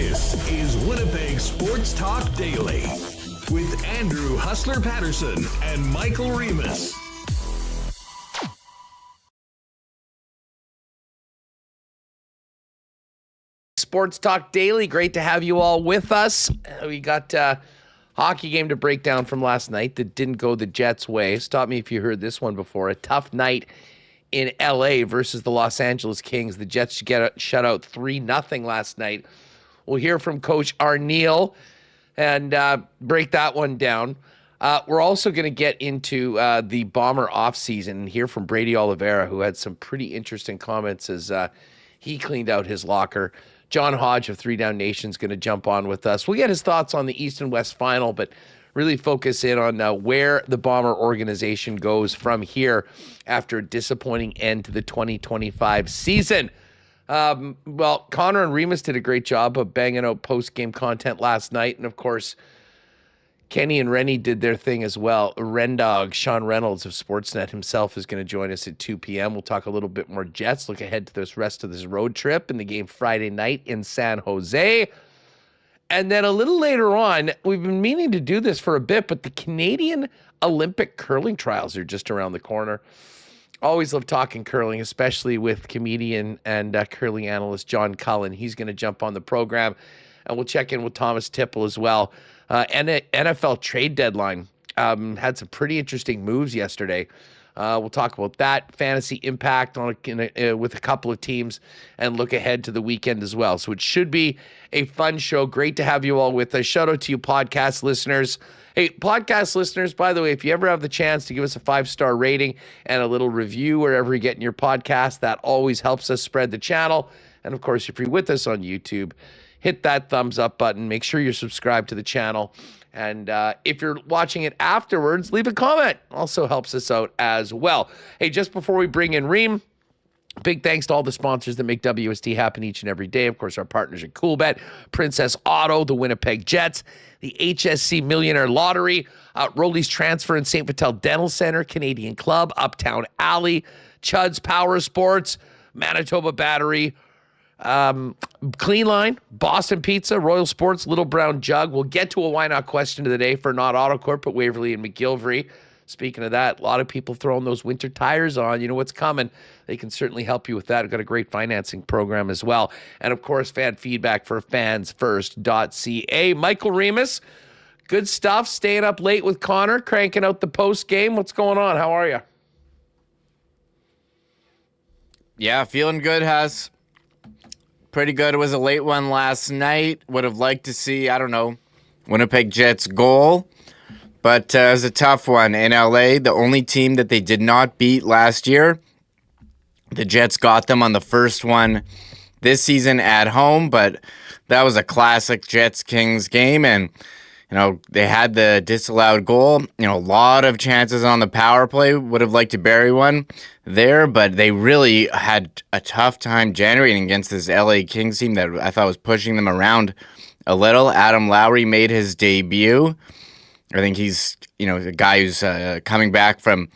This is Winnipeg Sports Talk Daily with Andrew Hustler Paterson and Michael Remis. Sports Talk Daily. Great to have you all with us. We got a hockey game to break down from last night that didn't go the Jets' way. Stop me if you heard this one before. A tough night in LA versus the Los Angeles Kings. The Jets get shut out 3-0 last night. We'll hear from Coach Arneal and break that one down. We're also going to get into the Bomber offseason and hear from Brady Oliveira, who had some pretty interesting comments as he cleaned out his locker. John Hodge of 3 Down Nation is going to jump on with us. We'll get his thoughts on the East and West final, but really focus in on where the Bomber organization goes from here after a disappointing end to the 2025 season. Well, Connor and Remis did a great job of banging out post-game content last night. And, of course, Kenny and Rennie did their thing as well. Rendog, Sean Reynolds of Sportsnet himself is going to join us at 2 p.m. We'll talk a little bit more Jets, look ahead to this rest of this road trip and the game Friday night in San Jose. And then a little later on, we've been meaning to do this for a bit, but the Canadian Olympic curling trials are just around the corner. Always love talking curling, especially with comedian and curling analyst John Cullen. He's going to jump on the program, and we'll check in with Thomas Tipple as well. And NFL trade deadline had some pretty interesting moves yesterday. We'll talk about that, fantasy impact on with a couple of teams, and look ahead to the weekend as well. So it should be a fun show. Great to have you all with us. Shout out to you podcast listeners. Hey, podcast listeners, by the way, if you ever have the chance to give us a 5-star rating and a little review wherever you're getting your podcast, that always helps us spread the channel. And of course, if you're with us on YouTube, hit that thumbs up button. Make sure you're subscribed to the channel. And if you're watching it afterwards, leave a comment. Also helps us out as well. Hey, just before we bring in Reem, big thanks to all the sponsors that make WST happen each and every day. Of course, our partners at CoolBet, Princess Auto, the Winnipeg Jets, the HSC Millionaire Lottery, Rolly's Transfer and St. Vital Dental Center, Canadian Club, Uptown Alley, Chud's Power Sports, Manitoba Battery, Clean Line, Boston Pizza, Royal Sports, Little Brown Jug. We'll get to a why not question of the day for not Autocorp, but Waverly and McGillivray. Speaking of that, a lot of people throwing those winter tires on. You know what's coming. They can certainly help you with that. I've got a great financing program as well. And, of course, fan feedback for fansfirst.ca. Michael Remis, good stuff. Staying up late with Connor, cranking out the post game. What's going on? How are you? Yeah, feeling good, Hus. Pretty good. It was a late one last night. Would have liked to see, Winnipeg Jets goal. But it was a tough one in LA. The only team that they did not beat last year, the Jets got them on the first one this season at home. But that was a classic Jets-Kings game. And, they had the disallowed goal. A lot of chances on the power play. Would have liked to bury one there. But they really had a tough time generating against this LA Kings team that I thought was pushing them around a little. Adam Lowry made his debut. I think he's, a guy who's coming back from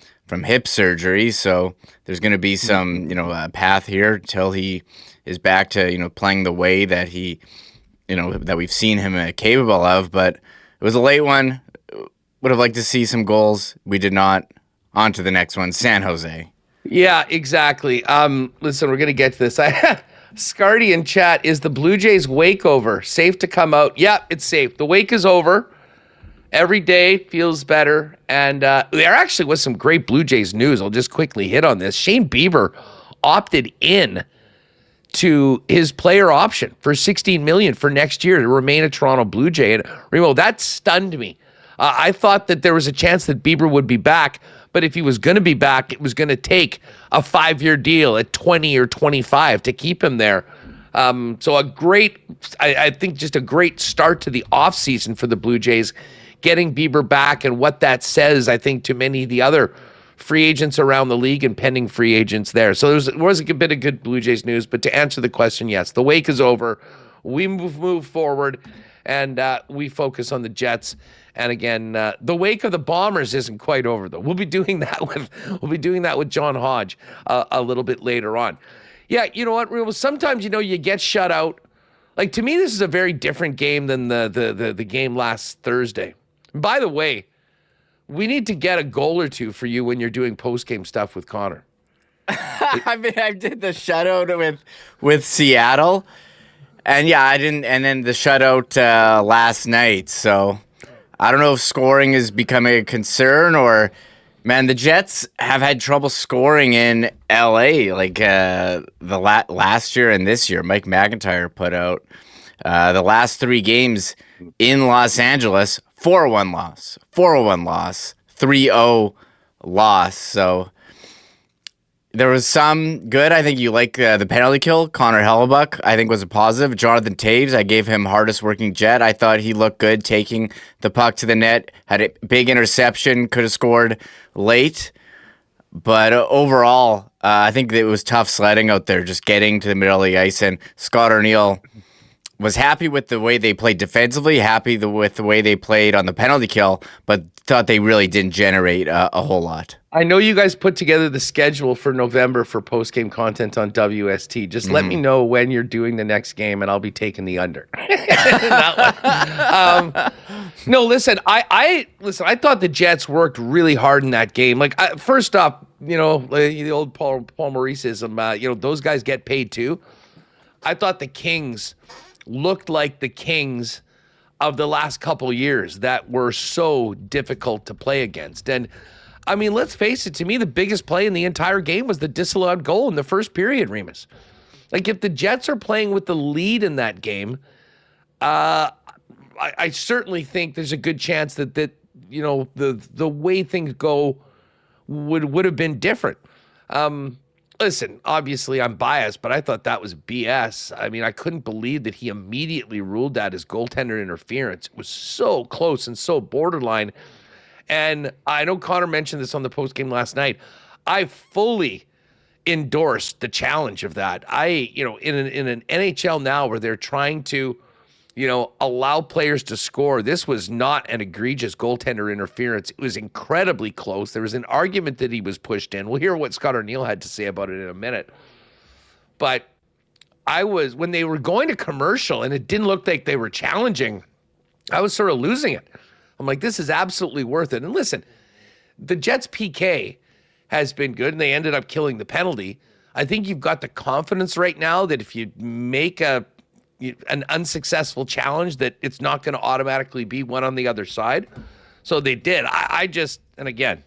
hip surgery, so there's going to be some, path here till he is back to, playing the way that he, that we've seen him capable of. But it was a late one. Would have liked to see some goals. We did not. On to the next one, San Jose. Yeah, exactly. Listen, we're going to get to this. Scardy in chat, is the Blue Jays wake over? Safe to come out? Yeah, it's safe. The wake is over. Every day feels better. And there actually was some great Blue Jays news. I'll just quickly hit on this. Shane Bieber opted in to his player option for $16 million for next year to remain a Toronto Blue Jay. And Remo, that stunned me. I thought that there was a chance that Bieber would be back, but if he was going to be back, it was going to take a 5-year deal at 20 or 25 to keep him there. So I think just a great start to the offseason for the Blue Jays, getting Bieber back, and what that says, I think, to many of the other free agents around the league and pending free agents there. So there was a bit of good Blue Jays news, but to answer the question, yes, the wake is over. We move forward, and we focus on the Jets. And again, the wake of the Bombers isn't quite over, though. We'll be doing that with John Hodge a little bit later on. Yeah, you know what? Sometimes you get shut out Like, to me, this is a very different game than the game last Thursday. And by the way, we need to get a goal or two for you when you're doing post-game stuff with Connor. I mean, I did the shutout with Seattle, and yeah, I didn't. And then the shutout last night. So I don't know if scoring is becoming a concern or, man, the Jets have had trouble scoring in LA. Like last year and this year, Mike McIntyre put out the last 3 games in Los Angeles: 4-1 loss, 4-1 loss, 3-0 loss. So there was some good. I think you like the penalty kill. Connor Hellebuck, I think, was a positive. Jonathan Taves, I gave him hardest working Jet. I thought he looked good taking the puck to the net. Had a big interception, could have scored late. But overall, I think it was tough sledding out there, just getting to the middle of the ice. And Scott Arniel was happy with the way they played defensively, with the way they played on the penalty kill, but thought they really didn't generate a whole lot. I know you guys put together the schedule for November for post-game content on WST. Just let me know when you're doing the next game, and I'll be taking the under. No, listen, I thought the Jets worked really hard in that game. Like, first off, the old Paul Mauriceism, those guys get paid too. I thought the Kings looked like the Kings of the last couple years that were so difficult to play against. And I mean, let's face it, to me, the biggest play in the entire game was the disallowed goal in the first period, Remis. Like, if the Jets are playing with the lead in that game, I certainly think there's a good chance that the way things go would have been different. Listen, obviously I'm biased, but I thought that was BS. I mean, I couldn't believe that he immediately ruled that as goaltender interference. It was so close and so borderline. And I know Connor mentioned this on the postgame last night. I fully endorsed the challenge of that. In an NHL now where they're trying to, allow players to score, this was not an egregious goaltender interference. It was incredibly close. There was an argument that he was pushed in. We'll hear what Scott Arniel had to say about it in a minute. But when they were going to commercial and it didn't look like they were challenging, I was sort of losing it. I'm like, this is absolutely worth it. And listen, the Jets PK has been good, and they ended up killing the penalty. I think you've got the confidence right now that if you make an unsuccessful challenge, that it's not going to automatically be one on the other side. So they did. And again,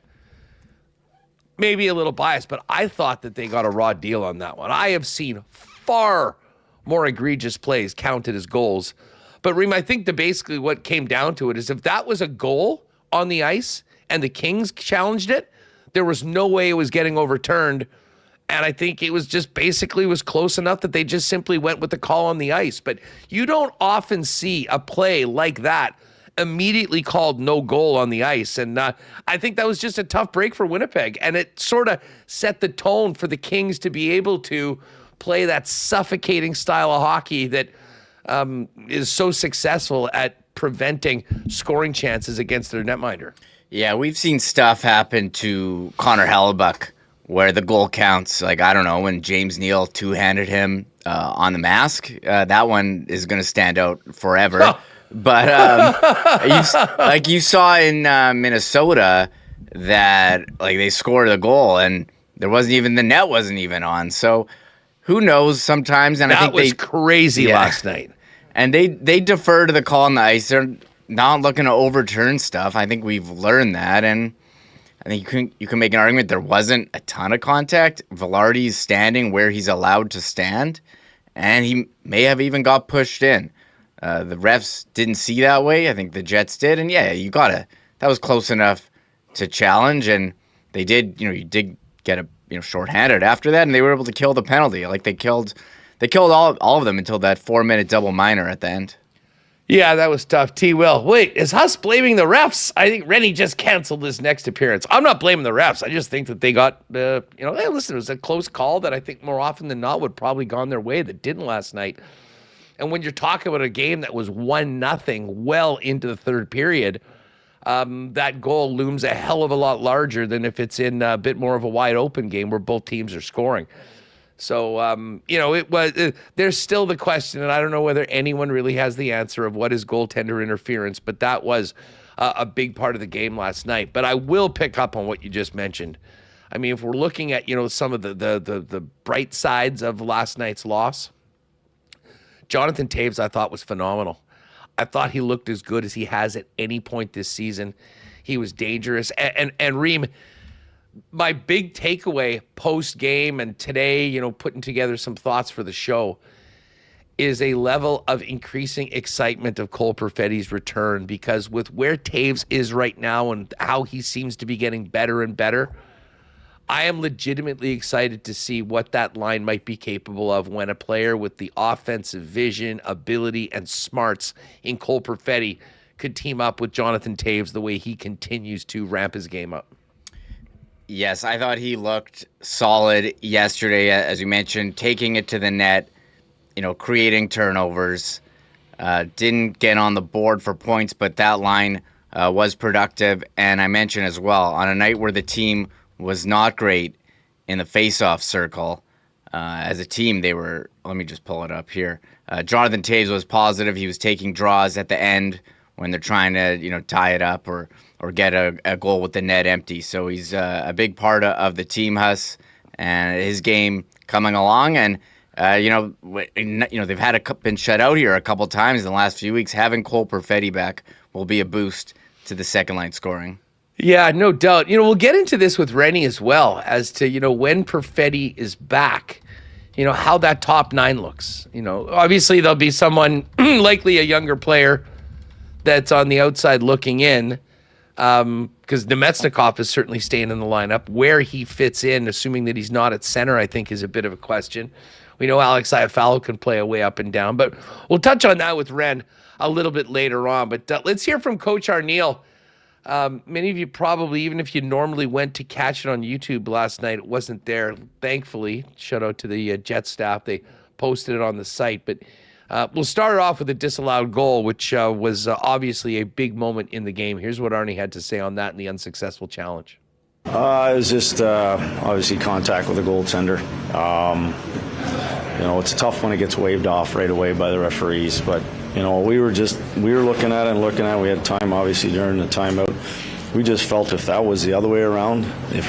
maybe a little biased, but I thought that they got a raw deal on that one. I have seen far more egregious plays counted as goals. But Reem, I think basically what came down to it is if that was a goal on the ice and the Kings challenged it, there was no way it was getting overturned. And I think it was just basically was close enough that they just simply went with the call on the ice. But you don't often see a play like that immediately called no goal on the ice. And I think that was just a tough break for Winnipeg. And it sort of set the tone for the Kings to be able to play that suffocating style of hockey that is so successful at preventing scoring chances against their netminder. Yeah, we've seen stuff happen to Connor Hellebuck where the goal counts. Like, I don't know, when James Neal two-handed him on the mask, that one is going to stand out forever. Oh. But you saw in Minnesota that they scored a goal and there wasn't even, the net wasn't even on. So who knows sometimes? And that I think was crazy last night. And they defer to the call on the ice. They're not looking to overturn stuff. I think we've learned that, and I think you can make an argument there wasn't a ton of contact. Velarde's standing where he's allowed to stand, and he may have even got pushed in. The refs didn't see that way. I think the Jets did, and yeah, that was close enough to challenge, and they did. You did get a shorthanded after that, and they were able to kill the penalty. Like they killed all of them until that 4-minute double minor at the end. Yeah, that was tough. T-Will. Wait, is Huss blaming the refs? I think Rennie just canceled his next appearance. I'm not blaming the refs. I just think that they got, hey, listen, it was a close call that I think more often than not would probably gone their way that didn't last night. And when you're talking about a game that was 1-0 well into the third period, that goal looms a hell of a lot larger than if it's in a bit more of a wide open game where both teams are scoring. So, there's still the question, and I don't know whether anyone really has the answer of what is goaltender interference, but that was a big part of the game last night. But I will pick up on what you just mentioned. I mean, if we're looking at, some of the bright sides of last night's loss, Jonathan Toews, I thought, was phenomenal. I thought he looked as good as he has at any point this season. He was dangerous. And Reem, my big takeaway post-game and today, putting together some thoughts for the show, is a level of increasing excitement of Cole Perfetti's return, because with where Toews is right now and how he seems to be getting better and better, I am legitimately excited to see what that line might be capable of when a player with the offensive vision, ability, and smarts in Cole Perfetti could team up with Jonathan Toews the way he continues to ramp his game up. Yes, I thought he looked solid yesterday, as you mentioned, taking it to the net, creating turnovers. Didn't get on the board for points, but that line was productive. And I mentioned as well, on a night where the team was not great in the face-off circle, as a team, they were, let me just pull it up here. Jonathan Toews was positive. He was taking draws at the end when they're trying to, tie it up or get a goal with the net empty. So he's a big part of the team, Huss, and his game coming along. And, they've been shut out here a couple times in the last few weeks. Having Cole Perfetti back will be a boost to the second line scoring. Yeah, no doubt. We'll get into this with Rennie as well as to, when Perfetti is back, how that top nine looks. Obviously there'll be someone, likely a younger player, that's on the outside looking in, because Nemetsnikov is certainly staying in the lineup. Where he fits in, assuming that he's not at center, I think is a bit of a question. We know Alex Iafallo can play a way up and down, but we'll touch on that with Ren a little bit later on. But let's hear from Coach Arneal. Many of you probably, even if you normally went to catch it on YouTube last night, it wasn't there. Thankfully, shout out to the Jets staff. They posted it on the site, but we'll start off with a disallowed goal, which was obviously a big moment in the game. Here's what Arnie had to say on that and the unsuccessful challenge. It was just obviously contact with the goaltender. It's tough when it gets waved off right away by the referees, but we were looking at it. We had time obviously during the timeout. We just felt if that was the other way around, we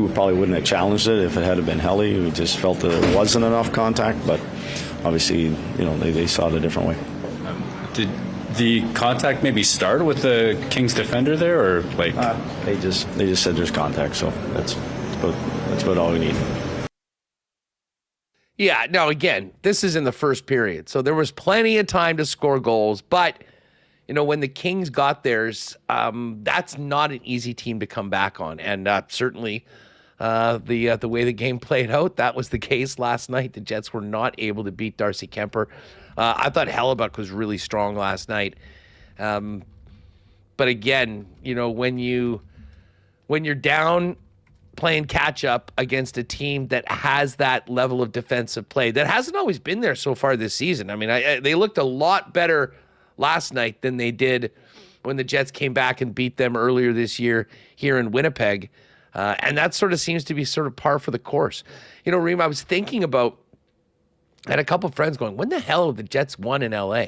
probably wouldn't have challenged it if it had been Helly. We just felt that it wasn't enough contact, but obviously, they saw it a different way. Did the contact maybe start with the Kings defender there, or like? They just said there's contact, so that's about all we need. Yeah, no, again, this is in the first period, so there was plenty of time to score goals, but when the Kings got theirs, that's not an easy team to come back on, and certainly the way the game played out, that was the case last night. The Jets were not able to beat Darcy Kemper. I thought Hellebuck was really strong last night, but again, when you're down playing catch up against a team that has that level of defensive play that hasn't always been there so far this season. I mean, they looked a lot better last night than they did when the Jets came back and beat them earlier this year here in Winnipeg. And that sort of seems to be sort of par for the course. Reem, I was thinking about, I had a couple of friends going, when the hell have the Jets won in LA?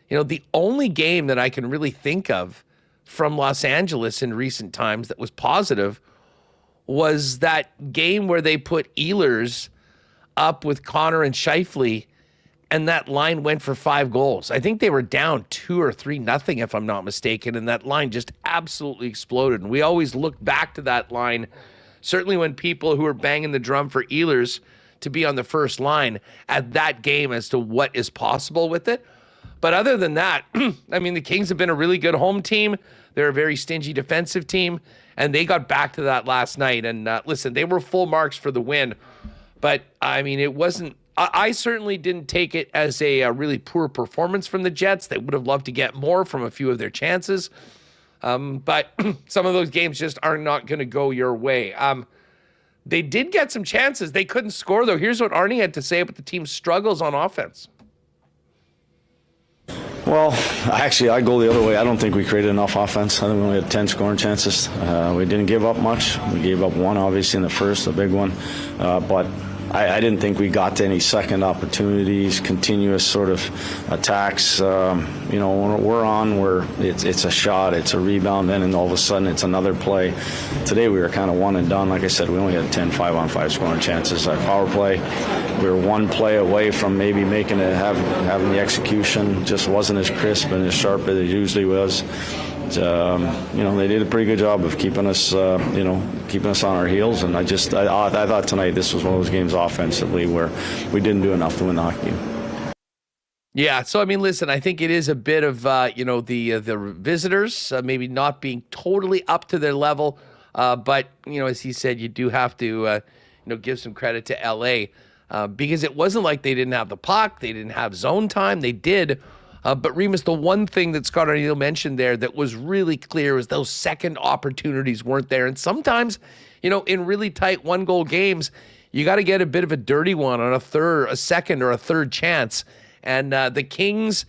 The only game that I can really think of from Los Angeles in recent times that was positive was that game where they put Ehlers up with Connor and Scheifele, and that line went for 5 goals. I think they were down 2 or 3-0, if I'm not mistaken, and that line just absolutely exploded. And we always look back to that line, certainly when people who are banging the drum for Ehlers to be on the first line at that game as to what is possible with it. But other than that, I mean, the Kings have been a really good home team. They're a very stingy defensive team, and they got back to that last night. And listen, they were full marks for the win. But, I mean, it wasn't – I certainly didn't take it as a really poor performance from the Jets. They would have loved to get more from a few of their chances. But some of those games just are not going to go your way. They did get some chances. They couldn't score, though. Here's what Arnie had to say about the team's struggles on offense. Well, actually, I go the other way. I don't think we created enough offense. I think we only had 10 scoring chances. We didn't give up much. We gave up one, obviously, in the first, a big one. But I didn't think we got to any second opportunities, continuous sort of attacks. You know, when we're on, it's a shot, it's a rebound, and all of a sudden it's another play. Today we were kind of one and done. Like I said, we only had 10 5-on-5 scoring chances. Our power play, we were one play away from maybe making it, having the execution just wasn't as crisp and as sharp as it usually was. You know, they did a pretty good job of keeping us, you know, keeping us on our heels. And I thought tonight this was one of those games offensively where we didn't do enough to win the hockey game. Yeah, so I mean, listen, I think it is a bit of you know, the visitors maybe not being totally up to their level, but you know, as he said, you do have to you know, give some credit to LA because it wasn't like they didn't have the puck, they didn't have zone time, they did. But Remis, the one thing that Scott Arniel mentioned there that was really clear was those second opportunities weren't there. And sometimes, you know, in really tight one-goal games, you got to get a bit of a dirty one on a second or a third chance. And the Kings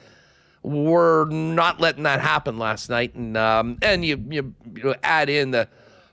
were not letting that happen last night. And you add in the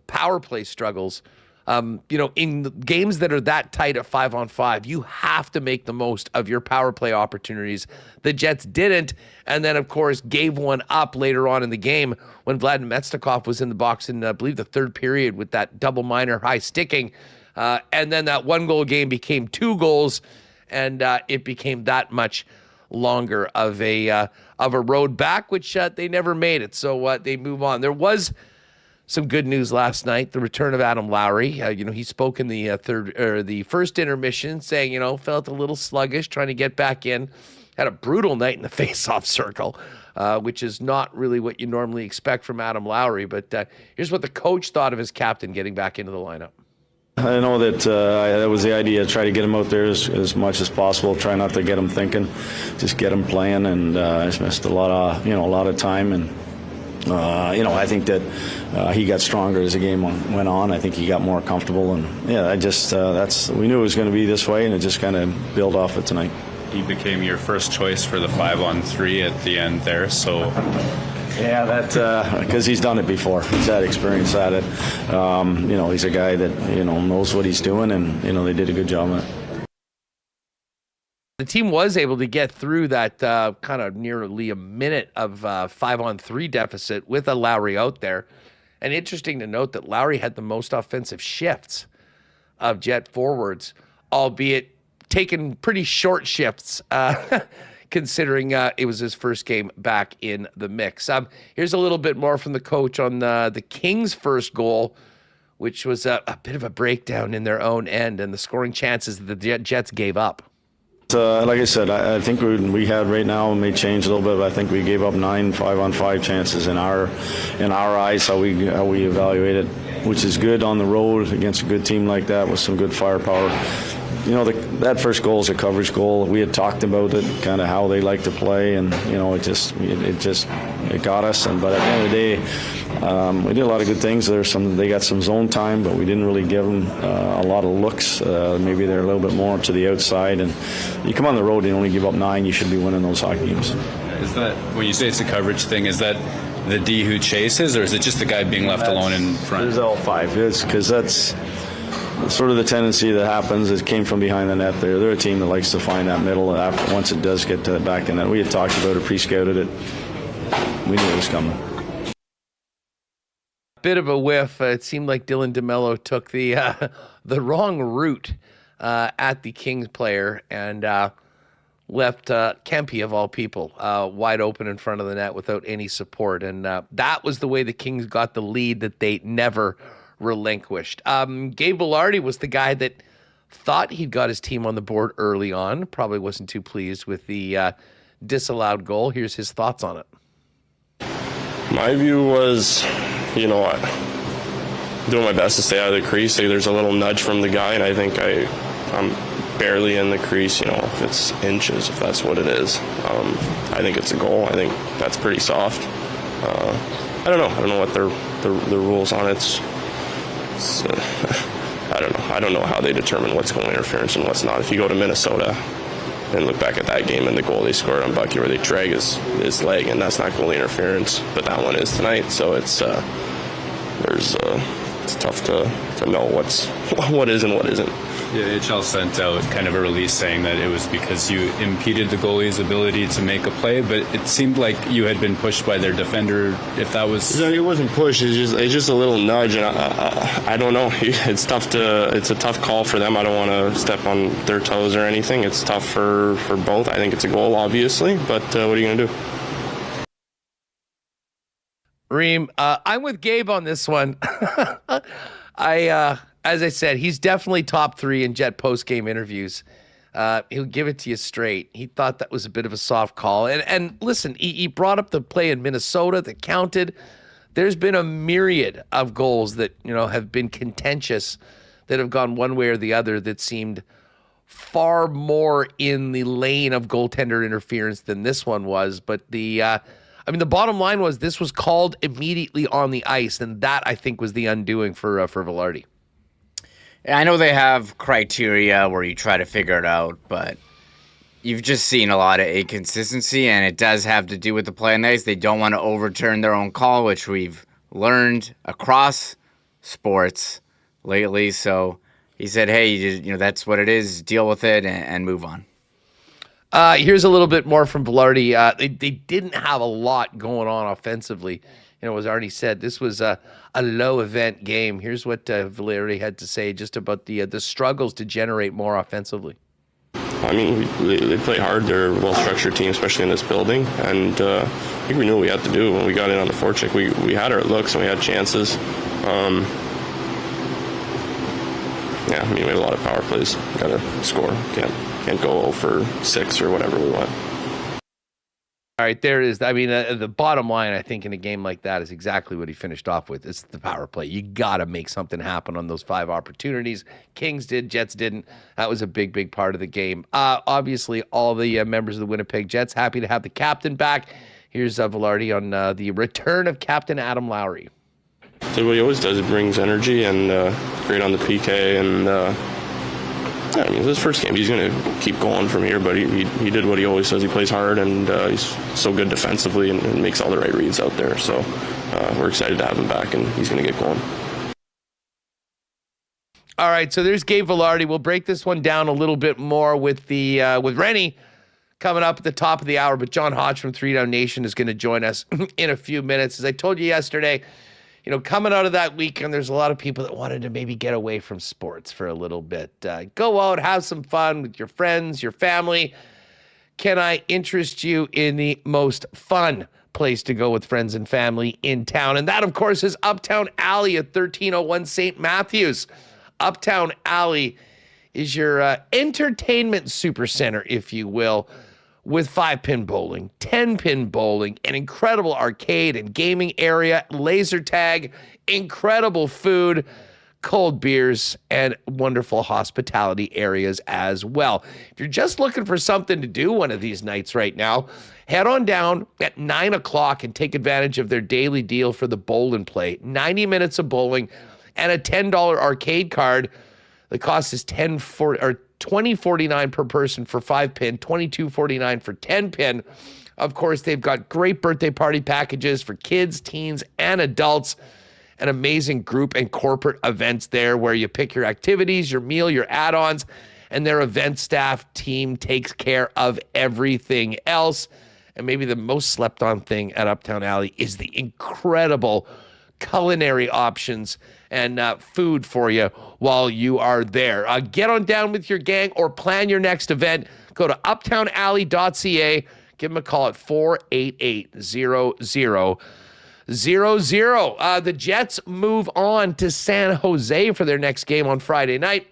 power play struggles. You know, in games that are that tight at 5-on-5, you have to make the most of your power play opportunities. The Jets didn't, and then, of course, gave one up later on in the game when Vladimir Metstikov was in the box in, I believe, the third period with that double minor high sticking. And then that one-goal game became 2 goals, and it became that much longer of a road back, which they never made it. So they move on. There was some good news last night, the return of Adam Lowry. You know, he spoke in the first intermission saying, you know, felt a little sluggish trying to get back in. Had a brutal night in the face-off circle, which is not really what you normally expect from Adam Lowry. But here's what the coach thought of his captain getting back into the lineup. I know that that was the idea, try to get him out there as much as possible, try not to get him thinking, just get him playing. And he's missed a lot of time. And you know, I think that he got stronger as the game went on. I think he got more comfortable, and yeah, we knew it was going to be this way, and it just kind of built off it tonight. He became your first choice for the 5-on-3 at the end there, so. Yeah, that because he's done it before. He's had experience at it. You know, he's a guy that, you know, knows what he's doing, and you know, they did a good job on it. The team was able to get through that kind of nearly a minute of 5-on-3 deficit with a Lowry out there. And interesting to note that Lowry had the most offensive shifts of Jet forwards, albeit taking pretty short shifts, considering it was his first game back in the mix. Here's a little bit more from the coach on the Kings' first goal, which was a bit of a breakdown in their own end and the scoring chances that the Jets gave up. Like I said, I think we had right now, it may change a little bit, but I think we gave up 9 5-on-5 chances in our eyes, how we evaluate it, which is good on the road against a good team like that with some good firepower. You know, that first goal is a coverage goal. We had talked about it, kind of how they like to play, and you know, it got us. But at the end of the day, we did a lot of good things. They got some zone time, but we didn't really give them a lot of looks. Maybe they're a little bit more to the outside. And you come on the road and you only give up 9, you should be winning those hockey games. Is that, when you say it's a coverage thing, is that the D who chases, or is it just the guy being left alone in front? There's all 5. It's because that's sort of the tendency that happens. It came from behind the net there. They're a team that likes to find that middle once it does get to the back in net. We had talked about it, pre-scouted it. We knew it was coming. Bit of a whiff. It seemed like Dylan DeMello took the wrong route at the Kings player and left Kempe, of all people, wide open in front of the net without any support. And that was the way the Kings got the lead that they never relinquished. Gabe Vilardi was the guy that thought he'd got his team on the board early on. Probably wasn't too pleased with the disallowed goal. Here's his thoughts on it. My view was, you know, doing my best to stay out of the crease. There's a little nudge from the guy, and I think I'm barely in the crease, you know, if it's inches, if that's what it is. I think it's a goal. I think that's pretty soft. I don't know. I don't know what the rules on it. I don't know. I don't know how they determine what's goal interference and what's not. If you go to Minnesota, and look back at that game and the goal they scored on Bucky where they drag his leg, and that's not goalie interference, but that one is tonight. So it's tough to know what is and what isn't. The NHL sent out kind of a release saying that it was because you impeded the goalie's ability to make a play, but it seemed like you had been pushed by their defender. If that was... It wasn't pushed. It's just a little nudge, and I don't know. It's a tough call for them. I don't want to step on their toes or anything. It's tough for both. I think it's a goal, obviously, but what are you going to do? Reem, I'm with Gabe on this one. As I said, he's definitely top 3 in Jet post-game interviews. He'll give it to you straight. He thought that was a bit of a soft call. And listen, he brought up the play in Minnesota that counted. There's been a myriad of goals that, have been contentious, that have gone one way or the other, that seemed far more in the lane of goaltender interference than this one was. But the bottom line was this was called immediately on the ice, and that, I think, was the undoing for Vilardi. I know they have criteria where you try to figure it out, but you've just seen a lot of inconsistency, and it does have to do with the play on the ice. They don't want to overturn their own call, which we've learned across sports lately. So he said, hey, that's what it is. Deal with it and move on. Here's a little bit more from Vilardi. They didn't have a lot going on offensively. As already said, this was a low-event game. Here's what Vilardi had to say just about the struggles to generate more offensively. I mean, they play hard. They're a well-structured team, especially in this building. And I think we knew what we had to do when we got in on the forecheck. We had our looks and we had chances. We had a lot of power plays. Got to score. Can't go 0 for 6 or whatever we want. All right, there it is. I mean, the bottom line, I think, in a game like that is exactly what he finished off with. It's the power play. You got to make something happen on those 5 opportunities. Kings did, Jets didn't. That was a big, big part of the game. Obviously, all the members of the Winnipeg Jets happy to have the captain back. Here's Vilardi on the return of Captain Adam Lowry. So what he always does, it brings energy and great on the PK. And his first game, he's going to keep going from here, but he did what he always does. He plays hard, and he's so good defensively and makes all the right reads out there. So we're excited to have him back, and he's going to get going. All right, so there's Gabe Vilardi. We'll break this one down a little bit more with with Rennie coming up at the top of the hour, but John Hodge from 3 Down Nation is going to join us in a few minutes. As I told you yesterday, coming out of that weekend, there's a lot of people that wanted to maybe get away from sports for a little bit. Go out, have some fun with your friends, your family. Can I interest you in the most fun place to go with friends and family in town? And that, of course, is Uptown Alley at 1301 St. Matthews. Uptown Alley is your entertainment supercenter, if you will, with 5-pin bowling, 10-pin bowling, an incredible arcade and gaming area, laser tag, incredible food, cold beers, and wonderful hospitality areas as well. If you're just looking for something to do one of these nights right now, head on down at 9 o'clock and take advantage of their daily deal for the bowl and play. 90 minutes of bowling and a $10 arcade card. The cost is $20.49 per person for 5-pin, $22.49 for 10-pin. Of course, they've got great birthday party packages for kids, teens, and adults. An amazing group and corporate events there where you pick your activities, your meal, your add-ons, and their event staff team takes care of everything else. And maybe the most slept-on thing at Uptown Alley is the incredible culinary options and food for you while you are there. Get on down with your gang or plan your next event. Go to uptownalley.ca. Give them a call at 488-0000. The Jets move on to San Jose for their next game on Friday night.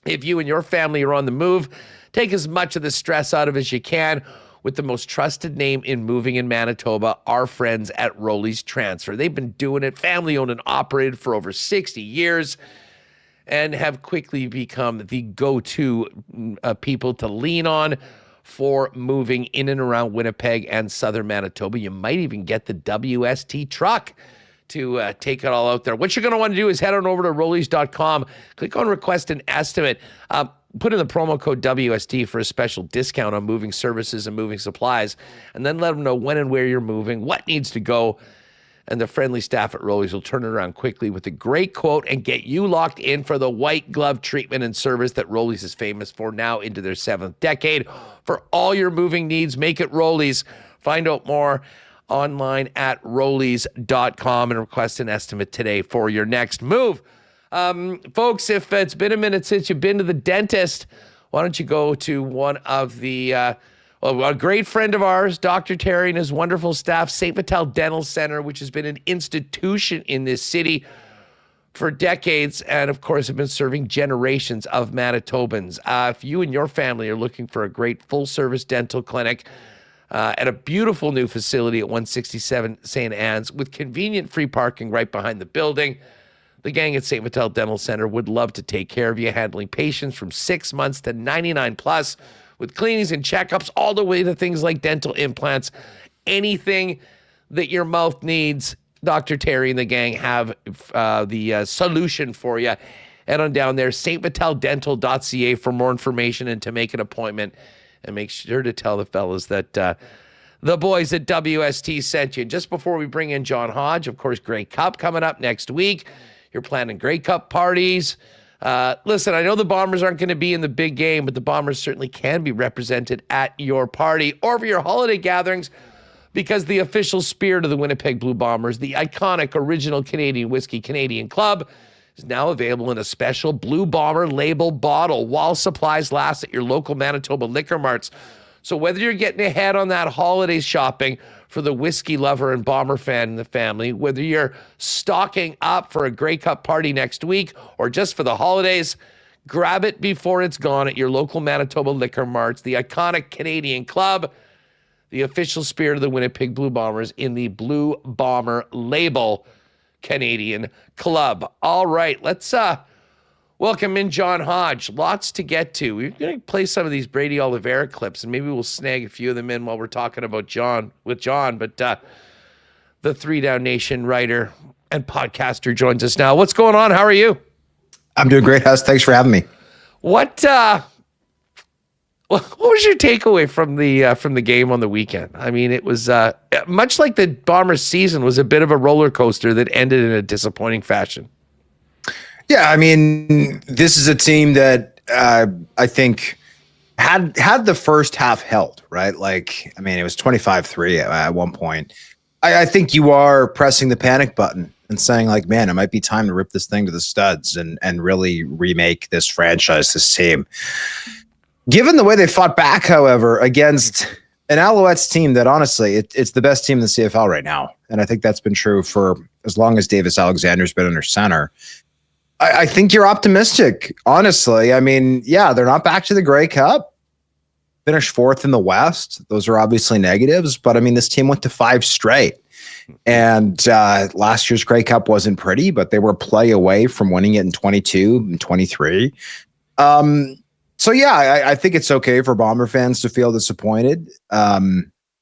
If you and your family are on the move, take as much of the stress out of as you can with the most trusted name in moving in Manitoba, our friends at Rolly's Transfer. They've been doing it, family-owned and operated for over 60 years, and have quickly become the go-to people to lean on for moving in and around Winnipeg and southern Manitoba. You might even get the WST truck to take it all out there. What you're going to want to do is head on over to Rollies.com, click on Request an Estimate. put in the promo code WST for a special discount on moving services and moving supplies, and then let them know when and where you're moving, what needs to go, and the friendly staff at Rollies will turn it around quickly with a great quote and get you locked in for the white glove treatment and service that Rollies is famous for, now into their 7th decade. For all your moving needs, make it Rollies. Find out more online at rollies.com and request an estimate today for your next move. Folks, if it's been a minute since you've been to the dentist, why don't you go to one of the a great friend of ours, Dr. Terry, and his wonderful staff, St. Vital Dental Center, which has been an institution in this city for decades, and of course have been serving generations of Manitobans. If you and your family are looking for a great full-service dental clinic at a beautiful new facility at 167 St. Anne's with convenient free parking right behind the building, the gang at St. Vital Dental Center would love to take care of you, handling patients from 6 months to 99 plus, with cleanings and checkups all the way to things like dental implants. Anything that your mouth needs, Dr. Terry and the gang have the solution for you. Head on down there, stvitaldental.ca for more information and to make an appointment. And make sure to tell the fellas that the boys at WST sent you. Just before we bring in John Hodge, of course, Grey Cup coming up next week. You're planning Grey Cup parties. Listen, I know the Bombers aren't going to be in the big game, but the Bombers certainly can be represented at your party or for your holiday gatherings, because the official spirit of the Winnipeg Blue Bombers, the iconic original Canadian whiskey Canadian Club, is now available in a special Blue Bomber label bottle while supplies last at your local Manitoba liquor marts. So whether you're getting ahead on that holiday shopping for the whiskey lover and Bomber fan in the family, whether you're stocking up for a Grey Cup party next week or just for the holidays, grab it before it's gone at your local Manitoba liquor marts. The iconic Canadian Club, the official spirit of the Winnipeg Blue Bombers in the Blue Bomber label Canadian Club. All right, let's welcome in John Hodge. Lots to get to. We're going to play some of these Brady Oliveira clips, and maybe we'll snag a few of them in while we're talking about John. But the Three Down Nation writer and podcaster joins us now. What's going on? How are you? I'm doing great, Huss. Thanks for having me. What was your takeaway from the game on the weekend? I mean, it was much like the Bombers season was a bit of a roller coaster that ended in a disappointing fashion. Yeah, I mean, this is a team that I think had the first half held, right? Like, I mean, it was 25-3 at one point. I think you are pressing the panic button and saying, like, man, it might be time to rip this thing to the studs and really remake this franchise, this team. Given the way they fought back, however, against an Alouettes team that, honestly, it's the best team in the CFL right now. And I think that's been true for as long as Davis Alexander's been under center. I think you're optimistic, honestly. I mean, yeah, they're not back to the Grey Cup. Finished 4th in the West. Those are obviously negatives, but I mean, this team went to 5 straight. And last year's Grey Cup wasn't pretty, but they were a play away from winning it in 22 and 23. So yeah, I think it's okay for Bomber fans to feel disappointed.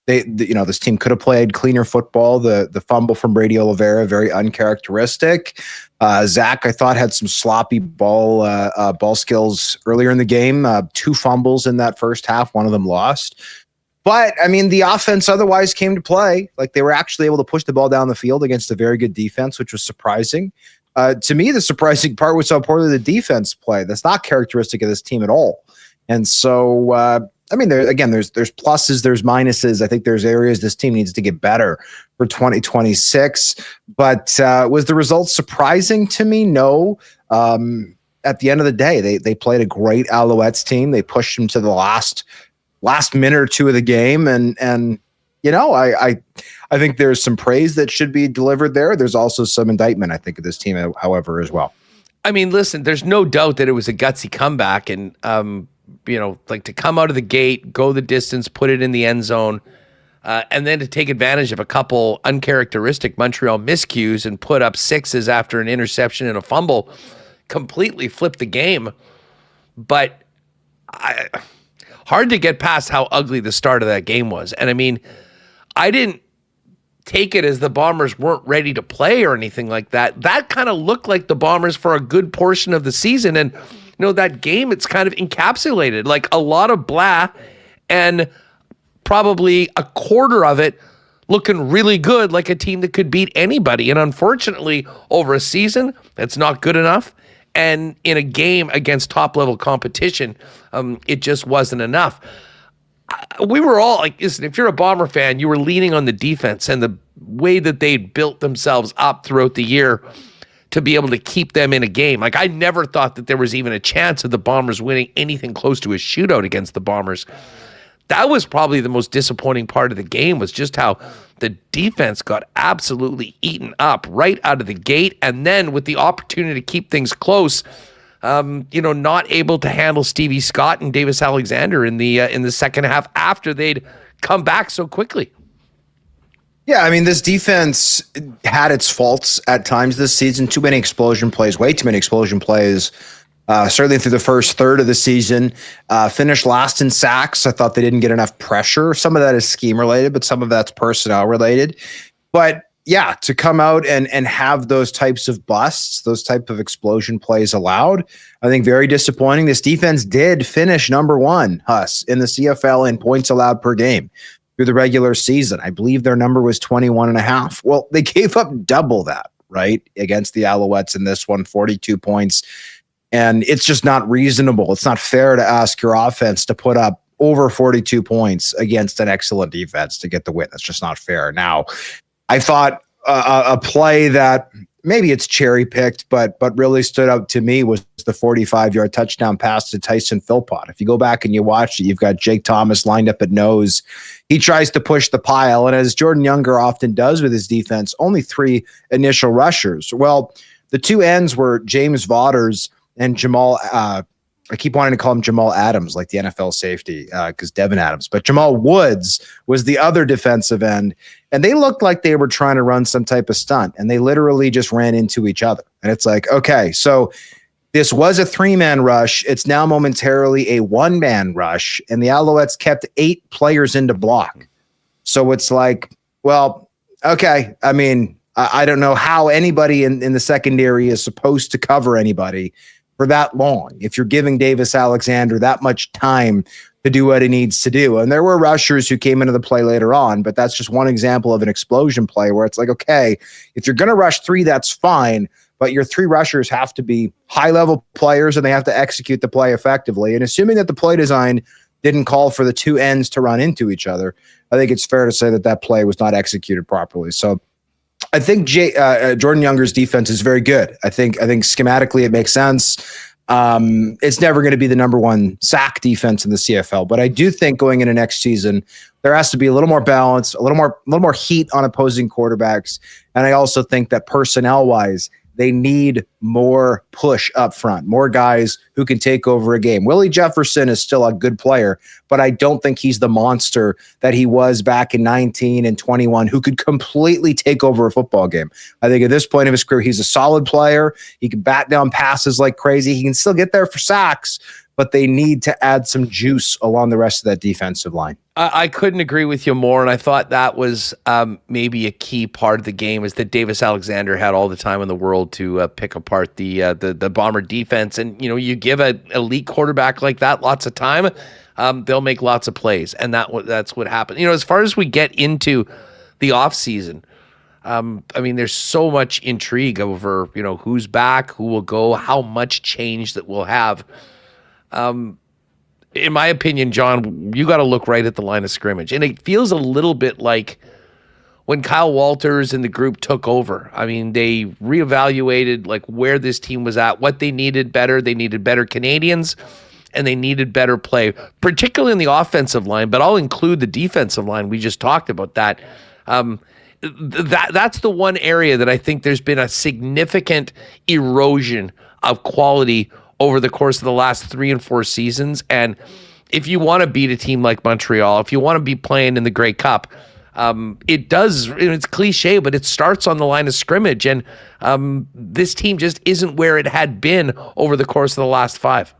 This team could have played cleaner football. The fumble from Brady Oliveira, very uncharacteristic. Zach, I thought, had some sloppy ball skills earlier in the game. 2 fumbles in that first half, one of them lost. But I mean, the offense otherwise came to play. Like, they were actually able to push the ball down the field against a very good defense, which was surprising. To me, the surprising part was how poorly the defense played. That's not characteristic of this team at all. And so, I mean, there's pluses, there's minuses. I think there's areas this team needs to get better for 2026. But was the result surprising to me? No. At the end of the day, they played a great Alouettes team. They pushed them to the last minute or two of the game, and you know, I think there's some praise that should be delivered there. There's also some indictment, I think, of this team, however, as well. I mean, listen, there's no doubt that it was a gutsy comeback, and like to come out of the gate, go the distance, put it in the end zone, and then to take advantage of a couple uncharacteristic Montreal miscues and put up 6s after an interception and a fumble, completely flipped the game. But hard to get past how ugly the start of that game was. And I mean, I didn't take it as the Bombers weren't ready to play or anything like that. That kind of looked like the Bombers for a good portion of the season. And that game, it's kind of encapsulated, like a lot of blah and probably a quarter of it looking really good, like a team that could beat anybody. And unfortunately, over a season, that's not good enough. And in a game against top-level competition, it just wasn't enough. We were all like, listen, if you're a Bomber fan, you were leaning on the defense and the way that they'd built themselves up throughout the year to be able to keep them in a game. Like, I never thought that there was even a chance of the Bombers winning anything close to a shootout against the Bombers. That was probably the most disappointing part of the game, was just how the defense got absolutely eaten up right out of the gate. And then with the opportunity to keep things close, not able to handle Stevie Scott and Davis Alexander in the second half after they'd come back so quickly. Yeah, I mean, this defense had its faults at times this season. Too many explosion plays, way too many explosion plays. Certainly through the first third of the season, finished last in sacks. I thought they didn't get enough pressure. Some of that is scheme related, but some of that's personnel related. But yeah, to come out and have those types of busts, those type of explosion plays allowed, I think very disappointing. This defense did finish number one, Huss, in the CFL in points allowed per game through the regular season. I believe their number was 21.5. Well, they gave up double that, right, against the Alouettes in this one, 42 points. And it's just not reasonable. It's not fair to ask your offense to put up over 42 points against an excellent defense to get the win. That's just not fair. Now, I thought a play that maybe it's cherry picked, but really stood out to me was the 45-yard touchdown pass to Tyson Philpott. If you go back and you watch it, you've got Jake Thomas lined up at nose. He tries to push the pile, and as Jordan Younger often does with his defense, only 3 initial rushers. Well, the 2 ends were James Vaughters and Jamal, I keep wanting to call him Jamal Adams, like the NFL safety, because Devin Adams. But Jamal Woods was the other defensive end, and they looked like they were trying to run some type of stunt, and they literally just ran into each other. And it's like, okay, so this was a 3-man rush. It's now momentarily a 1-man rush, and the Alouettes kept 8 players into block. So it's like, well, okay, I mean, I don't know how anybody in the secondary is supposed to cover anybody for that long if you're giving Davis Alexander that much time to do what he needs to do. And there were rushers who came into the play later on, but that's just one example of an explosion play where it's like, okay, if you're going to rush 3, that's fine, but your 3 rushers have to be high-level players and they have to execute the play effectively. And assuming that the play design didn't call for the 2 ends to run into each other, I think it's fair to say that play was not executed properly. So I think Jordan Younger's defense is very good. I think schematically it makes sense. It's never going to be the number 1 sack defense in the CFL, but I do think going into next season there has to be a little more balance, a little more heat on opposing quarterbacks, and I also think that personnel-wise they need more push up front, more guys who can take over a game. Willie Jefferson is still a good player, but I don't think he's the monster that he was back in 19 and 21 who could completely take over a football game. I think at this point of his career, he's a solid player. He can bat down passes like crazy. He can still get there for sacks, but they need to add some juice along the rest of that defensive line. I couldn't agree with you more, and I thought that was maybe a key part of the game is that Davis Alexander had all the time in the world to pick apart the Bomber defense. And, you give an elite quarterback like that lots of time, they'll make lots of plays, and that's what happened. As far as we get into the offseason, I mean, there's so much intrigue over, who's back, who will go, how much change that we'll have. In my opinion, John, you got to look right at the line of scrimmage. And it feels a little bit like when Kyle Walters and the group took over. I mean, they reevaluated like where this team was at, what they needed better. They needed better Canadians and they needed better play, particularly in the offensive line, but I'll include the defensive line. We just talked about that. That's the one area that I think there's been a significant erosion of quality over the course of the last 3 and 4 seasons. And if you want to beat a team like Montreal, if you want to be playing in the Grey Cup, it's cliche, but it starts on the line of scrimmage. And this team just isn't where it had been over the course of the last 5.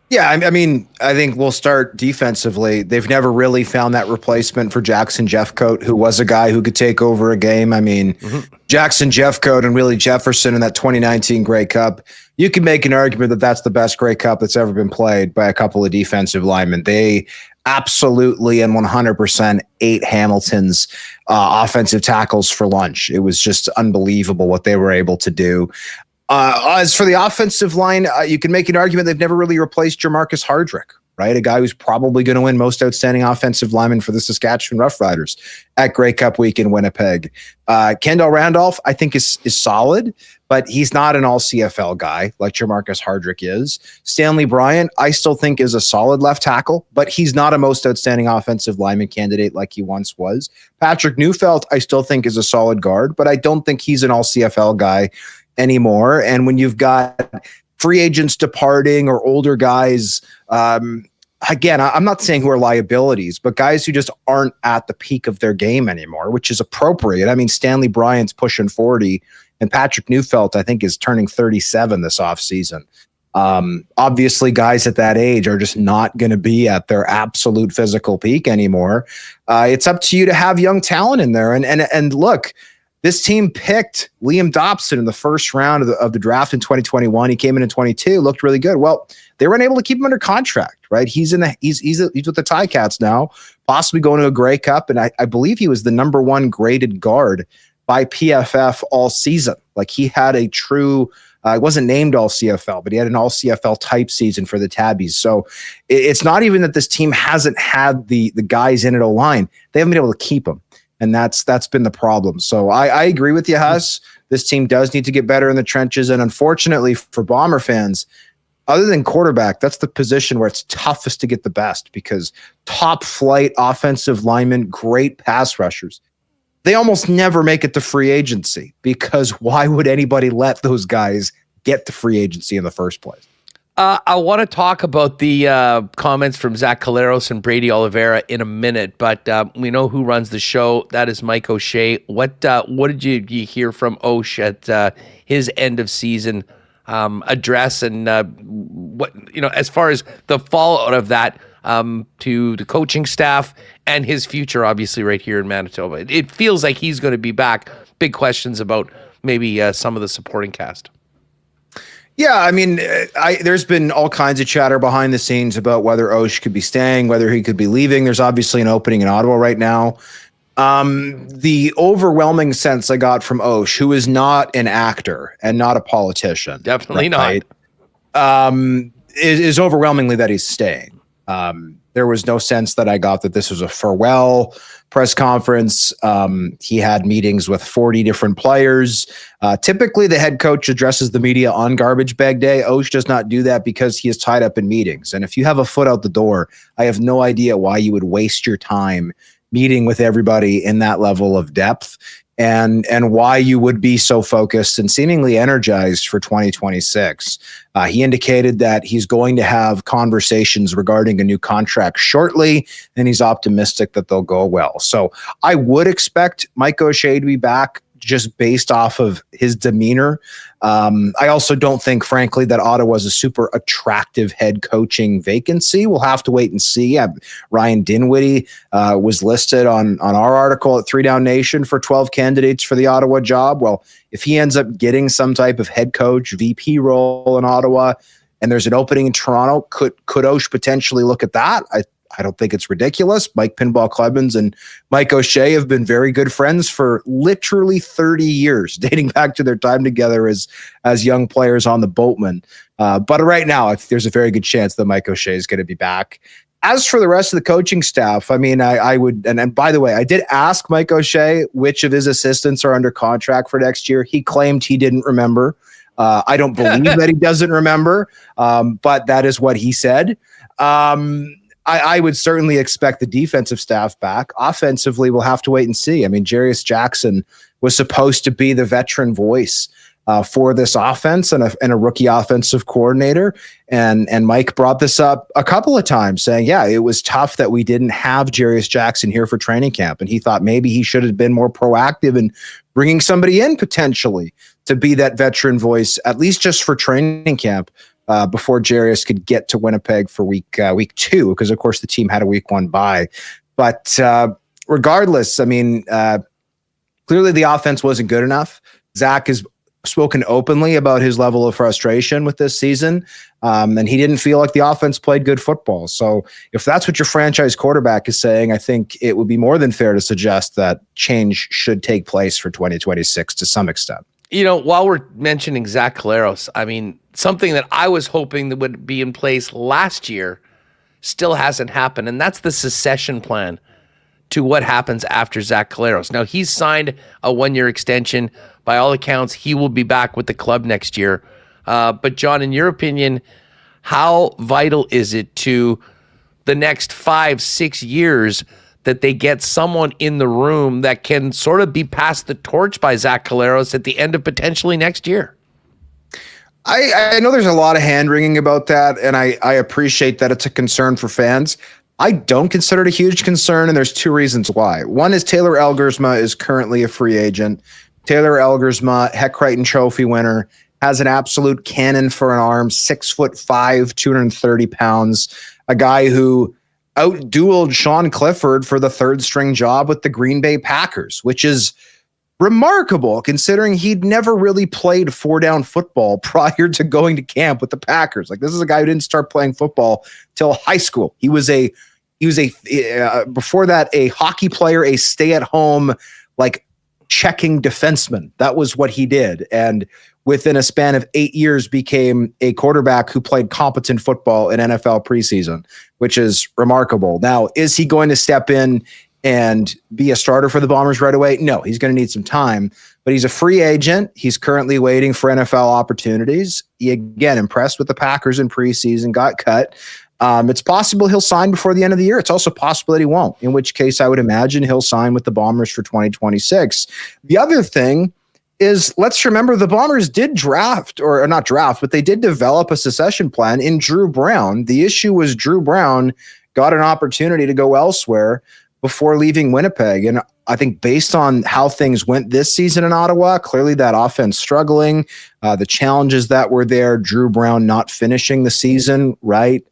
Yeah, I mean, I think we'll start defensively. They've never really found that replacement for Jackson Jeffcoat, who was a guy who could take over a game. I mean, Jackson Jeffcoat and Willie Jefferson in that 2019 Grey Cup, you can make an argument that that's the best Grey Cup that's ever been played by a couple of defensive linemen. They absolutely and 100% ate Hamilton's offensive tackles for lunch. It was just unbelievable what they were able to do. As for the offensive line, you can make an argument they've never really replaced Jamarcus Hardrick, right? A guy who's probably going to win most outstanding offensive lineman for the Saskatchewan Roughriders at Grey Cup week in Winnipeg. Kendall Randolph, I think, is solid, but he's not an all-CFL guy like Jamarcus Hardrick is. Stanley Bryant, I still think, is a solid left tackle, but he's not a most outstanding offensive lineman candidate like he once was. Patrick Neufeld, I still think, is a solid guard, but I don't think he's an all-CFL guy anymore. And when you've got free agents departing or older guys, again, I'm not saying who are liabilities, but guys who just aren't at the peak of their game anymore, which is appropriate. I mean, Stanley Bryant's pushing 40, and Patrick Neufeld, I think, is turning 37 this offseason. Obviously, guys at that age are just not going to be at their absolute physical peak anymore. It's up to you to have young talent in there. And look, this team picked Liam Dobson in the first round of the draft in 2021. He came in 22, looked really good. Well, they weren't able to keep him under contract, right? He's with the Ticats now, possibly going to a Grey Cup, and I believe he was the number 1 graded guard by PFF all season. Like, he had a true, it wasn't named all CFL, but he had an all CFL type season for the Tabbies. So it's not even that this team hasn't had the guys in at O-line; they haven't been able to keep them. And that's been the problem. So I agree with you, Huss. This team does need to get better in the trenches. And unfortunately for Bomber fans, other than quarterback, that's the position where it's toughest to get the best, because top flight offensive linemen, great pass rushers, they almost never make it to free agency, because why would anybody let those guys get to free agency in the first place? I want to talk about the comments from Zach Caleros and Brady Oliveira in a minute, but we know who runs the show. That is Mike O'Shea. What did you hear from Osh at his end of season address, and what, as far as the fallout of that to the coaching staff and his future, obviously right here in Manitoba? It feels like he's going to be back. Big questions about maybe some of the supporting cast. Yeah, I mean, there's been all kinds of chatter behind the scenes about whether Osh could be staying, whether he could be leaving. There's obviously an opening in Ottawa right now. The overwhelming sense I got from Osh, who is not an actor and not a politician, definitely right, is overwhelmingly that he's staying. There was no sense that I got that this was a farewell press conference. He had meetings with 40 different players. Typically, the head coach addresses the media on garbage bag day. Osh does not do that because he is tied up in meetings. And if you have a foot out the door, I have no idea why you would waste your time meeting with everybody in that level of depth, and why you would be so focused and seemingly energized for 2026. He indicated that he's going to have conversations regarding a new contract shortly, and he's optimistic that they'll go well. So I would expect Mike O'Shea to be back just based off of his demeanor. I also don't think, frankly, that Ottawa is a super attractive head coaching vacancy. We'll have to wait and see. Ryan Dinwiddie was listed on our article at 3 Down Nation for 12 candidates for the Ottawa job. Well, if he ends up getting some type of head coach VP role in Ottawa, and there's an opening in Toronto, could Osh potentially look at that? I don't think it's ridiculous. Mike Pinball Clemens and Mike O'Shea have been very good friends for literally 30 years, dating back to their time together as young players on the Boatman. But right now, there's a very good chance that Mike O'Shea is going to be back. As for the rest of the coaching staff, I mean, I would, and by the way, I did ask Mike O'Shea which of his assistants are under contract for next year. He claimed he didn't remember. I don't believe that he doesn't remember, but that is what he said. I would certainly expect the defensive staff back. Offensively, we'll have to wait and see. I mean, Jarius Jackson was supposed to be the veteran voice for this offense and a rookie offensive coordinator. And Mike brought this up a couple of times, saying, yeah, it was tough that we didn't have Jarius Jackson here for training camp. And he thought maybe he should have been more proactive in bringing somebody in potentially to be that veteran voice, at least just for training camp. Before Jarius could get to Winnipeg for week 2, because of course the team had a week 1 bye. But regardless, I mean, clearly the offense wasn't good enough. Zach is spoken openly about his level of frustration with this season. And he didn't feel like the offense played good football. So if that's what your franchise quarterback is saying, I think it would be more than fair to suggest that change should take place for 2026 to some extent. You know, while we're mentioning Zach Collaros, I mean, something that I was hoping that would be in place last year still hasn't happened, and that's the succession plan to what happens after Zach Collaros. Now, he's signed a 1-year extension. By all accounts, he will be back with the club next year. But John, in your opinion, how vital is it to the next 5-6 years that they get someone in the room that can sort of be passed the torch by Zach Collaros at the end of potentially next year? I know there's a lot of hand-wringing about that, and I appreciate that it's a concern for fans. I don't consider it a huge concern, and there's two reasons why. One is Taylor Elgersma is currently a free agent. Taylor Elgersma, Heck Crichton Trophy winner, has an absolute cannon for an arm, 6'5", 230 pounds, a guy who outdueled Sean Clifford for the third-string job with the Green Bay Packers, which is remarkable considering he'd never really played four-down football prior to going to camp with the Packers. Like, this is a guy who didn't start playing football till high school. He was before that, a hockey player, a stay-at-home, like, checking defenseman. That was what he did. And within a span of 8 years became a quarterback who played competent football in NFL preseason, which is remarkable. Now, is he going to step in and be a starter for the Bombers right away? No, he's going to need some time, but he's a free agent. He's currently waiting for NFL opportunities. He, again, impressed with the Packers in preseason, got cut. It's possible he'll sign before the end of the year. It's also possible that he won't, in which case I would imagine he'll sign with the Bombers for 2026. The other thing is, let's remember the Bombers did draft, or not draft, but they did develop a succession plan in Drew Brown. The issue was Drew Brown got an opportunity to go elsewhere before leaving Winnipeg. And I think based on how things went this season in Ottawa, clearly that offense struggling, the challenges that were there, Drew Brown not finishing the season, right,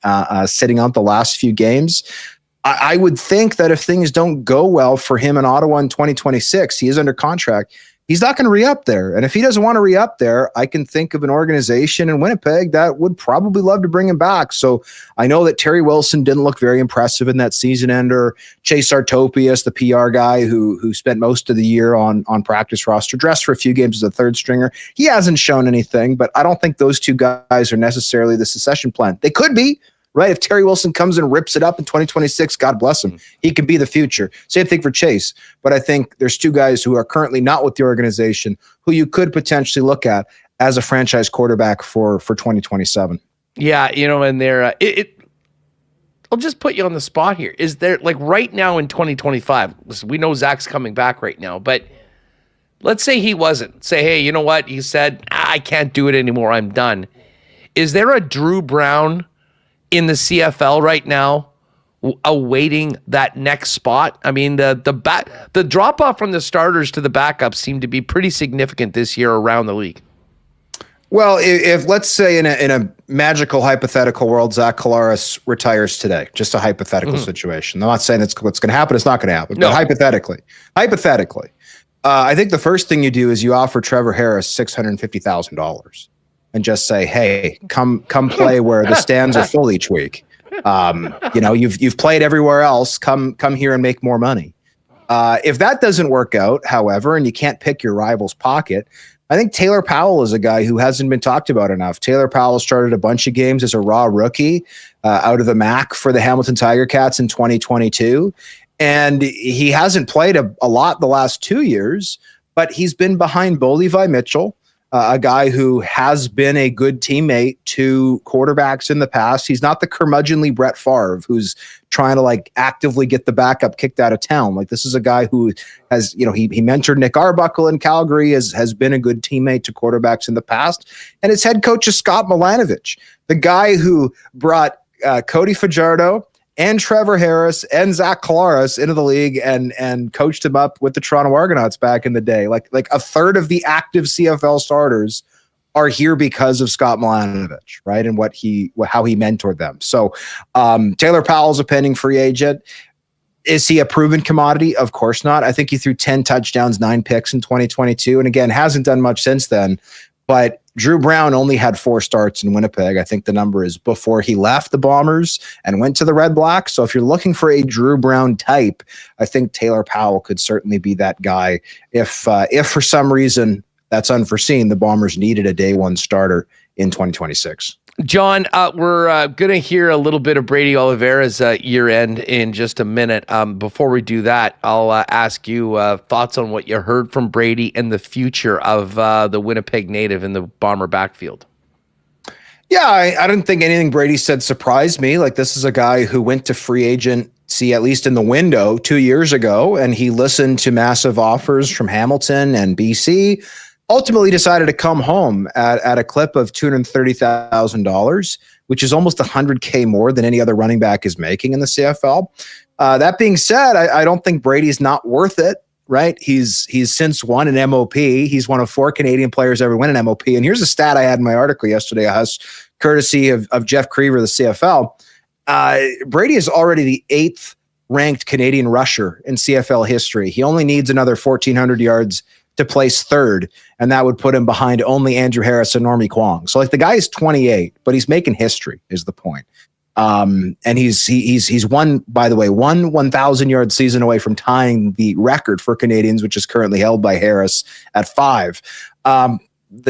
sitting out the last few games. I would think that if things don't go well for him in Ottawa in 2026, he is under contract. He's not going to re-up there. And if he doesn't want to re-up there, I can think of an organization in Winnipeg that would probably love to bring him back. So I know that Terry Wilson didn't look very impressive in that season ender. Chase Artopius, the PR guy who spent most of the year on practice roster, dressed for a few games as a third stringer. He hasn't shown anything, but I don't think those two guys are necessarily the succession plan. They could be. Right? If Terry Wilson comes and rips it up in 2026, God bless him. He could be the future. Same thing for Chase. But I think there's two guys who are currently not with the organization who you could potentially look at as a franchise quarterback for 2027. Yeah, you know, and they're I'll just put you on the spot here. Is there, like, right now in 2025, listen, we know Zach's coming back right now, but let's say he wasn't. Say, hey, you know what? He said, I can't do it anymore. I'm done. Is there a Drew Brown in the CFL right now awaiting that next spot? I mean, the drop off from the starters to the backups seemed to be pretty significant this year around the league. Well, if let's say in a magical hypothetical world, Zach Collaros retires today, just a hypothetical situation. I'm not saying that's what's going to happen. It's not going to happen. No. But hypothetically, I think the first thing you do is you offer Trevor Harris $650,000. And just say, hey, come play where the stands are full each week. You know, you've played everywhere else. Come here and make more money. If that doesn't work out, however, and you can't pick your rival's pocket, I think Taylor Powell is a guy who hasn't been talked about enough. Taylor Powell started a bunch of games as a raw rookie out of the MAC for the Hamilton Tiger Cats in 2022. And he hasn't played a lot the last 2 years, but he's been behind Bo Levi Mitchell, a guy who has been a good teammate to quarterbacks in the past. He's not the curmudgeonly Brett Favre who's trying to, like, actively get the backup kicked out of town. Like, this is a guy who has, you know, he mentored Nick Arbuckle in Calgary, has been a good teammate to quarterbacks in the past. And his head coach is Scott Milanovich, the guy who brought Cody Fajardo and Trevor Harris and Zach Collaros into the league and coached him up with the Toronto Argonauts back in the day. Like a third of the active CFL starters are here because of Scott Milanovich, right? And how he mentored them. So Taylor Powell's a pending free agent. Is he a proven commodity? Of course not. I think he threw 10 touchdowns, 9 picks in 2022. And again, hasn't done much since then. But Drew Brown only had 4 starts in Winnipeg. I think the number is before he left the Bombers and went to the Red Blacks. So if you're looking for a Drew Brown type, I think Taylor Powell could certainly be that guy. If for some reason that's unforeseen, the Bombers needed a day one starter in 2026. John, we're going to hear a little bit of Brady Oliveira's year end in just a minute. Before we do that, I'll ask you thoughts on what you heard from Brady and the future of the Winnipeg native in the Bomber backfield. Yeah, I didn't think anything Brady said surprised me. Like, this is a guy who went to free agency, at least in the window, 2 years ago, and he listened to massive offers from Hamilton and BC. Ultimately decided to come home at a clip of $230,000, which is almost $100K more than any other running back is making in the CFL. That being said, I don't think Brady's not worth it, right? He's since won an MOP. He's one of 4 Canadian players ever win an MOP. And here's a stat I had in my article yesterday, courtesy of Jeff Creever, the CFL. Brady is already the 8th ranked Canadian rusher in CFL history. He only needs another 1,400 yards to place 3rd, and that would put him behind only Andrew Harris and Normie Kwong. So like, the guy is 28, but he's making history is the point. And he's won, by the way, 1,000-yard season away from tying the record for Canadians, which is currently held by Harris at 5.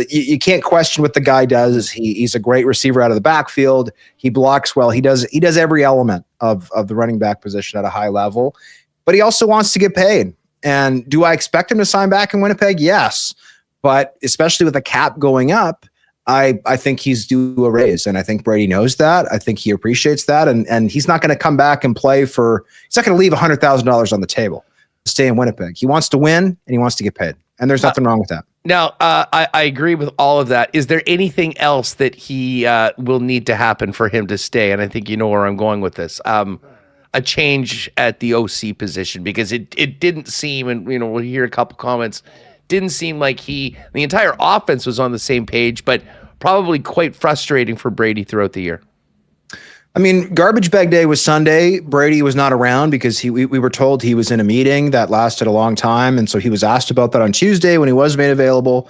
You can't question what the guy does. He's a great receiver out of the backfield. He blocks well. He does every element of the running back position at a high level, but he also wants to get paid. And do I expect him to sign back in Winnipeg? Yes. But especially with the cap going up, I think he's due a raise. And I think Brady knows that. I think he appreciates that. And he's not going to come back and play he's not going to leave $100,000 on the table to stay in Winnipeg. He wants to win and he wants to get paid. And there's nothing wrong with that. Now, I agree with all of that. Is there anything else that he will need to happen for him to stay? And I think you know where I'm going with this. A change at the OC position, because it didn't seem, and we'll hear a couple comments, didn't seem like the entire offense was on the same page, but probably quite frustrating for Brady throughout the year. I mean, garbage bag day was Sunday. Brady was not around because we were told he was in a meeting that lasted a long time. And so he was asked about that on Tuesday when he was made available.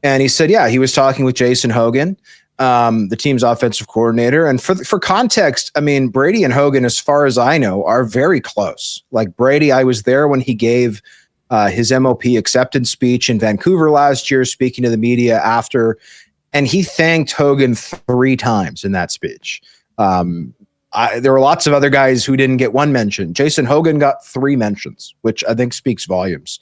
And he said, yeah, he was talking with Jason Hogan, the team's offensive coordinator. And for context, I mean, Brady and Hogan, as far as I know, are very close. Like Brady, I was there when he gave his MOP acceptance speech in Vancouver last year, speaking to the media after, and he thanked Hogan 3 times in that speech. There were lots of other guys who didn't get 1 mention. Jason Hogan got 3 mentions, which I think speaks volumes.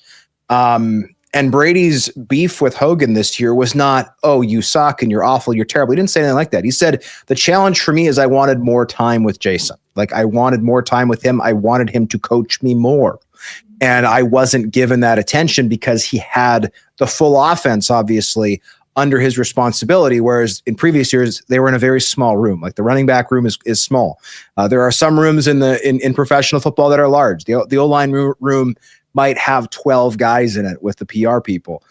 And Brady's beef with Hogan this year was not, oh, you suck and you're awful, you're terrible. He didn't say anything like that. He said, the challenge for me is I wanted more time with Jason. Like, I wanted more time with him. I wanted him to coach me more. And I wasn't given that attention because he had the full offense, obviously, under his responsibility, whereas in previous years, they were in a very small room. Like, the running back room is small. There are some rooms in professional football that are large. The O-line room might have 12 guys in it with the PR people.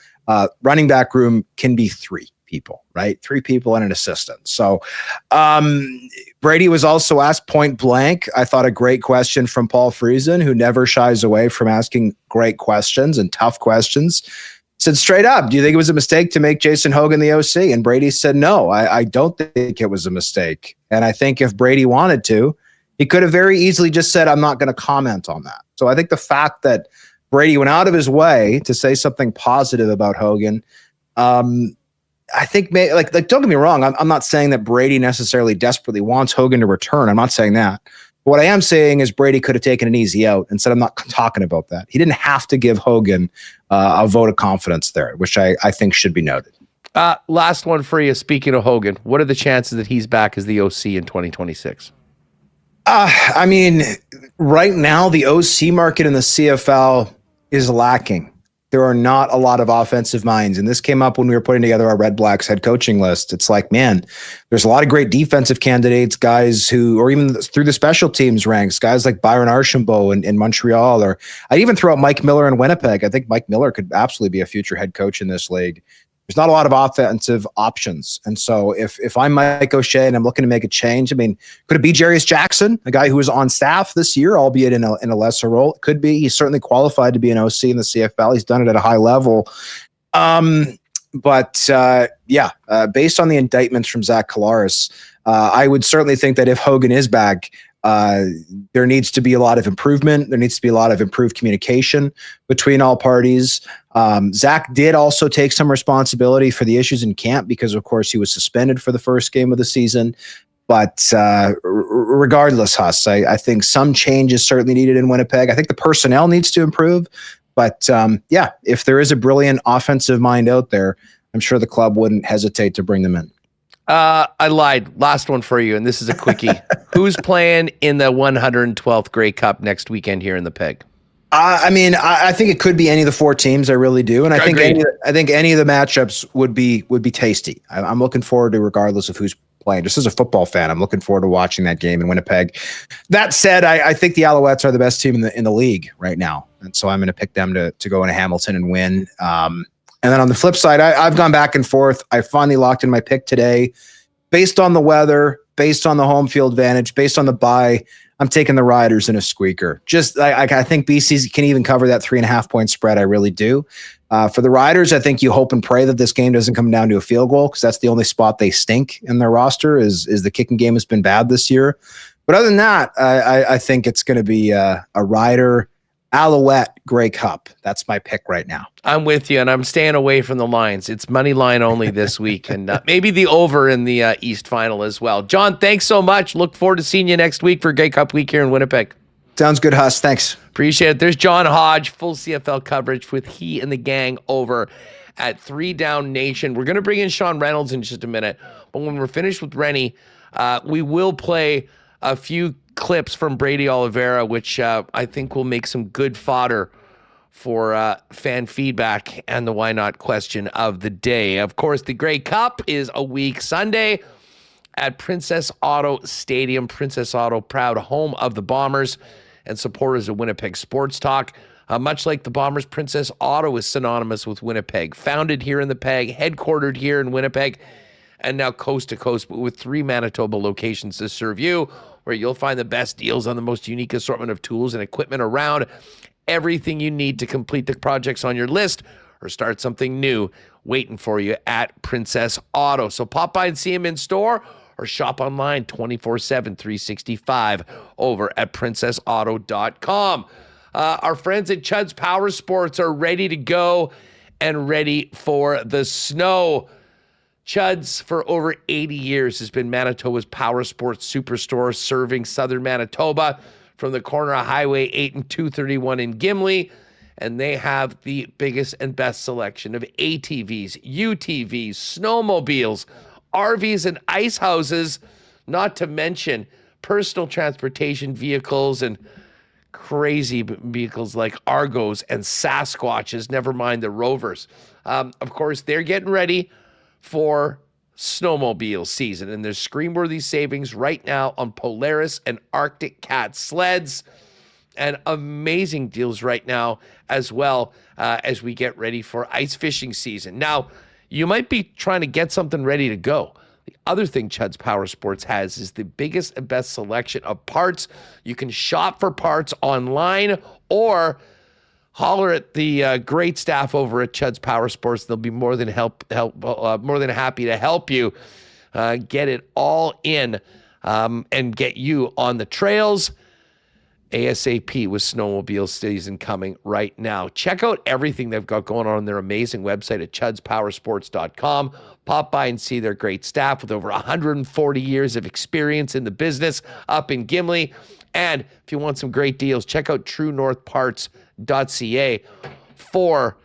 Running back room can be 3 people, right? 3 people and an assistant. So Brady was also asked point blank, I thought, a great question from Paul Friesen, who never shies away from asking great questions and tough questions. Said straight up, do you think it was a mistake to make Jason Hogan the OC? And Brady said, no, I don't think it was a mistake. And I think if Brady wanted to, he could have very easily just said, I'm not going to comment on that. So I think the fact that Brady went out of his way to say something positive about Hogan, I think, like don't get me wrong, I'm not saying that Brady necessarily desperately wants Hogan to return. I'm not saying that. What I am saying is Brady could have taken an easy out and said, I'm not talking about that. He didn't have to give Hogan a vote of confidence there, which I think should be noted. Last one for you. Speaking of Hogan, what are the chances that he's back as the OC in 2026? I mean, right now, the OC market in the CFL is lacking. There are not a lot of offensive minds. And this came up when we were putting together our Red Blacks head coaching list. It's like, man, there's a lot of great defensive candidates, guys who, or even through the special teams ranks, guys like Byron Archambault in Montreal, or I'd even throw out Mike Miller in Winnipeg. I think Mike Miller could absolutely be a future head coach in this league. there's not a lot of offensive options. And so if I'm Mike O'Shea and I'm looking to make a change, I mean, could it be Jarius Jackson, a guy who was on staff this year, albeit in a lesser role? It could be. He's certainly qualified to be an OC in the CFL. He's done it at a high level. Based on the indictments from Zach Collaros, I would certainly think that if Hogan is back, there needs to be a lot of improvement. There needs to be a lot of improved communication between all parties. Zach did also take some responsibility for the issues in camp because, of course, he was suspended for the first game of the season. But regardless, Huss, I think some change is certainly needed in Winnipeg. I think the personnel needs to improve. But if there is a brilliant offensive mind out there, I'm sure the club wouldn't hesitate to bring them in. I lied. Last one for you, and this is a quickie. Who's playing in the 112th Grey Cup next weekend here in the Peg? I think it could be any of the four teams. I really do, and I think any of the matchups would be tasty. I'm looking forward to, regardless of who's playing. Just as a football fan, I'm looking forward to watching that game in Winnipeg. That said, I think the Alouettes are the best team in the league right now, and so I'm going to pick them to go into Hamilton and win. And then on the flip side, I've gone back and forth. I finally locked in my pick today. Based on the weather, based on the home field advantage, based on the bye, I'm taking the Riders in a squeaker. I think BC can even cover that 3.5 point spread. I really do. For the Riders, I think you hope and pray that this game doesn't come down to a field goal, because that's the only spot they stink in their roster is the kicking game has been bad this year. But other than that, I think it's going to be a Rider Alouette Grey Cup. That's my pick right now. I'm with you, and I'm staying away from the lines. It's money line only this week, and maybe the over in the East Final as well. John, thanks so much. Look forward to seeing you next week for Grey Cup week here in Winnipeg. Sounds good, Huss. Thanks. Appreciate it. There's John Hodge, full CFL coverage with he and the gang over at 3 Down Nation. We're going to bring in Sean Reynolds in just a minute, but when we're finished with Rennie, we will play a few clips from Brady Oliveira, which I think will make some good fodder for fan feedback and the why not question of the day. Of course, the Grey Cup is a week Sunday at Princess Auto Stadium. Princess Auto, proud home of the Bombers and supporters of Winnipeg Sports Talk. Much like the Bombers, Princess Auto is synonymous with Winnipeg. Founded here in the Peg, headquartered here in Winnipeg, and now coast to coast, but with 3 Manitoba locations to serve you, where you'll find the best deals on the most unique assortment of tools and equipment around. Everything you need to complete the projects on your list or start something new waiting for you at Princess Auto. So pop by and see them in store or shop online 24/7, 365 over at princessauto.com. Our friends at Chud's Power Sports are ready to go and ready for the snow. Chud's, for over 80 years, has been Manitoba's power sports superstore, serving southern Manitoba from the corner of Highway 8 and 231 in Gimli. And they have the biggest and best selection of ATVs, UTVs, snowmobiles, RVs, and ice houses, not to mention personal transportation vehicles and crazy vehicles like Argos and Sasquatches, never mind the Rovers. Of course, they're getting ready for snowmobile season, and there's screen-worthy savings right now on Polaris and Arctic Cat sleds, and amazing deals right now as well as we get ready for ice fishing season. Now, you might be trying to get something ready to go. The other thing Chud's Power Sports has is the biggest and best selection of parts. You can shop for parts online or holler at the great staff over at Chud's Power Sports. They'll be more than more than happy to help you get it all in and get you on the trails ASAP with snowmobile season coming right now. Check out everything they've got going on their amazing website at chudspowersports.com. Pop by and see their great staff with over 140 years of experience in the business up in Gimli. And if you want some great deals, check out truenorthparts.ca for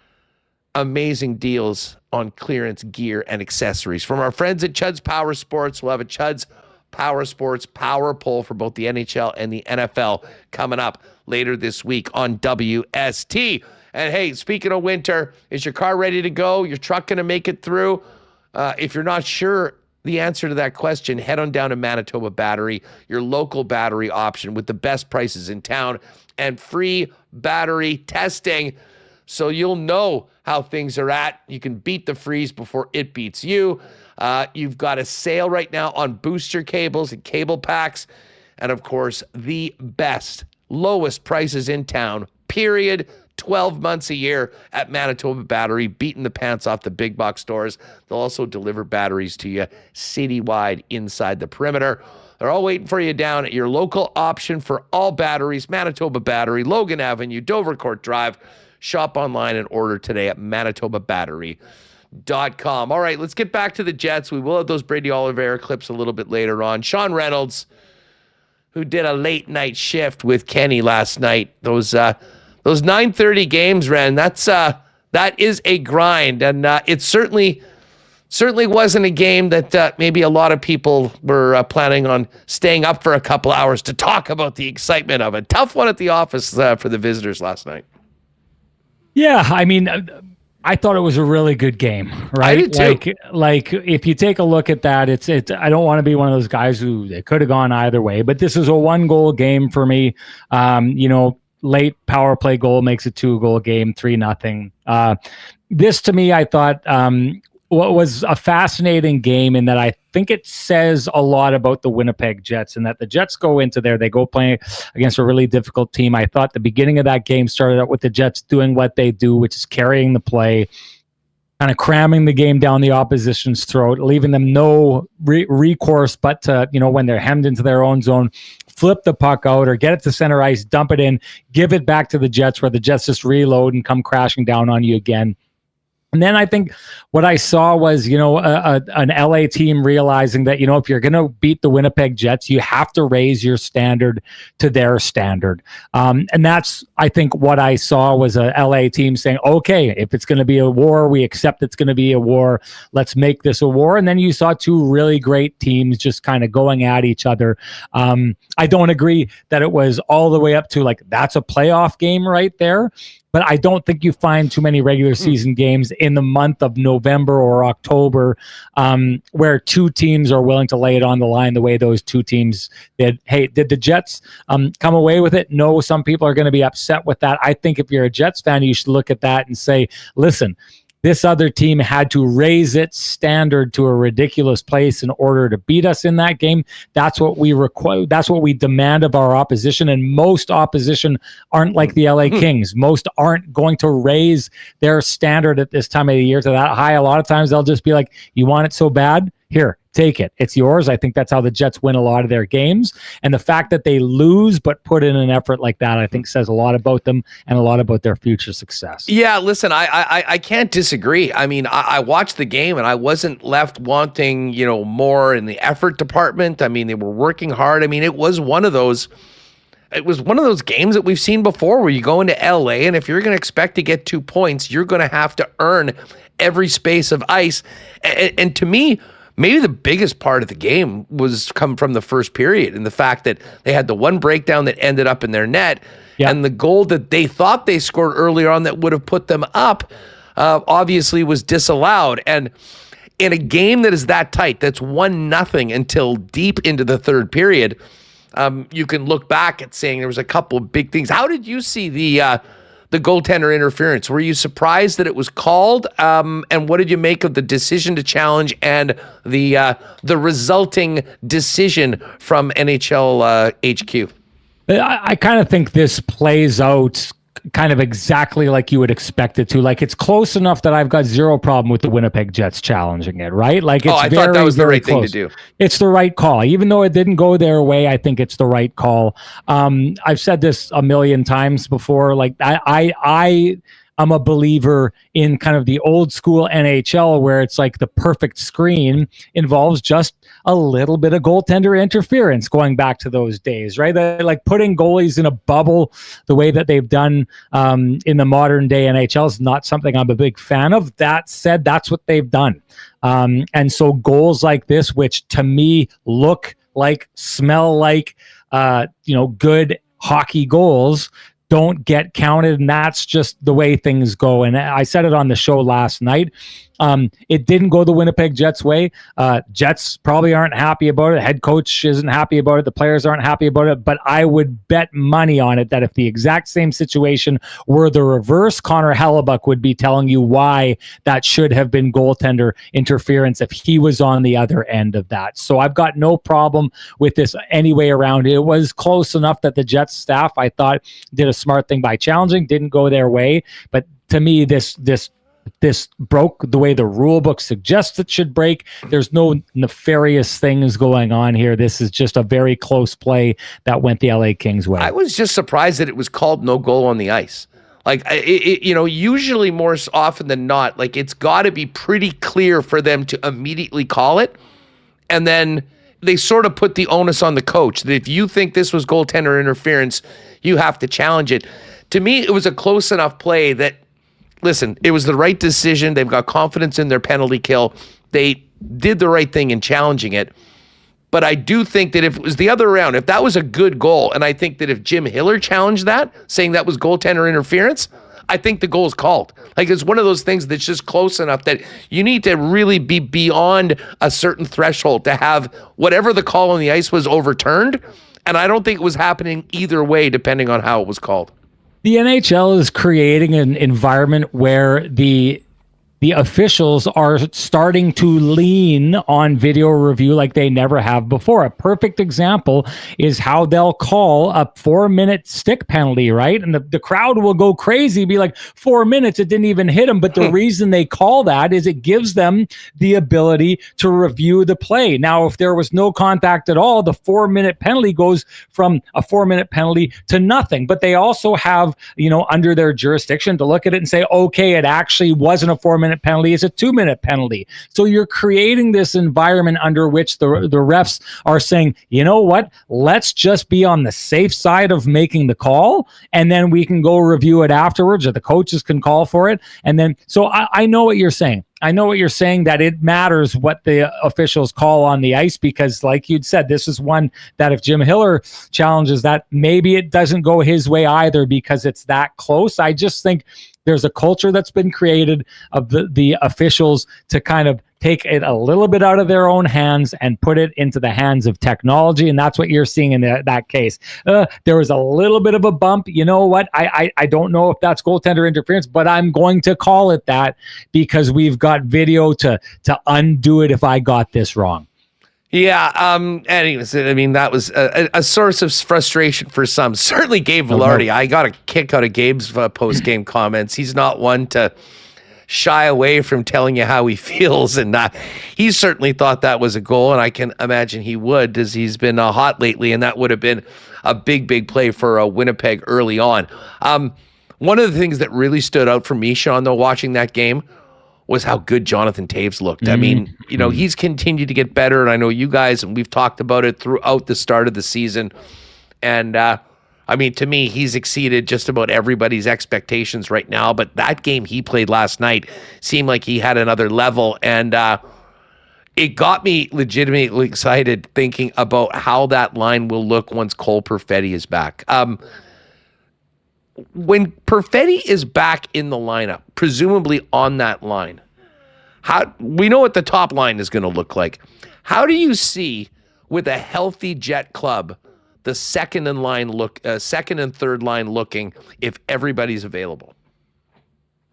amazing deals on clearance gear and accessories. From our friends at Chud's Power Sports, we'll have a Chud's Power Sports Power Poll for both the NHL and the NFL coming up later this week on WST. And hey, speaking of winter, is your car ready to go? Your truck going to make it through? If you're not sure the answer to that question, head on down to Manitoba Battery, your local battery option with the best prices in town and free battery testing. so you'll know how things are at. You can beat the freeze before it beats you. You've got a sale right now on booster cables and cable packs. And of course, the best, lowest prices in town, period. 12 months a year at Manitoba Battery, beating the pants off the big box stores. They'll also deliver batteries to you citywide inside the perimeter. They're all waiting for you down at your local option for all batteries, Manitoba Battery, Logan Avenue, Dovercourt Drive. Shop online and order today at manitobabattery.com. All right, let's get back to the Jets. We will have those Brady Oliveira clips a little bit later on. Sean Reynolds, who did a late night shift with Kenny last night. Those 9:30 games, Ren, that is a grind. And it certainly wasn't a game that maybe a lot of people were planning on staying up for a couple hours to talk about the excitement of it. Tough one at the office for the visitors last night. Yeah, I mean, I thought it was a really good game, right? I did too. Like if you take a look at that, it's I don't want to be one of those guys who it could have gone either way, but this is a 1-goal game for me. Late power play goal makes a 2-goal game, 3-0. This to me, I thought what was a fascinating game in that I think it says a lot about the Winnipeg Jets, and that the Jets go into there, they go play against a really difficult team. I thought the beginning of that game started out with the Jets doing what they do, which is carrying the play, kind of cramming the game down the opposition's throat, leaving them no recourse but to, when they're hemmed into their own zone, flip the puck out or get it to center ice, dump it in, give it back to the Jets where the Jets just reload and come crashing down on you again. And then I think what I saw was, an LA team realizing that, if you're going to beat the Winnipeg Jets, you have to raise your standard to their standard. And that's, I think, what I saw was a LA team saying, okay, if it's going to be a war, we accept it's going to be a war. Let's make this a war. And then you saw two really great teams just kind of going at each other. I don't agree that it was all the way up to that's a playoff game right there. But I don't think you find too many regular season games in the month of November or October where two teams are willing to lay it on the line the way those two teams did. Hey, did the Jets come away with it? No, some people are going to be upset with that. I think if you're a Jets fan, you should look at that and say, listen, this other team had to raise its standard to a ridiculous place in order to beat us in that game. That's what we require. That's what we demand of our opposition. And most opposition aren't like the LA Kings. Most aren't going to raise their standard at this time of the year to that high. A lot of times they'll just be like, you want it so bad? Here, take it. It's yours. I think that's how the Jets win a lot of their games. And the fact that they lose but put in an effort like that, I think says a lot about them and a lot about their future success. Yeah, listen, I can't disagree. I mean, I watched the game and I wasn't left wanting, more in the effort department. I mean, they were working hard. I mean, it was one of those games that we've seen before where you go into LA and if you're going to expect to get 2 points, you're going to have to earn every space of ice. And to me, maybe the biggest part of the game was come from the first period and the fact that they had the one breakdown that ended up in their net and the goal that they thought they scored earlier on that would have put them up obviously was disallowed. And in a game that is that tight, that's 1-0 until deep into the third period, you can look back at saying there was a couple of big things. How did you see the goaltender interference? Were you surprised that it was called? And what did you make of the decision to challenge and the resulting decision from NHL HQ? I kind of think this plays out kind of exactly like you would expect it to. It's close enough that I've got zero problem with the Winnipeg Jets challenging it, right? It's I thought that was the right thing to do. It's the right call. Even though it didn't go their way, I think it's the right call. I've said this a million times before. I'm a believer in kind of the old school NHL where it's like the perfect screen involves just a little bit of goaltender interference going back to those days, right? Like putting goalies in a bubble the way that they've done in the modern day NHL is not something I'm a big fan of. That said, that's what they've done. And so goals like this, which to me look like, smell like, good hockey goals, don't get counted, and that's just the way things go. And I said it on the show last night. It didn't go the Winnipeg Jets way. Jets probably aren't happy about it. Head coach isn't happy about it. The players aren't happy about it. But I would bet money on it that if the exact same situation were the reverse, Connor Hellebuck would be telling you why that should have been goaltender interference if he was on the other end of that. So I've got no problem with this any way around. It was close enough that the Jets staff, I thought, did a smart thing by challenging, didn't go their way. But to me, this broke the way the rule book suggests it should break. There's no nefarious things going on here. This is just a very close play that went the LA Kings way. I was just surprised that it was called no goal on the ice. Like, usually more often than not, like, it's got to be pretty clear for them to immediately call it. And then they sort of put the onus on the coach that if you think this was goaltender interference, you have to challenge it. To me, it was a close enough play that, listen, it was the right decision. They've got confidence in their penalty kill. They did the right thing in challenging it. But I do think that if it was the other way around, if that was a good goal, and I think that if Jim Hiller challenged that, saying that was goaltender interference, I think the goal is called. Like, it's one of those things that's just close enough that you need to really be beyond a certain threshold to have whatever the call on the ice was overturned. And I don't think it was happening either way, depending on how it was called. The NHL is creating an environment where the officials are starting to lean on video review like they never have before. A perfect example is how they'll call a 4-minute stick penalty, right? And the crowd will go crazy, be like, 4 minutes, it didn't even hit them. But the reason they call that is it gives them the ability to review the play. Now, if there was no contact at all, the 4-minute penalty goes from a 4-minute penalty to nothing. But they also have, under their jurisdiction to look at it and say, okay, it actually wasn't a 4-minute penalty, it's a 2-minute penalty. So you're creating this environment under which the refs are saying, you know what, let's just be on the safe side of making the call, and then we can go review it afterwards, or the coaches can call for it. And then, so I know what you're saying. I know what you're saying, that it matters what the officials call on the ice, because like you'd said, this is one that if Jim Hiller challenges that, maybe it doesn't go his way either because it's that close. I just think there's a culture that's been created of the officials to kind of take it a little bit out of their own hands and put it into the hands of technology. And that's what you're seeing in that case. There was a little bit of a bump. You know what? I don't know if that's goaltender interference, but I'm going to call it that because we've got video to undo it if I got this wrong. Yeah. Anyways, I mean, that was a source of frustration for some. Certainly Gabe Velarde. I got a kick out of Gabe's post-game comments. He's not one to shy away from telling you how he feels, and he certainly thought that was a goal, and I can imagine he would, as he's been hot lately, and that would have been a big play for Winnipeg early on. One of the things that really stood out for me, Sean, though, watching that game, was how good Jonathan Toews looked. I mean, he's continued to get better, and I know you guys, and we've talked about it throughout the start of the season. And, I mean, to me, he's exceeded just about everybody's expectations right now. But that game he played last night seemed like he had another level, and it got me legitimately excited thinking about how that line will look once Cole Perfetti is back. When Perfetti is back in the lineup, presumably on that line, we know what the top line is going to look like. How do you see, with a healthy Jet club, the second and third line looking if everybody's available?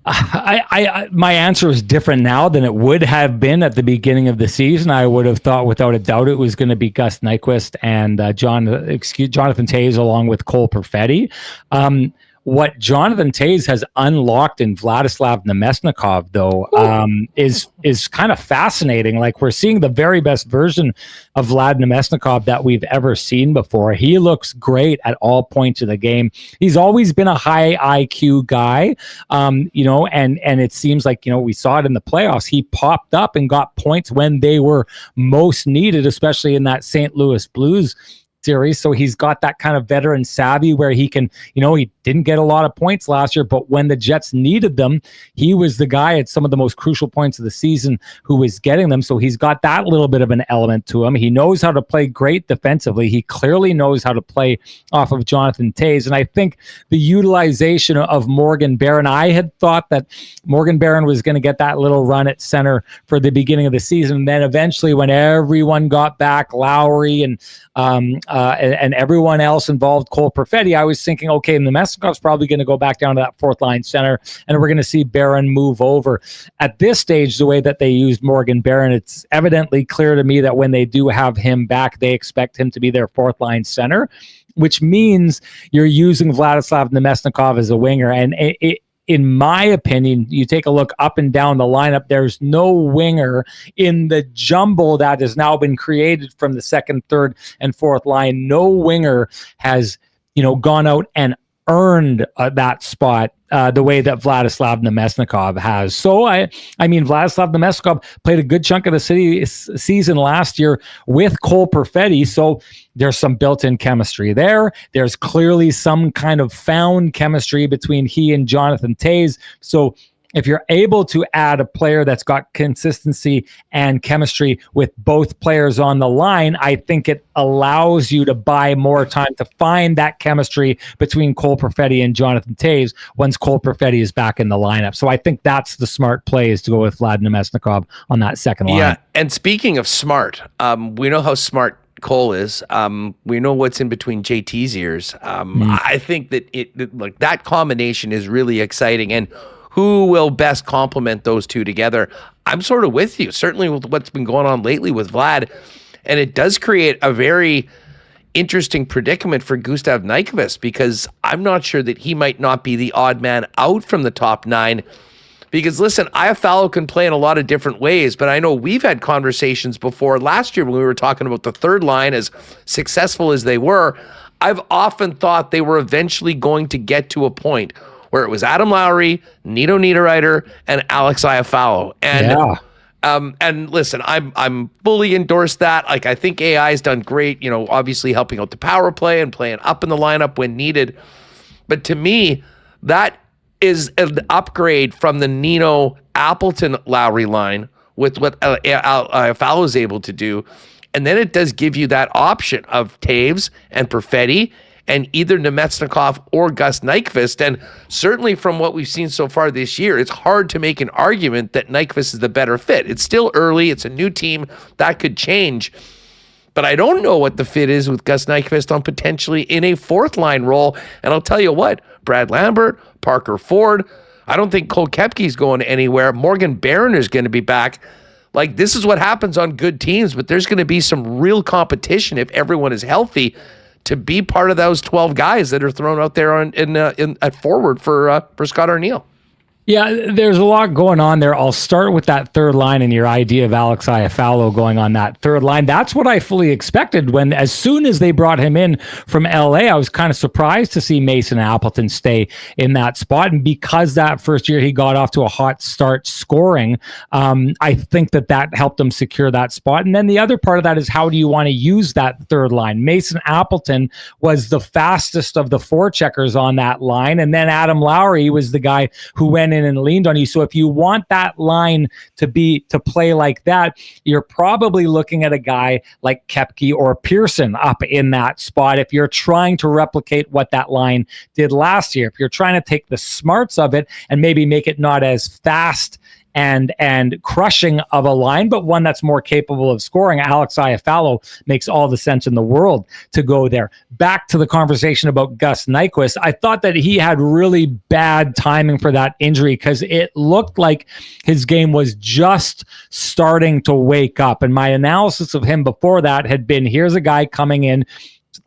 My answer is different now than it would have been at the beginning of the season. I would have thought without a doubt it was going to be Gus Nyquist and Jonathan Toews along with Cole Perfetti. What Jonathan Toews has unlocked in Vladislav Nemesnikov, though, is kind of fascinating. Like, we're seeing the very best version of Vlad Nemesnikov that we've ever seen before. He looks great at all points of the game. He's always been a high IQ guy, and it seems like, we saw it in the playoffs. He popped up and got points when they were most needed, especially in that St. Louis Blues series. So he's got that kind of veteran savvy where he can, he didn't get a lot of points last year, but when the Jets needed them, he was the guy at some of the most crucial points of the season who was getting them. So he's got that little bit of an element to him. He knows how to play great defensively. He clearly knows how to play off of Jonathan Toews. And I think the utilization of Morgan Barron, I had thought that Morgan Barron was going to get that little run at center for the beginning of the season. And then eventually when everyone got back, Lowry and everyone else involved, Cole Perfetti, I was thinking, okay, Nemesnikov's probably going to go back down to that fourth line center, and we're going to see Barron move over. At this stage, the way that they used Morgan Barron, it's evidently clear to me that when they do have him back, they expect him to be their fourth line center, which means you're using Vladislav Nemesnikov as a winger. And in my opinion, you take a look up and down the lineup, there's no winger in the jumble that has now been created from the second, third, and fourth line. No winger has, gone out and earned that spot the way that Vladislav Nemesnikov has. So, I mean, Vladislav Nemesnikov played a good chunk of the season last year with Cole Perfetti, so there's some built-in chemistry there. There's clearly some kind of found chemistry between he and Jonathan Toews. So if you're able to add a player that's got consistency and chemistry with both players on the line, I think it allows you to buy more time to find that chemistry between Cole Perfetti and Jonathan Toews once Cole Perfetti is back in the lineup. So I think that's the smart play, is to go with Vlad Nemesnikov on that second line. Yeah, and speaking of smart, we know how smart Cole is. We know what's in between JT's ears. I think that that combination is really exciting, and who will best complement those two together? I'm sort of with you, certainly with what's been going on lately with Vlad. And it does create a very interesting predicament for Gustav Nyquist, because I'm not sure that he might not be the odd man out from the top nine. Because listen, Iafallo can play in a lot of different ways, but I know we've had conversations before last year when we were talking about the third line, as successful as they were. I've often thought they were eventually going to get to a point where it was Adam Lowry, Nino Niederreiter, and Alex Iafallo. And listen, I'm fully endorse that. Like, I think AI has done great, obviously helping out the power play and playing up in the lineup when needed. But to me, that is an upgrade from the Nino Appleton Lowry line with what Iafallo is able to do. And then it does give you that option of Toews and Perfetti and either Nemesnikov or Gus Nyquist. And certainly from what we've seen so far this year, it's hard to make an argument that Nyquist is the better fit. It's still early. It's a new team. That could change. But I don't know what the fit is with Gus Nyquist on potentially in a fourth line role. And I'll tell you what, Brad Lambert, Parker Ford, I don't think Cole Koepke's going anywhere. Morgan Barron is going to be back. Like, this is what happens on good teams, but there's going to be some real competition if everyone is healthy to be part of those 12 guys that are thrown out there at forward for Scott Arniel. Yeah, there's a lot going on there. I'll start with that third line and your idea of Alex Iafallo going on that third line. That's what I fully expected when, as soon as they brought him in from LA, I was kind of surprised to see Mason Appleton stay in that spot. And because that first year he got off to a hot start scoring, I think that helped him secure that spot. And then the other part of that is, how do you want to use that third line? Mason Appleton was the fastest of the forecheckers on that line. And then Adam Lowry was the guy who went in and leaned on you. So if you want that line to play like that, you're probably looking at a guy like Koepke or Pearson up in that spot. If you're trying to replicate what that line did last year, if you're trying to take the smarts of it and maybe make it not as fast and crushing of a line, but one that's more capable of scoring, Alex Iafallo makes all the sense in the world to go there. Back to the conversation about Gus Nyquist, I thought that he had really bad timing for that injury, because it looked like his game was just starting to wake up. And my analysis of him before that had been, here's a guy coming in,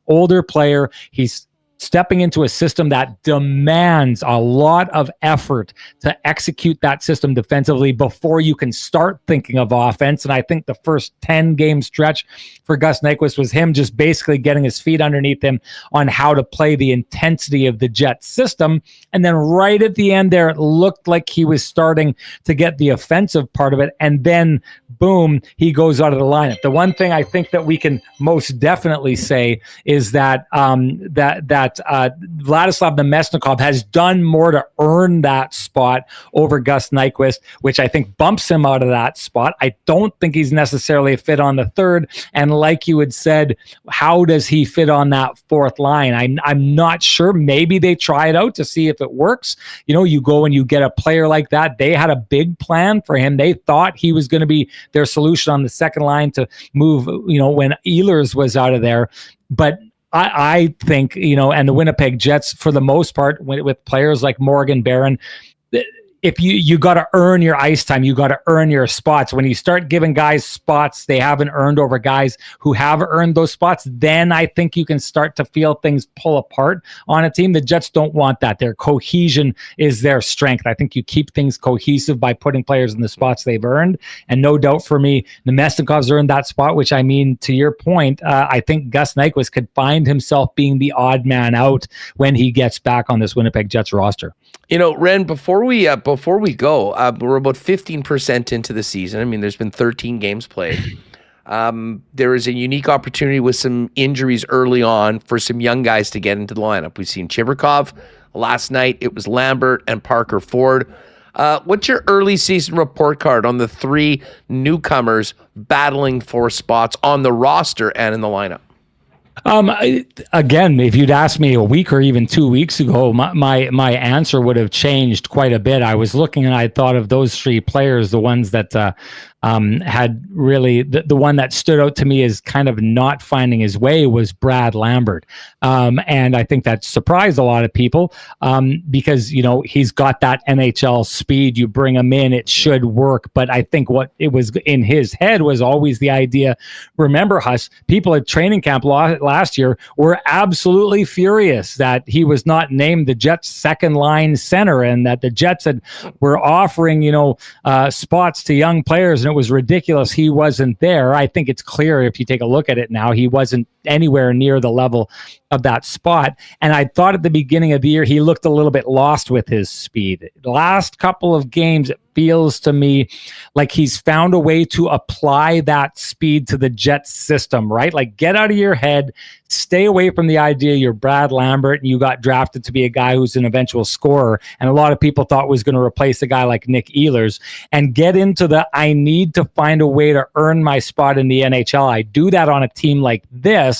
older player, he's stepping into a system that demands a lot of effort to execute that system defensively before you can start thinking of offense. And I think the first 10-game stretch for Gus Nyquist was him just basically getting his feet underneath him on how to play the intensity of the Jets system. And then right at the end there, it looked like he was starting to get the offensive part of it. And then, boom, he goes out of the lineup. The one thing I think that we can most definitely say is that Vladislav Nemesnikov has done more to earn that spot over Gus Nyquist, which I think bumps him out of that spot. I don't think he's necessarily a fit on the third. And like you had said, how does he fit on that fourth line? I'm not sure. Maybe they try it out to see if it works. You know, you go and you get a player like that. They had a big plan for him. They thought he was going to be their solution on the second line to move, you know, when Ehlers was out of there. But I think, you know, and the Winnipeg Jets, for the most part, with players like Morgan Barron, if you got to earn your ice time, you got to earn your spots. When you start giving guys spots they haven't earned over guys who have earned those spots, then I think you can start to feel things pull apart on a team. The Jets don't want that. Their cohesion is their strength. I think you keep things cohesive by putting players in the spots they've earned. And no doubt for me, Nemesnikov's earned that spot, which I mean, to your point, I think Gus Nyquist could find himself being the odd man out when he gets back on this Winnipeg Jets roster. You know, Ren, before we go, we're about 15% into the season. I mean, there's been 13 games played. There is a unique opportunity with some injuries early on for some young guys to get into the lineup. We've seen Chibrikov. Last night, it was Lambert and Parker Ford. What's your early season report card on the three newcomers battling for spots on the roster and in the lineup? Again, if you'd asked me a week or even 2 weeks ago, my answer would have changed quite a bit. I was looking and I thought of those three players, the ones that had really the one that stood out to me as kind of not finding his way was Brad Lambert. And I think that surprised a lot of people because, you know, he's got that NHL speed. You bring him in, it should work. But I think what it was in his head was always the idea. Remember, Huss, people at training camp last year were absolutely furious that he was not named the Jets' second line center and that the Jets were offering, you know, spots to young players. And it was ridiculous he wasn't there. I think it's clear if you take a look at it now, he wasn't anywhere near the level of that spot. And I thought at the beginning of the year, he looked a little bit lost with his speed. The last couple of games, it feels to me like he's found a way to apply that speed to the Jets system, right? Like get out of your head, stay away from the idea you're Brad Lambert and you got drafted to be a guy who's an eventual scorer. And a lot of people thought was going to replace a guy like Nick Ehlers, and get into the, I need to find a way to earn my spot in the NHL. I do that on a team like this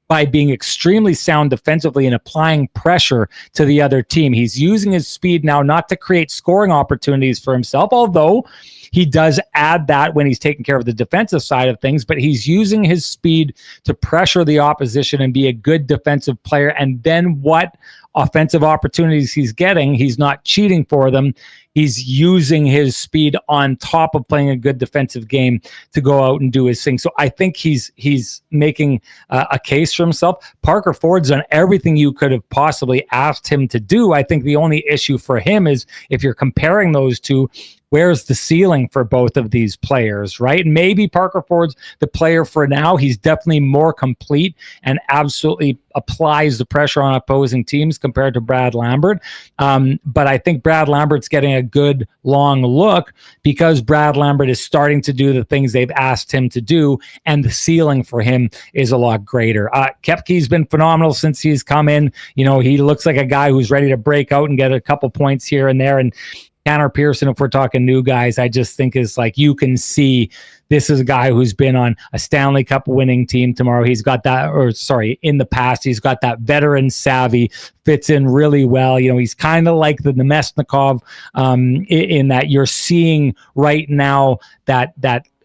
by being extremely sound defensively and applying pressure to the other team. He's using his speed now not to create scoring opportunities for himself, although he does add that when he's taking care of the defensive side of things, but he's using his speed to pressure the opposition and be a good defensive player. And then what offensive opportunities he's getting, he's not cheating for them. He's using his speed on top of playing a good defensive game to go out and do his thing. So I think he's making a case for himself. Parker Ford's done everything you could have possibly asked him to do. I think the only issue for him is if you're comparing those two, where's the ceiling for both of these players, right? Maybe Parker Ford's the player for now. He's definitely more complete and absolutely applies the pressure on opposing teams compared to Brad Lambert. But I think Brad Lambert's getting a good long look because Brad Lambert is starting to do the things they've asked him to do, and the ceiling for him is a lot greater. Koepke's been phenomenal since he's come in. You know, he looks like a guy who's ready to break out and get a couple points here and there. And Tanner Pearson, if we're talking new guys, I just think is like, you can see this is a guy who's been on a Stanley Cup winning team tomorrow. He's got that, in the past, he's got that veteran savvy, fits in really well. You know, he's kind of like the Nemesnikov in that you're seeing right now that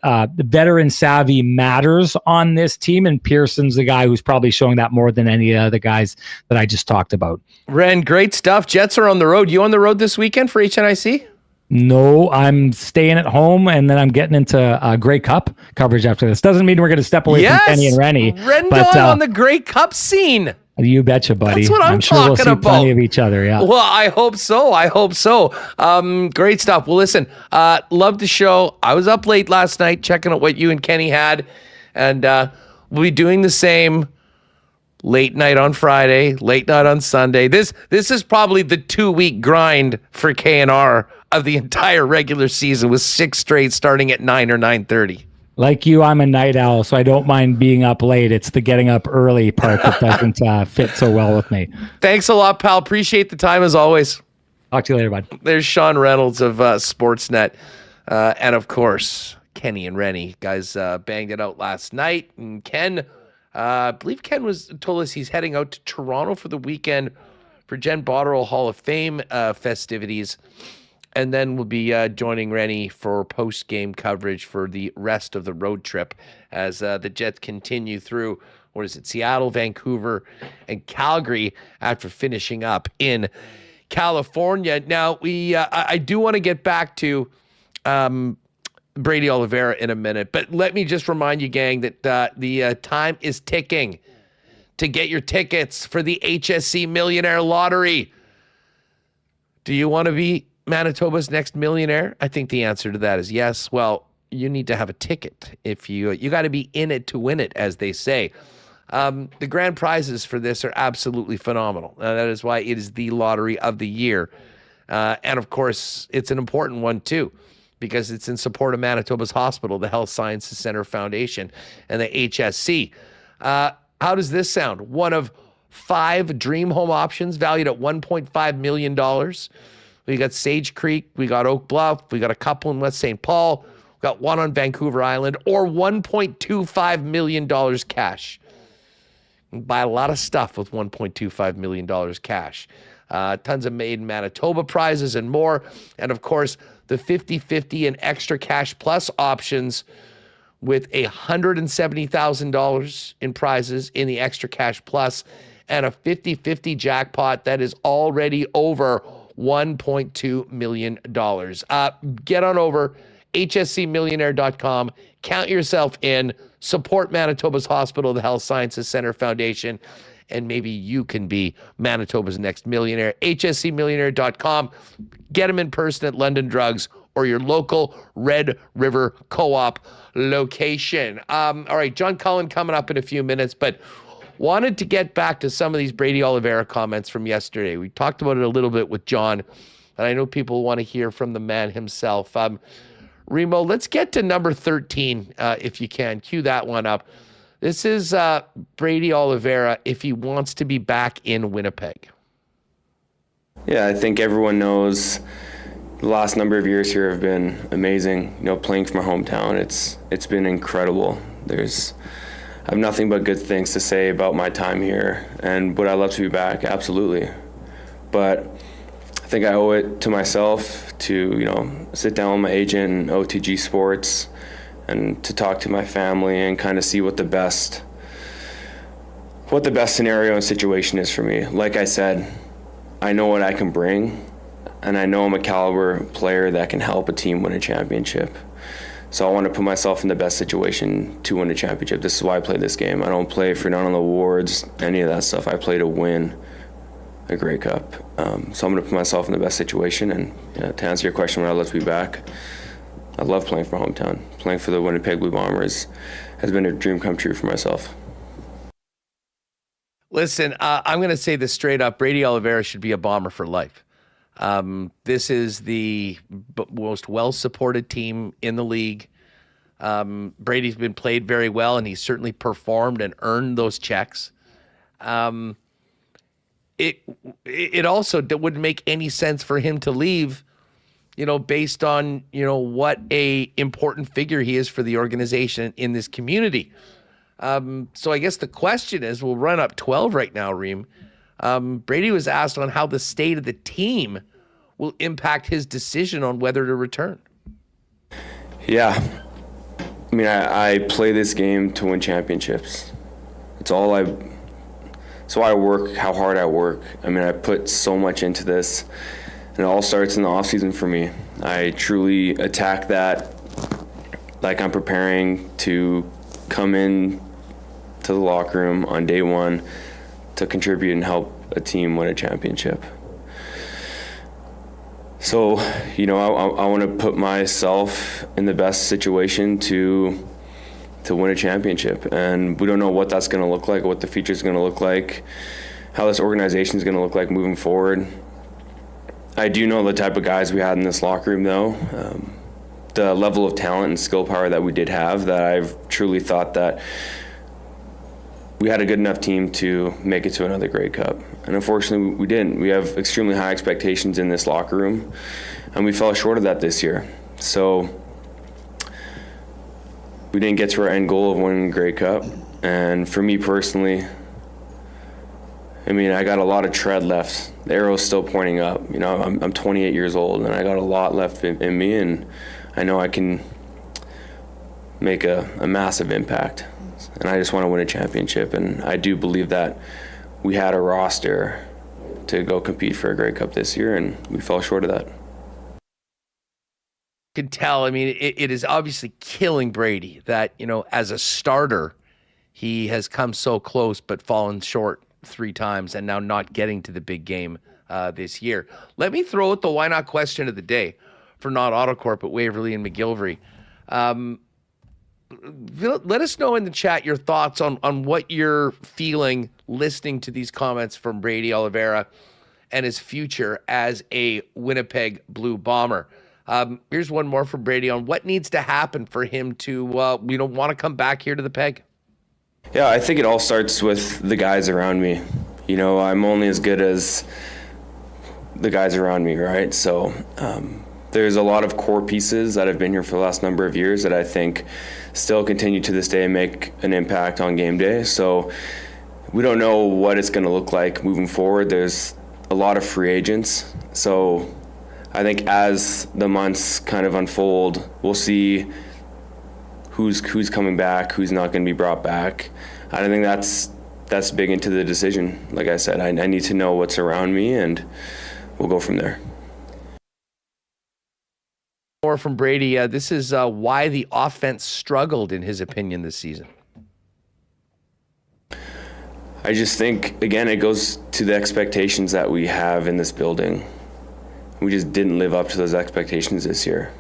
the veteran savvy matters on this team, and Pearson's the guy who's probably showing that more than any of the guys that I just talked about. Ren, great stuff. Jets are on the road. You on the road this weekend for HNIC? No, I'm staying at home, and then I'm getting into Grey Cup coverage after this. Doesn't mean we're going to step away from Kenny and Rennie. Rendon on the Grey Cup scene. You betcha, buddy. That's what I'm sure we'll talking see about. plenty of each other. Yeah. Well, I hope so. Great stuff. Well, listen, love the show. I was up late last night checking out what you and Kenny had, and we'll be doing the same late night on Friday, late night on Sunday. This is probably the 2-week grind for KNR of the entire regular season, with 6 straight starting at 9 or 9:30. Like you, I'm a night owl, so I don't mind being up late. It's the getting up early part that doesn't fit so well with me. Thanks a lot, pal. Appreciate the time as always. Talk to you later, bud. There's Sean Reynolds of Sportsnet. And of course, Kenny and Rennie. Guys banged it out last night. And Ken, I believe Ken told us he's heading out to Toronto for the weekend for Jen Botterill Hall of Fame festivities. And then we'll be joining Rennie for post-game coverage for the rest of the road trip as the Jets continue through, Seattle, Vancouver, and Calgary after finishing up in California. Now, I do want to get back to Brady Oliveira in a minute, but let me just remind you, gang, that the time is ticking to get your tickets for the HSC Millionaire Lottery. Do you want to be Manitoba's next millionaire? I think the answer to that is yes. Well, you need to have a ticket. If you got to be in it to win it, as they say. The grand prizes for this are absolutely phenomenal. That is why it is the lottery of the year. And of course, it's an important one too, because it's in support of Manitoba's hospital, the Health Sciences Center Foundation, and the HSC. How does this sound? One of 5 dream home options valued at $1.5 million. We got Sage Creek, we got Oak Bluff, we got a couple in West St. Paul, we got one on Vancouver Island, or $1.25 million cash. You can buy a lot of stuff with $1.25 million cash. Tons of made in Manitoba prizes and more. And of course, the 50-50 and extra cash plus options with $170,000 in prizes in the extra cash plus and a 50-50 jackpot that is already over $1.2 million. Get on over hscmillionaire.com, count yourself in, support Manitoba's hospital, the Health Sciences Center Foundation, and maybe you can be Manitoba's next millionaire. hscmillionaire.com. Get them in person at London Drugs or your local Red River Co-op location. All right, John Cullen coming up in a few minutes, but wanted to get back to some of these Brady Oliveira comments from yesterday. We talked about it a little bit with John, and I know people want to hear from the man himself. Remo, let's get to number 13, if you can. Cue that one up. This is Brady Oliveira if he wants to be back in Winnipeg. Yeah, I think everyone knows the last number of years here have been amazing. Playing for my hometown, it's been incredible. I have nothing but good things to say about my time here, and would I love to be back? Absolutely. But I think I owe it to myself to, sit down with my agent in OTG Sports and to talk to my family and kind of see what the best scenario and situation is for me. Like I said, I know what I can bring, and I know I'm a caliber player that can help a team win a championship. So I want to put myself in the best situation to win a championship. This is why I play this game. I don't play for none of the awards, any of that stuff. I play to win a Grey Cup. So I'm going to put myself in the best situation. And to answer your question, would I love to be back? I love playing for my hometown. Playing for the Winnipeg Blue Bombers has been a dream come true for myself. Listen, I'm going to say this straight up. Brady Oliveira should be a Bomber for life. This is the most well-supported team in the league. Brady's been played very well, and he's certainly performed and earned those checks. It also wouldn't make any sense for him to leave, based on, what a important figure he is for the organization in this community. So I guess the question is, we'll run up 12 right now, Reem. Brady was asked on how the state of the team will impact his decision on whether to return. Yeah. I mean, I play this game to win championships. It's all so I work, how hard I work. I mean, I put so much into this, and it all starts in the off season for me. I truly attack that like I'm preparing to come in to the locker room on day one, to contribute and help a team win a championship. So, you know, I want to put myself in the best situation to win a championship. And we don't know what that's going to look like, what the future is going to look like, how this organization is going to look like moving forward. I do know the type of guys we had in this locker room, though. The level of talent and skill power that we did have, that I've truly thought that we had a good enough team to make it to another Grey Cup. And unfortunately, we didn't. We have extremely high expectations in this locker room, and we fell short of that this year. So we didn't get to our end goal of winning the Grey Cup. And for me personally, I mean, I got a lot of tread left. The arrow's still pointing up. You know, I'm 28 years old, and I got a lot left in me, and I know I can make a massive impact. And I just want to win a championship, and I do believe that we had a roster to go compete for a Grey Cup this year, and we fell short of that. Can tell, I mean, it is obviously killing Brady that, you know, as a starter, he has come so close but fallen short 3 times and now not getting to the big game this year. Let me throw out the why not question of the day for not Autocorp at Waverly and McGillivray. Let us know in the chat your thoughts on what you're feeling listening to these comments from Brady Oliveira and his future as a Winnipeg Blue Bomber. Here's one more from Brady on what needs to happen for him to want to come back here to the Peg. Yeah, I think it all starts with the guys around me. You know, I'm only as good as the guys around me, right? So there's a lot of core pieces that have been here for the last number of years that I think still continue to this day and make an impact on game day. So we don't know what it's going to look like moving forward. There's a lot of free agents. So I think as the months kind of unfold, we'll see who's coming back, who's not going to be brought back. I think that's big into the decision. Like I said, I need to know what's around me, and we'll go from there. More from Brady. This is why the offense struggled, in his opinion, this season. I just think, again, it goes to the expectations that we have in this building. We just didn't live up to those expectations this year.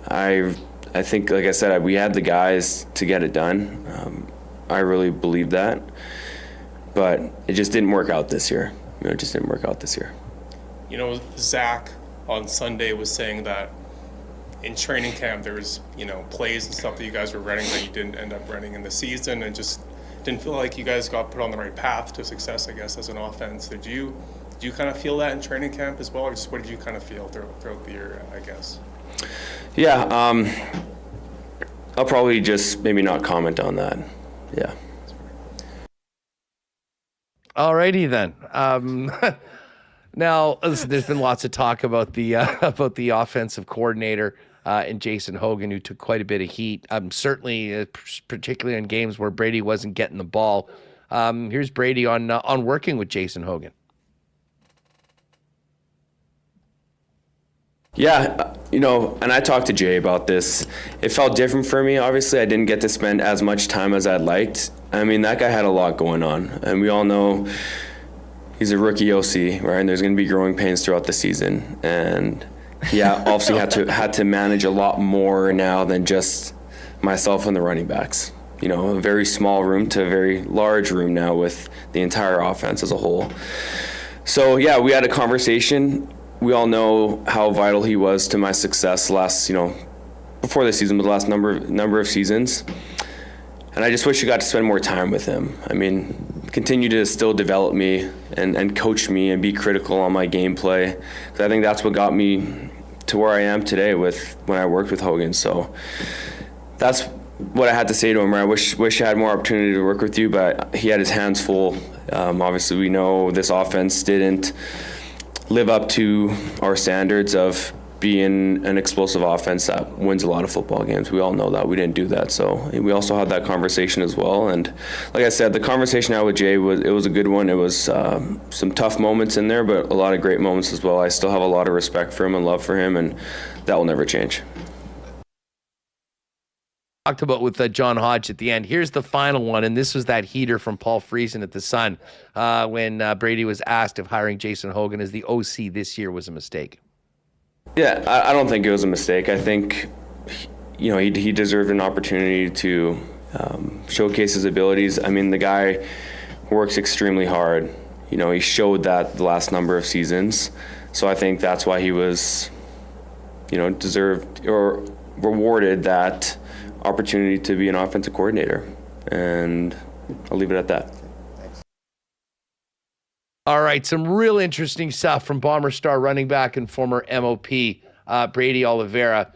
I think, like I said, we had the guys to get it done. I really believe that. But it just didn't work out this year. You know, it just didn't work out this year. You know, Zach on Sunday was saying that in training camp there was, you know, plays and stuff that you guys were running that you didn't end up running in the season, and just didn't feel like you guys got put on the right path to success, I guess, as an offense. Did you kind of feel that in training camp as well, or just what did you kind of feel throughout the year, I guess? Yeah, I'll probably just maybe not comment on that. Yeah. Alrighty then. Now, listen, there's been lots of talk about the offensive coordinator and Jason Hogan, who took quite a bit of heat. Certainly, particularly in games where Brady wasn't getting the ball. Here's Brady on working with Jason Hogan. Yeah, you know, and I talked to Jay about this. It felt different for me. Obviously, I didn't get to spend as much time as I'd liked. I mean, that guy had a lot going on, and we all know he's a rookie OC, right? And there's going to be growing pains throughout the season, and yeah, obviously had to manage a lot more now than just myself and the running backs. You know, a very small room to a very large room now with the entire offense as a whole. So yeah, we had a conversation. We all know how vital he was to my success before this season, but the last number of seasons. And I just wish you got to spend more time with him. I mean, continue to still develop me and coach me and be critical on my gameplay. Because I think that's what got me to where I am today when I worked with Hogan. So that's what I had to say to him. I wish I had more opportunity to work with you, but he had his hands full. Obviously, we know this offense didn't live up to our standards of being an explosive offense that wins a lot of football games. We all know that. We didn't do that. So we also had that conversation as well. And like I said, the conversation I had with Jay was a good one. It was some tough moments in there, but a lot of great moments as well. I still have a lot of respect for him and love for him, and that will never change. talked about with John Hodge at the end. Here's the final one, and this was that heater from Paul Friesen at the Sun when Brady was asked if hiring Jason Hogan as the OC this year was a mistake. Yeah, I don't think it was a mistake. I think, he deserved an opportunity to showcase his abilities. I mean, the guy works extremely hard. He showed that the last number of seasons. So I think that's why he was, deserved or rewarded that opportunity to be an offensive coordinator. And I'll leave it at that. All right, some real interesting stuff from Bomber star running back and former MOP Brady Oliveira.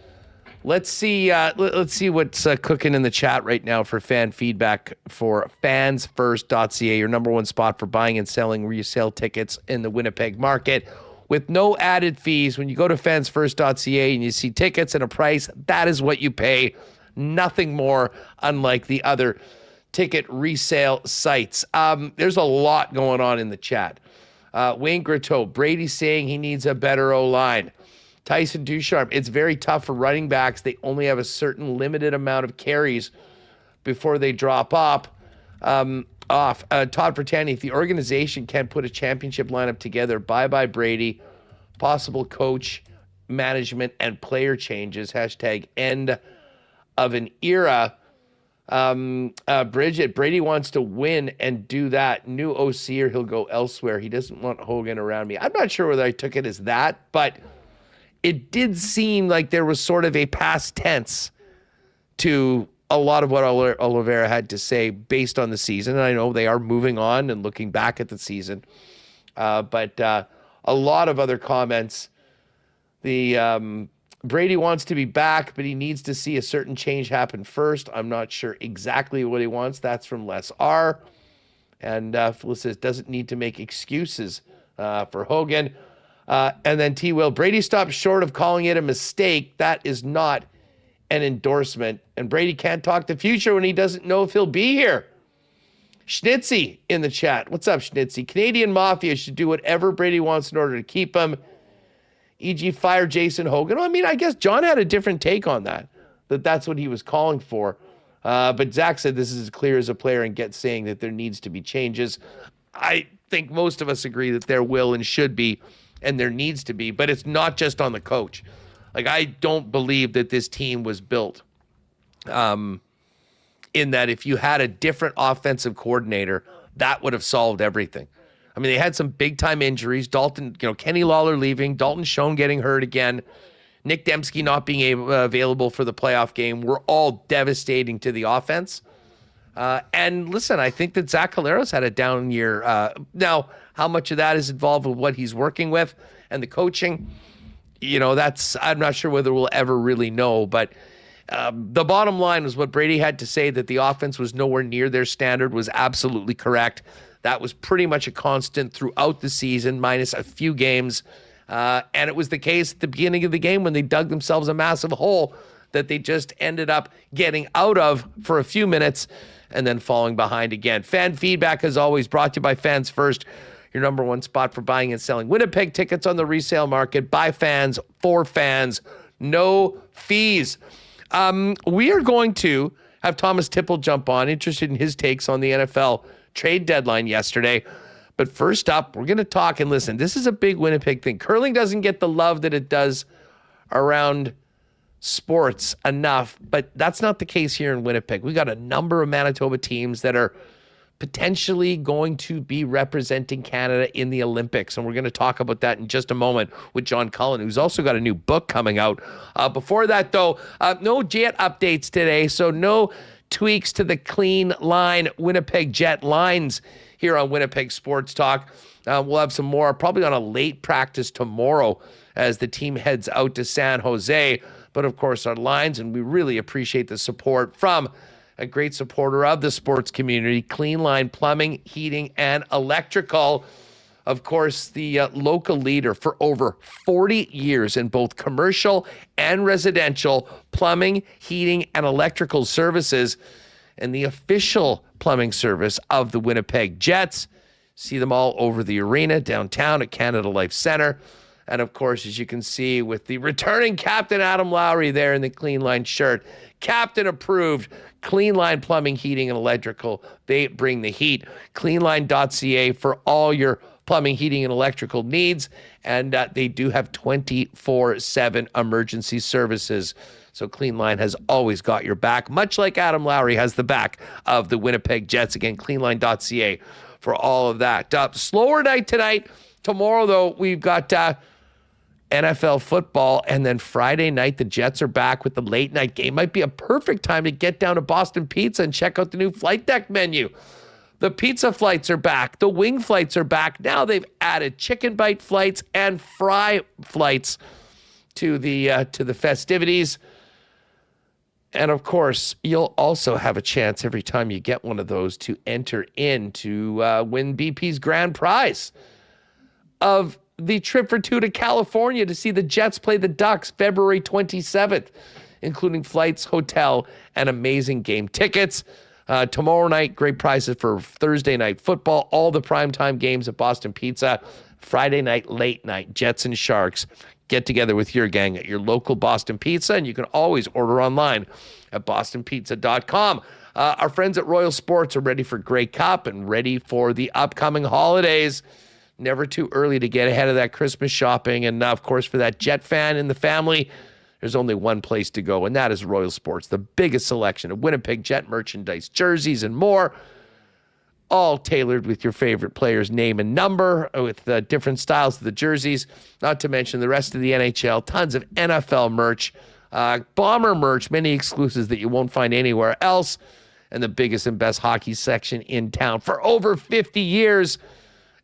Let's see what's cooking in the chat right now for fan feedback for fansfirst.ca, your number one spot for buying and selling resale tickets in the Winnipeg market with no added fees. When you go to fansfirst.ca and you see tickets and a price, that is what you pay. Nothing more, unlike the other ticket resale sites. There's a lot going on in the chat. Wayne Grotto, Brady saying he needs a better O-line. Tyson Ducharme, it's very tough for running backs. They only have a certain limited amount of carries before they drop off. Todd Bertani, if the organization can't put a championship lineup together, bye-bye Brady. Possible coach, management, and player changes. # end of an era. Bridget, Brady wants to win and do that. New OC or he'll go elsewhere. He doesn't want Hogan around me. I'm not sure whether I took it as that, but it did seem like there was sort of a past tense to a lot of what Oliveira had to say based on the season. And I know they are moving on and looking back at the season. But a lot of other comments. Brady wants to be back, but he needs to see a certain change happen first. I'm not sure exactly what he wants. That's from Les R. And Phyllis says, doesn't need to make excuses for Hogan. And then T. Will, Brady stopped short of calling it a mistake. That is not an endorsement. And Brady can't talk the future when he doesn't know if he'll be here. Schnitzy in the chat. What's up, Schnitzy? Canadian Mafia should do whatever Brady wants in order to keep him. E.g. fire Jason Hogan. Well, I mean, I guess John had a different take on that's what he was calling for. But Zach said this is as clear as a player and saying that there needs to be changes. I think most of us agree that there will and should be, and there needs to be, but it's not just on the coach. Like, I don't believe that this team was built in that if you had a different offensive coordinator, that would have solved everything. I mean, they had some big-time injuries. Dalton, Kenny Lawler leaving, Dalton Schoen getting hurt again, Nick Dembski not being available for the playoff game were all devastating to the offense. And listen, I think that Zach Calero's had a down year. Now, how much of that is involved with what he's working with and the coaching? I'm not sure whether we'll ever really know. But the bottom line was what Brady had to say, that the offense was nowhere near their standard, was absolutely correct. That was pretty much a constant throughout the season, minus a few games. And it was the case at the beginning of the game when they dug themselves a massive hole that they just ended up getting out of for a few minutes and then falling behind again. Fan feedback, as always, brought to you by Fans First, your number one spot for buying and selling Winnipeg tickets on the resale market. By fans, for fans, no fees. We are going to have Thomas Tipple jump on, interested in his takes on the NFL trade deadline yesterday. But first up, we're going to talk and listen. This is a big Winnipeg thing. Curling doesn't get the love that it does around sports enough, but that's not the case here in Winnipeg. We got a number of Manitoba teams that are potentially going to be representing Canada in the Olympics. And we're going to talk about that in just a moment with John Cullen, who's also got a new book coming out. Before that, though, no Jet updates today, so no tweaks to the clean line Winnipeg Jet lines here on Winnipeg Sports Talk. We'll have some more probably on a late practice tomorrow as the team heads out to San Jose. But of course, our lines, and we really appreciate the support from a great supporter of the sports community, Clean Line Plumbing, Heating, and Electrical. Of course, the local leader for over 40 years in both commercial and residential plumbing, heating, and electrical services, and the official plumbing service of the Winnipeg Jets. See them all over the arena, downtown at Canada Life Center, And of course, as you can see with the returning captain Adam Lowry there in the Clean Line shirt, captain approved, Clean Line Plumbing, Heating, and Electrical. They bring the heat. Cleanline.ca for all your plumbing, heating, and electrical needs. And they do have 24/7 emergency services. So Clean Line has always got your back, much like Adam Lowry has the back of the Winnipeg Jets. Again, cleanline.ca for all of that. Slower night tonight. Tomorrow, though, we've got NFL football. And then Friday night, the Jets are back with the late night game. Might be a perfect time to get down to Boston Pizza and check out the new flight deck menu. The pizza flights are back. The wing flights are back. Now they've added chicken bite flights and fry flights to the festivities. And of course, you'll also have a chance every time you get one of those to enter in to win BP's grand prize of the trip for two to California to see the Jets play the Ducks February 27th, including flights, hotel, and amazing game tickets. Tomorrow night, great prizes for Thursday night football, all the primetime games at Boston Pizza. Friday night, late night, Jets and Sharks. Get together with your gang at your local Boston Pizza, and you can always order online at bostonpizza.com. Our friends at Royal Sports are ready for Grey Cup and ready for the upcoming holidays. Never too early to get ahead of that Christmas shopping. And of course, for that Jet fan in the family, there's only one place to go, and that is Royal Sports. The biggest selection of Winnipeg Jet merchandise, jerseys, and more, all tailored with your favorite player's name and number, with different styles of the jerseys, not to mention the rest of the NHL, tons of NFL merch, Bomber merch, many exclusives that you won't find anywhere else, and the biggest and best hockey section in town. For over 50 years,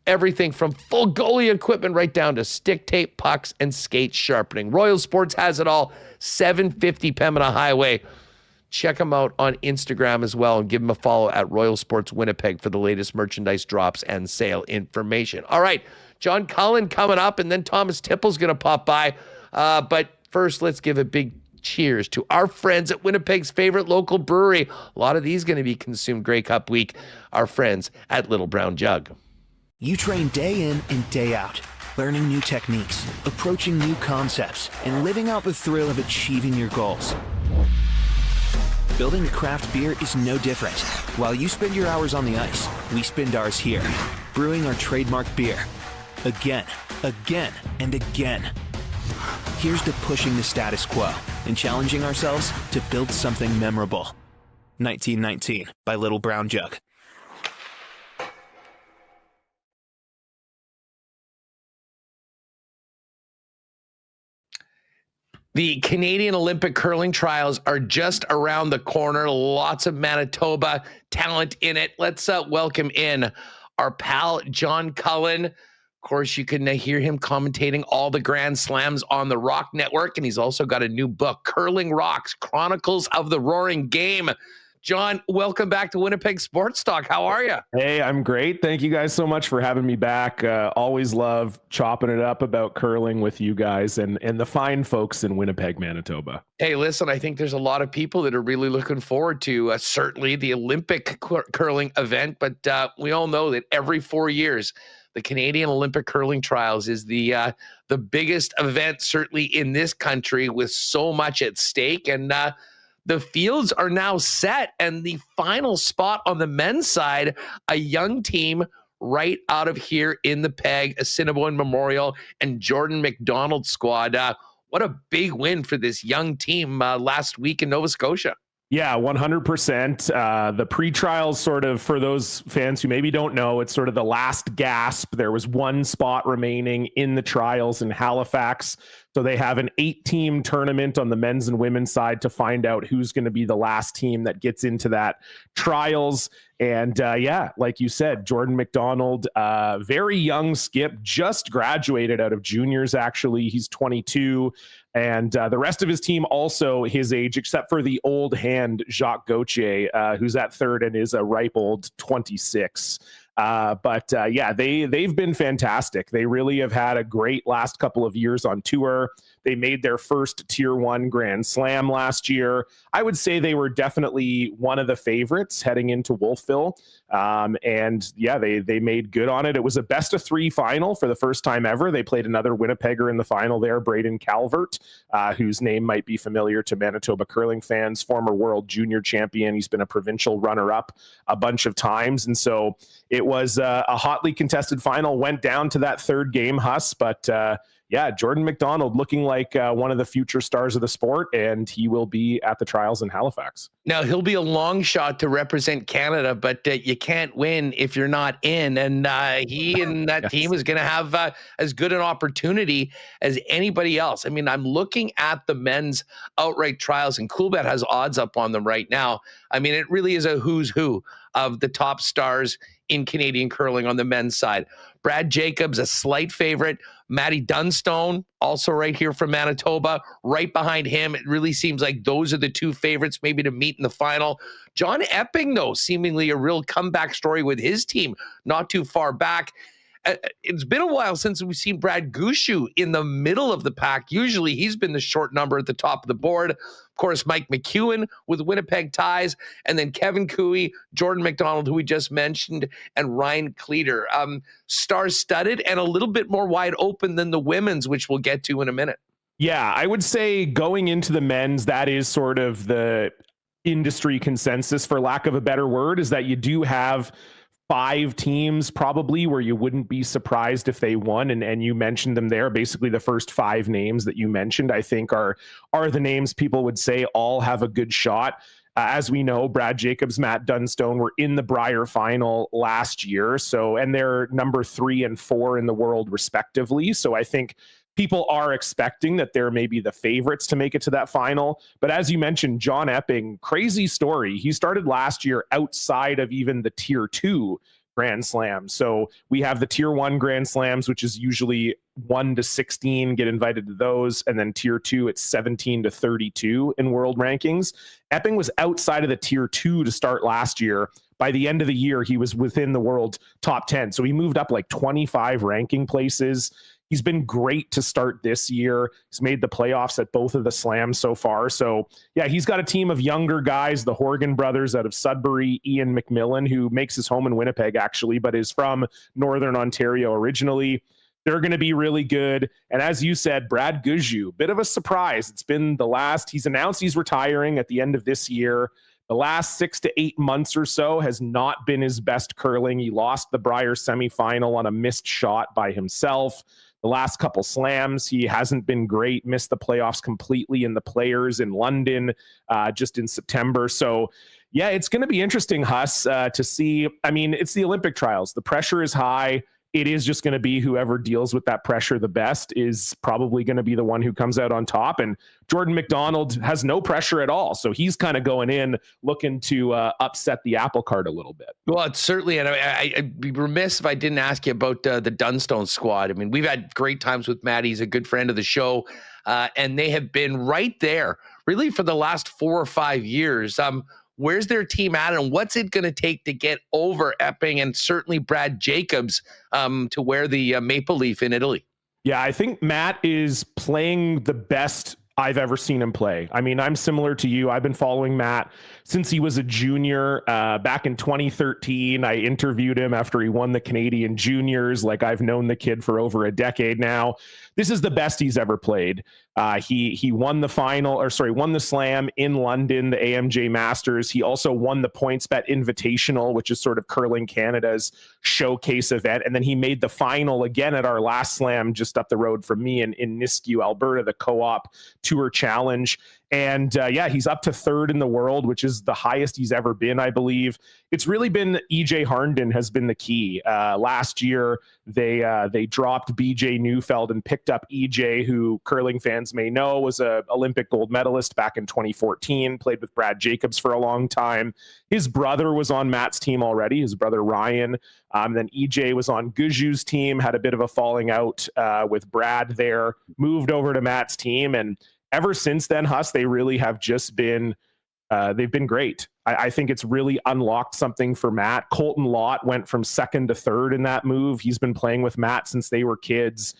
everything from full goalie equipment right down to stick tape, pucks, and skate sharpening. Royal Sports has it all, 750 Pembina Highway. Check them out on Instagram as well, and give them a follow at Royal Sports Winnipeg for the latest merchandise drops and sale information. All right, John Cullen coming up, and then Thomas Tipple's going to pop by. But first, let's give a big cheers to our friends at Winnipeg's favorite local brewery. A lot of these going to be consumed Grey Cup week. Our friends at Little Brown Jug. You train day in and day out, learning new techniques, approaching new concepts, and living out the thrill of achieving your goals. Building a craft beer is no different. While you spend your hours on the ice, we spend ours here, brewing our trademark beer. Again, and again. Here's to pushing the status quo and challenging ourselves to build something memorable. 1919 by Little Brown Jug. The Canadian Olympic curling trials are just around the corner. Lots of Manitoba talent in it. Let's welcome in our pal, John Cullen. Of course, you can hear him commentating all the Grand Slams on the Rock Network, and he's also got a new book, Curling Rocks, Chronicles of the Roaring Game. John, welcome back to Winnipeg Sports Talk. How are you? Hey, I'm great. Thank you guys so much for having me back. Always love chopping it up about curling with you guys and the fine folks in Winnipeg, Manitoba. Hey, listen, I think there's a lot of people that are really looking forward to certainly the Olympic curling event, but we all know that every 4 years, the Canadian Olympic curling trials is the biggest event, certainly in this country, with so much at stake. And the fields are now set, and the final spot on the men's side, a young team right out of here in the PEG, Assiniboine Memorial and Jordan McDonald squad. What a big win for this young team last week in Nova Scotia. Yeah, 100%. The pre-trials, sort of, for those fans who maybe don't know, it's sort of the last gasp. There was one spot remaining in the trials in Halifax. So they have an 8-team tournament on the men's and women's side to find out who's going to be the last team that gets into that trials. And yeah, like you said, Jordan McDonald, very young skip, just graduated out of juniors, actually. He's 22. And the rest of his team also his age, except for the old hand, Jacques Gauthier, who's at third and is a ripe old 26. But yeah, they've been fantastic. They really have had a great last couple of years on tour. They made their first Tier 1 Grand Slam last year. I would say they were definitely one of the favorites heading into Wolfville. And yeah, they made good on it. It was a best of 3 final for the first time ever. They played another Winnipegger in the final there, Braden Calvert, whose name might be familiar to Manitoba curling fans, former world junior champion. He's been a provincial runner-up a bunch of times. And so it was a hotly contested final, went down to that third game, Huss, but yeah, Jordan McDonald looking like one of the future stars of the sport, and he will be at the trials in Halifax. Now, he'll be a long shot to represent Canada, but you can't win if you're not in. And he and that team is going to have as good an opportunity as anybody else. I mean, I'm looking at the men's outright trials, and Coolbet has odds up on them right now. I mean, it really is a who's who of the top stars in Canadian curling on the men's side. Brad Jacobs, a slight favorite. Matty Dunstone, also right here from Manitoba. Right behind him, it really seems like those are the 2 favorites maybe to meet in the final. John Epping, though, seemingly a real comeback story with his team not too far back. It's been a while since we've seen Brad Gushue in the middle of the pack. Usually he's been the short number at the top of the board. Of course, Mike McEwen with Winnipeg ties, and then Kevin Cooey, Jordan McDonald, who we just mentioned, and Ryan Cleater. Star-studded and a little bit more wide open than the women's, which we'll get to in a minute. Yeah, I would say going into the men's, that is sort of the industry consensus, for lack of a better word, is that you do have 5 teams probably where you wouldn't be surprised if they won. And you mentioned them there. Basically, the first 5 names that you mentioned, I think are the names people would say all have a good shot. As we know, Brad Jacobs, Matt Dunstone were in the Brier final last year. So, and they're number 3 and 4 in the world respectively. So I think people are expecting that they're maybe the favorites to make it to that final. But as you mentioned, John Epping, crazy story. He started last year outside of even the tier 2 Grand Slams. So we have the tier 1 Grand Slams, which is usually 1 to 16 get invited to those. And then tier 2, it's 17 to 32 in world rankings. Epping was outside of the tier 2 to start last year. By the end of the year, he was within the world top 10. So he moved up like 25 ranking places. He's been great to start this year. He's made the playoffs at both of the slams so far. So, yeah, he's got a team of younger guys, the Horgan brothers out of Sudbury, Ian McMillan, who makes his home in Winnipeg, actually, but is from Northern Ontario originally. They're going to be really good. And as you said, Brad Gushue, bit of a surprise. It's been he's announced he's retiring at the end of this year. The last 6 to 8 months or so has not been his best curling. He lost the Brier semifinal on a missed shot by himself. The last couple slams, he hasn't been great, missed the playoffs completely in the Players in London just in September. So, yeah, it's going to be interesting, Huss, to see. I mean, it's the Olympic trials. The pressure is high. It is just going to be whoever deals with that pressure the best is probably going to be the one who comes out on top. And Jordan McDonald has no pressure at all. So he's kind of going in looking to upset the apple cart a little bit. Well, it's certainly, and I'd be remiss if I didn't ask you about the Dunstone squad. I mean, we've had great times with Matt. He's a good friend of the show. And they have been right there really for the last 4 or 5 years. Where's their team at, and what's it going to take to get over Epping and certainly Brad Jacobs to wear the maple leaf in Italy? Yeah, I think Matt is playing the best I've ever seen him play. I mean, I'm similar to you. I've been following Matt since he was a junior. Back in 2013, I interviewed him after he won the Canadian Juniors. Like, I've known the kid for over a decade now. This is the best he's ever played. He won the slam in London, the AMJ Masters. He also won the PointsBet Invitational, which is sort of Curling Canada's showcase event. And then he made the final again at our last slam just up the road from me in Nisku, Alberta, the Co-op Tour Challenge. And yeah, he's up to 3rd in the world, which is the highest he's ever been, I believe. It's really been EJ Harnden has been the key. Last year, they dropped BJ Neufeld and picked up EJ, who curling fans may know was an Olympic gold medalist back in 2014, played with Brad Jacobs for a long time. His brother was on Matt's team already, his brother Ryan. Then EJ was on Gushue's team, had a bit of a falling out with Brad there, moved over to Matt's team, and ever since then, Huss, they really have just been, they've been great. I think it's really unlocked something for Matt. Colton Lott went from 2nd to 3rd in that move. He's been playing with Matt since they were kids.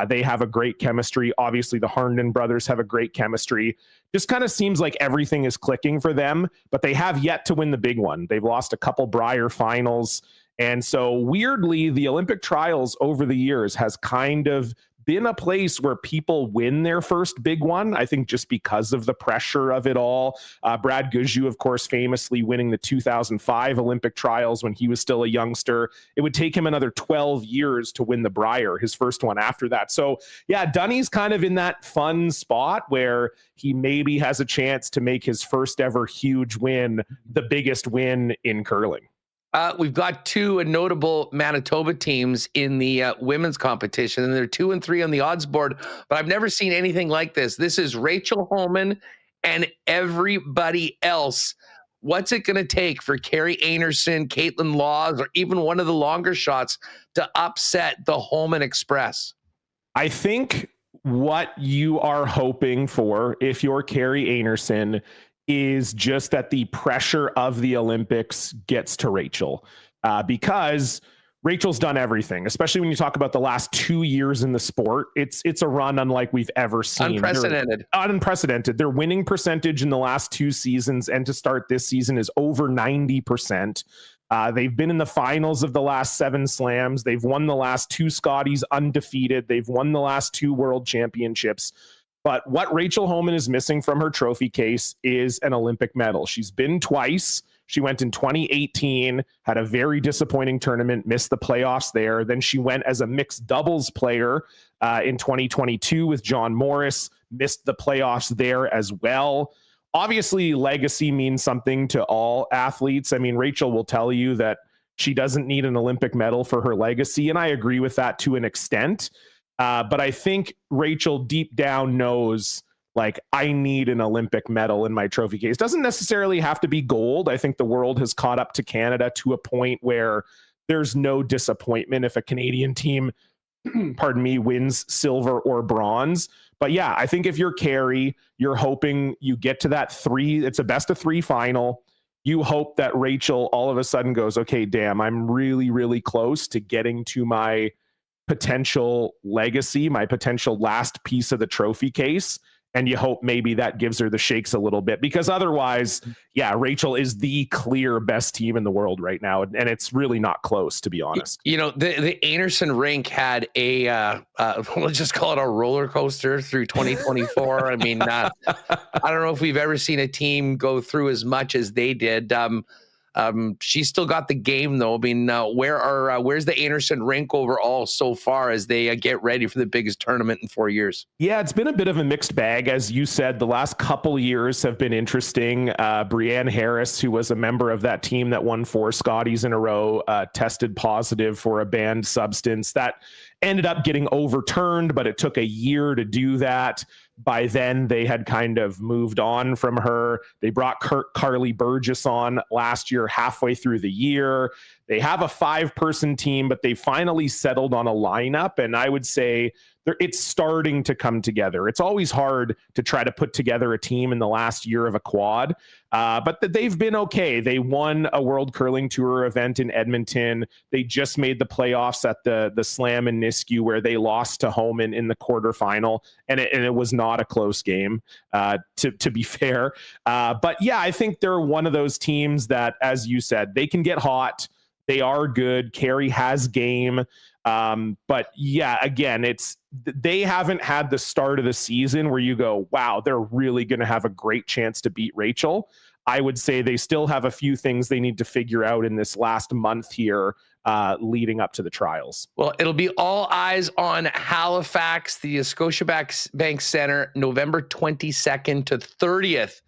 They have a great chemistry. Obviously, the Harnden brothers have a great chemistry. Just kind of seems like everything is clicking for them, but they have yet to win the big one. They've lost a couple Brier finals. And so weirdly, the Olympic trials over the years has kind of been a place where people win their first big one. I think just because of the pressure of it all. Brad Guzju, of course, famously winning the 2005 Olympic trials when he was still a youngster. It would take him another 12 years to win the Brier, his first one after that. So yeah, Dunny's kind of in that fun spot where he maybe has a chance to make his first ever huge win, the biggest win in curling. We've got two notable Manitoba teams in the women's competition, and they're 2 and 3 on the odds board, but I've never seen anything like this. This is Rachel Homan and everybody else. What's it going to take for Carrie Anerson, Caitlin Laws, or even one of the longer shots to upset the Homan Express? I think what you are hoping for, if you're Carrie Anerson, is just that the pressure of the Olympics gets to Rachel, because Rachel's done everything, especially when you talk about the last 2 years in the sport. It's a run unlike we've ever seen. Unprecedented. Their winning percentage in the last 2 seasons and to start this season is over 90%. They've been in the finals of the last 7 slams. They've won the last 2 Scotties undefeated. They've won the last 2 world championships. But what Rachel Homan is missing from her trophy case is an Olympic medal. She's been twice. She went in 2018, had a very disappointing tournament, missed the playoffs there. Then she went as a mixed doubles player in 2022 with John Morris, missed the playoffs there as well. Obviously, legacy means something to all athletes. I mean, Rachel will tell you that she doesn't need an Olympic medal for her legacy, and I agree with that to an extent. But I think Rachel deep down knows, like, I need an Olympic medal in my trophy case. Doesn't necessarily have to be gold. I think the world has caught up to Canada to a point where there's no disappointment if a Canadian team, pardon me, wins silver or bronze. But yeah, I think if you're Carrie, you're hoping you get to that 3, it's a best of 3 final. You hope that Rachel all of a sudden goes, okay, damn, I'm really, really close to getting to my potential legacy, my potential last piece of the trophy case. And you hope maybe that gives her the shakes a little bit, because otherwise, yeah, Rachel is the clear best team in the world right now. And it's really not close, to be honest. You know, the Anerson rink had a, let's just call it a roller coaster through 2024. I mean, I don't know if we've ever seen a team go through as much as they did. She's still got the game, though. I mean, where's the Anerson rink overall so far as they get ready for the biggest tournament in 4 years? Yeah, it's been a bit of a mixed bag. As you said, the last couple years have been interesting. Brianne Harris, who was a member of that team that won 4 Scotties in a row, tested positive for a banned substance. That ended up getting overturned, but it took a year to do that. By then, they had kind of moved on from her. They brought Carly Burgess on last year, halfway through the year. They have a 5-person team, but they finally settled on a lineup. And I would say it's starting to come together. It's always hard to try to put together a team in the last year of a quad, but they've been okay. They won a World Curling Tour event in Edmonton. They just made the playoffs at the Slam in Nisku, where they lost to Homan in the quarterfinal, and it was not a close game, to be fair. But yeah, I think they're one of those teams that, as you said, they can get hot. They are good. Carrie has game. But yeah, again, they haven't had the start of the season where you go, wow, they're really going to have a great chance to beat Rachel. I would say they still have a few things they need to figure out in this last month here, leading up to the trials. Well, it'll be all eyes on Halifax, the Scotiabank Center, November 22nd to 30th.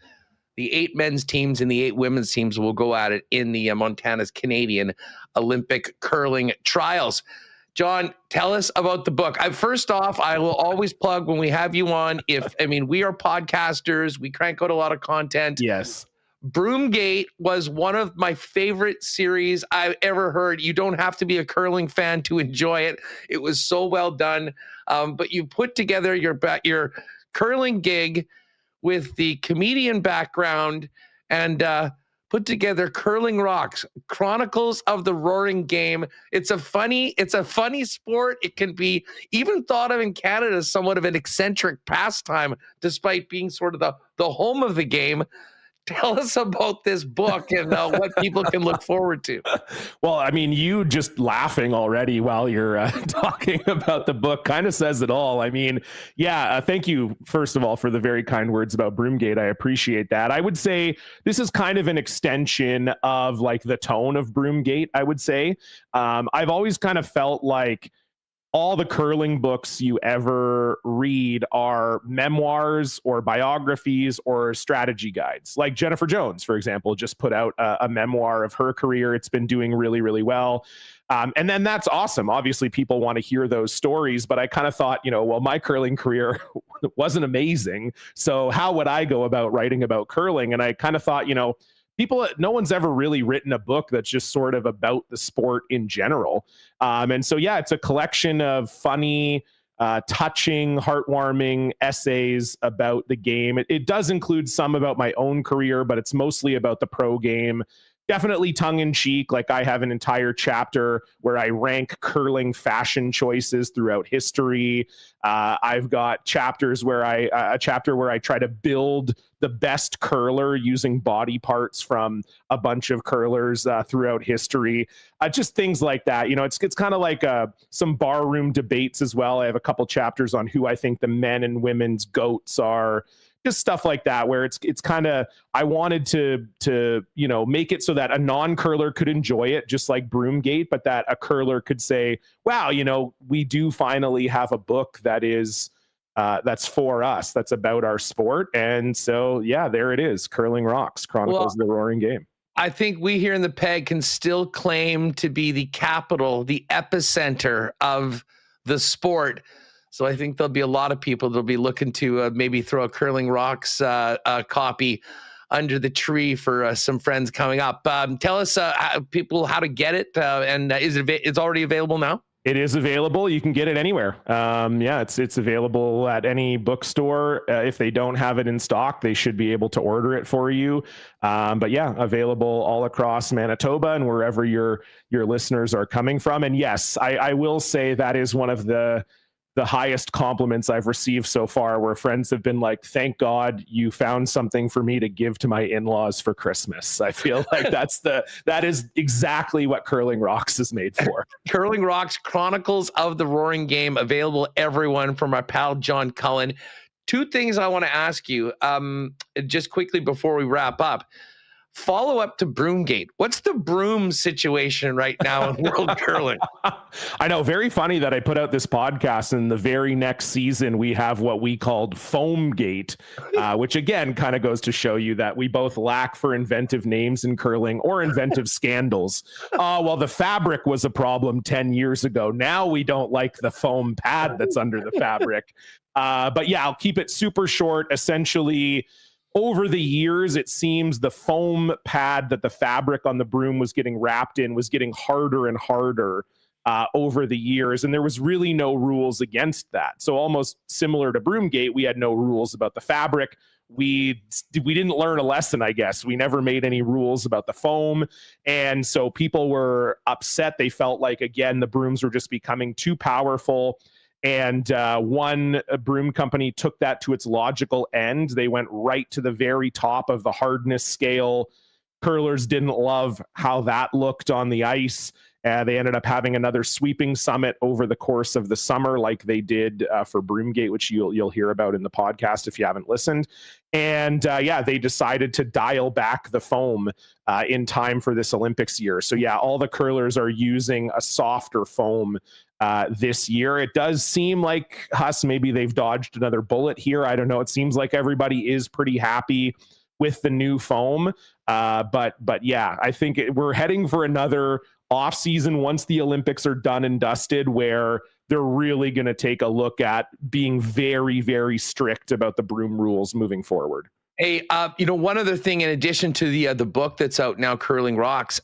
The 8 men's teams and the 8 women's teams will go at it in the Montana's Canadian Olympic curling trials. John, tell us about the book. First off, I will always plug when we have you on. We are podcasters. We crank out a lot of content. Yes. Broomgate was one of my favorite series I've ever heard. You don't have to be a curling fan to enjoy it. It was so well done. But you put together your curling gig with the comedian background and put together Curling Rocks, Chronicles of the Roaring Game. It's a funny sport. It can be even thought of in Canada as somewhat of an eccentric pastime, despite being sort of the home of the game. Tell us about this book and what people can look forward to. Well, I mean, you just laughing already while you're talking about the book kind of says it all. I mean, yeah, thank you, first of all, for the very kind words about Broomgate. I appreciate that. I would say this is kind of an extension of like the tone of Broomgate, I would say. I've always kind of felt like all the curling books you ever read are memoirs or biographies or strategy guides. Like Jennifer Jones, for example, just put out a memoir of her career. It's been doing really, really well. And then that's awesome. Obviously, people want to hear those stories, but I kind of thought, well, my curling career wasn't amazing. So how would I go about writing about curling? And I kind of thought, no one's ever really written a book that's just sort of about the sport in general. And so, yeah, it's a collection of funny, touching, heartwarming essays about the game. It does include some about my own career, but it's mostly about the pro game. Definitely tongue-in-cheek. Like I have an entire chapter where I rank curling fashion choices throughout history. I've got chapters where a chapter where I try to build the best curler using body parts from a bunch of curlers throughout history. Just things like that. It's kind of like some barroom debates as well. I have a couple chapters on who I think the men and women's GOATs are. Just stuff like that, where it's kind of, I wanted to make it so that a non-curler could enjoy it, just like Broomgate, but that a curler could say, wow, we do finally have a book that is that's for us, that's about our sport. And so, yeah, there it is, Curling Rocks, Chronicles of the Roaring Game. I think we here in the PEG can still claim to be the capital, the epicenter of the sport. So I think there'll be a lot of people that'll be looking to maybe throw a Curling Rocks copy under the tree for some friends coming up. Tell us people how to get it, and it's already available now? It is available. You can get it anywhere. It's available at any bookstore. If they don't have it in stock, they should be able to order it for you. But yeah, available all across Manitoba and wherever your listeners are coming from. And yes, I will say that is one of the highest compliments I've received so far, where friends have been like, thank God you found something for me to give to my in-laws for Christmas. I feel like that is exactly what Curling Rocks is made for. Curling Rocks, Chronicles of the Roaring Game, available everyone from our pal John Cullen. Two things I want to ask you just quickly before we wrap up. Follow up to Broomgate. What's the broom situation right now in world curling? I know, very funny that I put out this podcast and the very next season we have what we called Foamgate, which again kind of goes to show you that we both lack for inventive names in curling or inventive scandals. Well, the fabric was a problem 10 years ago. Now we don't like the foam pad that's under the fabric. But yeah, I'll keep it super short. Essentially, over the years, it seems the foam pad that the fabric on the broom was getting wrapped in was getting harder and harder over the years. And there was really no rules against that. So almost similar to Broomgate, we had no rules about the fabric. We didn't learn a lesson, I guess. We never made any rules about the foam. And so people were upset. They felt like, again, the brooms were just becoming too powerful. And one broom company took that to its logical end. They went right to the very top of the hardness scale. Curlers didn't love how that looked on the ice. They ended up having another sweeping summit over the course of the summer, like they did for Broomgate, which you'll hear about in the podcast if you haven't listened. And they decided to dial back the foam in time for this Olympics year. So yeah, all the curlers are using a softer foam this year. It does seem like, Huss, maybe they've dodged another bullet here. I don't know. It seems like everybody is pretty happy with the new foam. But yeah, I think we're heading for another off season once the Olympics are done and dusted, where they're really going to take a look at being very, very strict about the broom rules moving forward. Hey, one other thing in addition to the book that's out now, Curling Rocks,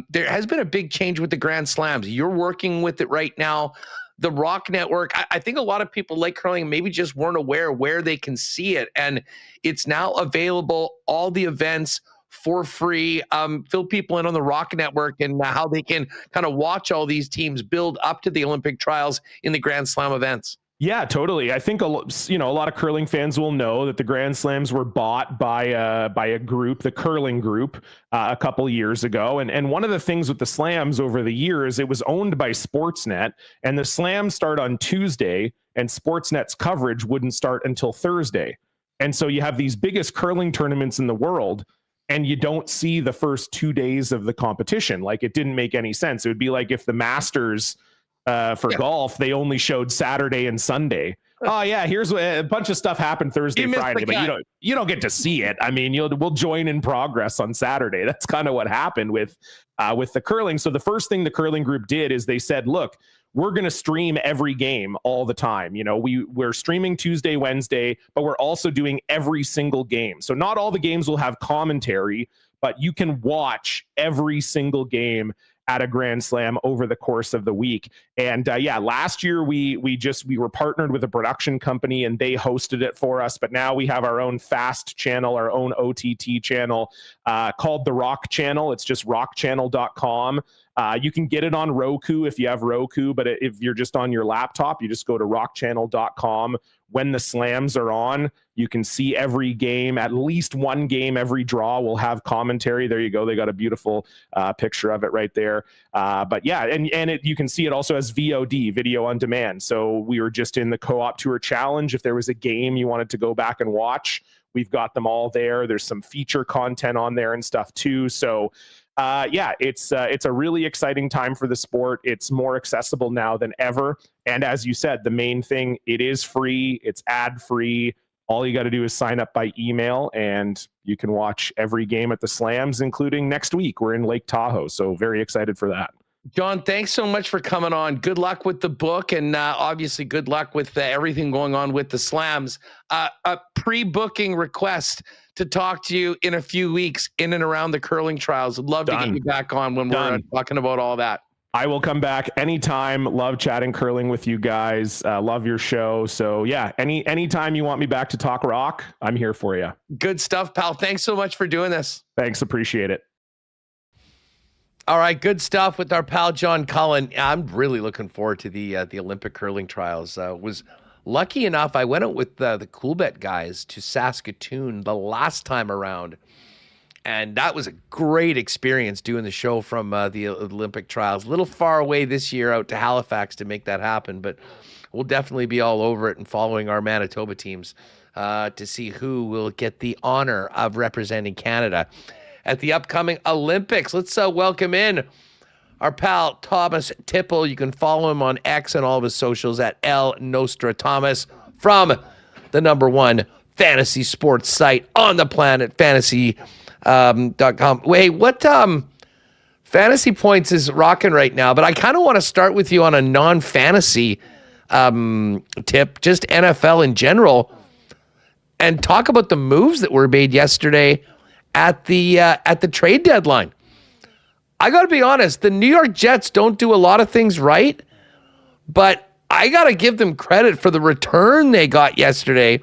there has been a big change with the Grand Slams. You're working with it right now. The Rock Network, I think a lot of people like curling maybe just weren't aware where they can see it. And it's now available, all the events for free. Fill people in on the Rock Network and how they can kind of watch all these teams build up to the Olympic trials in the Grand Slam events. Yeah, totally. I think a lot of curling fans will know that the Grand Slams were bought by a group, the Curling Group, a couple years ago. And one of the things with the Slams over the years, it was owned by Sportsnet, and the Slams start on Tuesday, and Sportsnet's coverage wouldn't start until Thursday. And so you have these biggest curling tournaments in the world, and you don't see the first 2 days of the competition. Like, it didn't make any sense. It would be like if the Masters for golf, they only showed Saturday and Sunday. Oh yeah, here's a bunch of stuff happened Thursday, Friday, but you don't get to see it. I mean, we'll join in progress on Saturday. That's kind of what happened with the curling. So the first thing the Curling Group did is they said, look, we're going to stream every game all the time. We're streaming Tuesday, Wednesday, but we're also doing every single game. So not all the games will have commentary, but you can watch every single game at a Grand Slam over the course of the week. And last year we were partnered with a production company and they hosted it for us. But now we have our own fast channel, our own OTT channel called the Rock Channel. It's just rockchannel.com. You can get it on Roku if you have Roku, but if you're just on your laptop, you just go to rockchannel.com. When the Slams are on, you can see every game, at least one game every draw will have commentary. There you go. They got a beautiful picture of it right there. But yeah, and you can see it also as VOD, video on demand. So we were just in the Co-op Tour Challenge. If there was a game you wanted to go back and watch, we've got them all there. There's some feature content on there and stuff too. So it's a really exciting time for the sport. It's more accessible now than ever. And as you said, the main thing, it is free. It's ad free. All you got to do is sign up by email and you can watch every game at the Slams, including next week. We're in Lake Tahoe. So very excited for that. John, thanks so much for coming on. Good luck with the book, and obviously good luck with everything going on with the Slams. A pre-booking request to talk to you in a few weeks in and around the curling trials. I'd love to get you back on when we're talking about all that. I will come back anytime. Love chatting curling with you guys. Love your show. So yeah, anytime you want me back to talk rock, I'm here for you. Good stuff, pal. Thanks so much for doing this. Thanks. Appreciate it. All right, good stuff with our pal John Cullen. I'm really looking forward to the Olympic curling trials. Was lucky enough, I went out with the Cool Bet guys to Saskatoon the last time around, and that was a great experience doing the show from the Olympic trials. A little far away this year out to Halifax to make that happen, but we'll definitely be all over it and following our Manitoba teams to see who will get the honor of representing Canada at the upcoming Olympics. Let's welcome in our pal Thomas Tipple. You can follow him on X and all of his socials at El Nostra Thomas from the #1 fantasy sports site on the planet, fantasy.com. Wait, what Fantasy Points is rocking right now? But I kind of want to start with you on a non-fantasy tip, just NFL in general, and talk about the moves that were made yesterday at the trade deadline. I got to be honest, the New York Jets don't do a lot of things right, but I got to give them credit for the return they got yesterday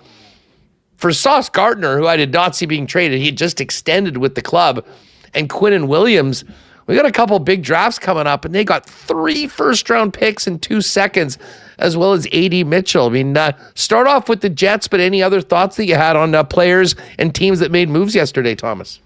for Sauce Gardner, who I did not see being traded. He had just extended with the club, and Quinnen Williams. We got a couple big drafts coming up, and they got 3 first-round picks in 2 seconds, as well as A.D. Mitchell. I mean, start off with the Jets, but any other thoughts that you had on players and teams that made moves yesterday, Thomas?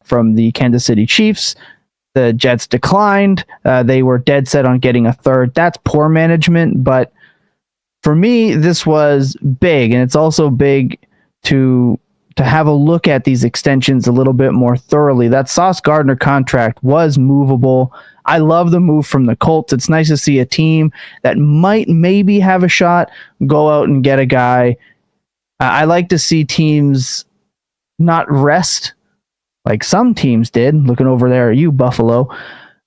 From the Kansas City Chiefs. The Jets declined. They were dead set on getting a third. That's poor management, but for me, this was big, and it's also big to have a look at these extensions a little bit more thoroughly. That Sauce Gardner contract was movable. I love the move from the Colts. It's nice to see a team that might maybe have a shot go out and get a guy I like to see teams not rest like some teams did. Looking over there at you, Buffalo,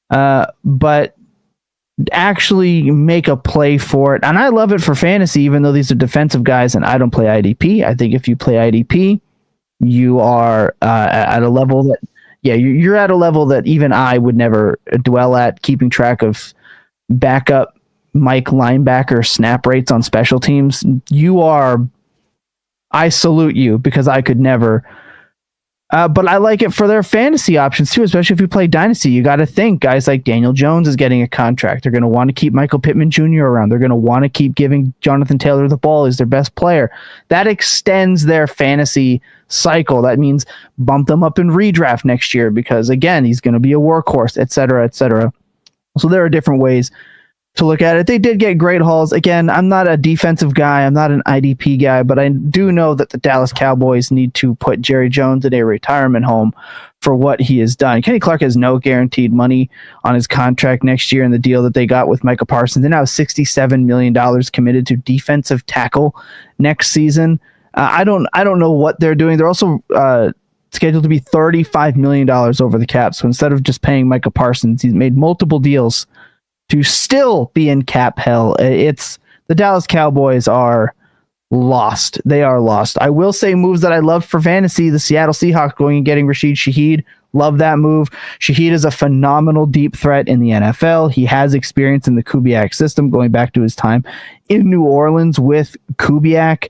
but actually make a play for it. And I love it for fantasy, even though these are defensive guys and I don't play IDP. I think if you play IDP, you are at a level that, you're at a level that even I would never dwell at, keeping track of backup Mike linebacker snap rates on special teams. I salute you, because I could never. But I like it for their fantasy options too, especially if you play Dynasty. You got to think guys like Daniel Jones is getting a contract. They're going to want to keep Michael Pittman Jr. around. They're going to want to keep giving Jonathan Taylor the ball. He's their best player. That extends their fantasy cycle. That means bump them up in redraft next year, because again, he's going to be a workhorse, et cetera, et cetera. So there are different ways to look at it. They did get great hauls. Again, I'm not a defensive guy. I'm not an IDP guy, but I do know that the Dallas Cowboys need to put Jerry Jones in a retirement home for what he has done. Kenny Clark has no guaranteed money on his contract next year, and the deal that they got with Michael Parsons. They now have $67 million committed to defensive tackle next season. I don't know what they're doing. They're also scheduled to be $35 million over the cap. So instead of just paying Michael Parsons, he's made multiple deals to still be in cap hell. It's the Dallas Cowboys are lost. They are lost. I will say moves that I love for fantasy: the Seattle Seahawks going and getting Rashid Shaheed. Love that move. Shaheed is a phenomenal deep threat in the NFL. He has experience in the Kubiak system, going back to his time in New Orleans with Kubiak.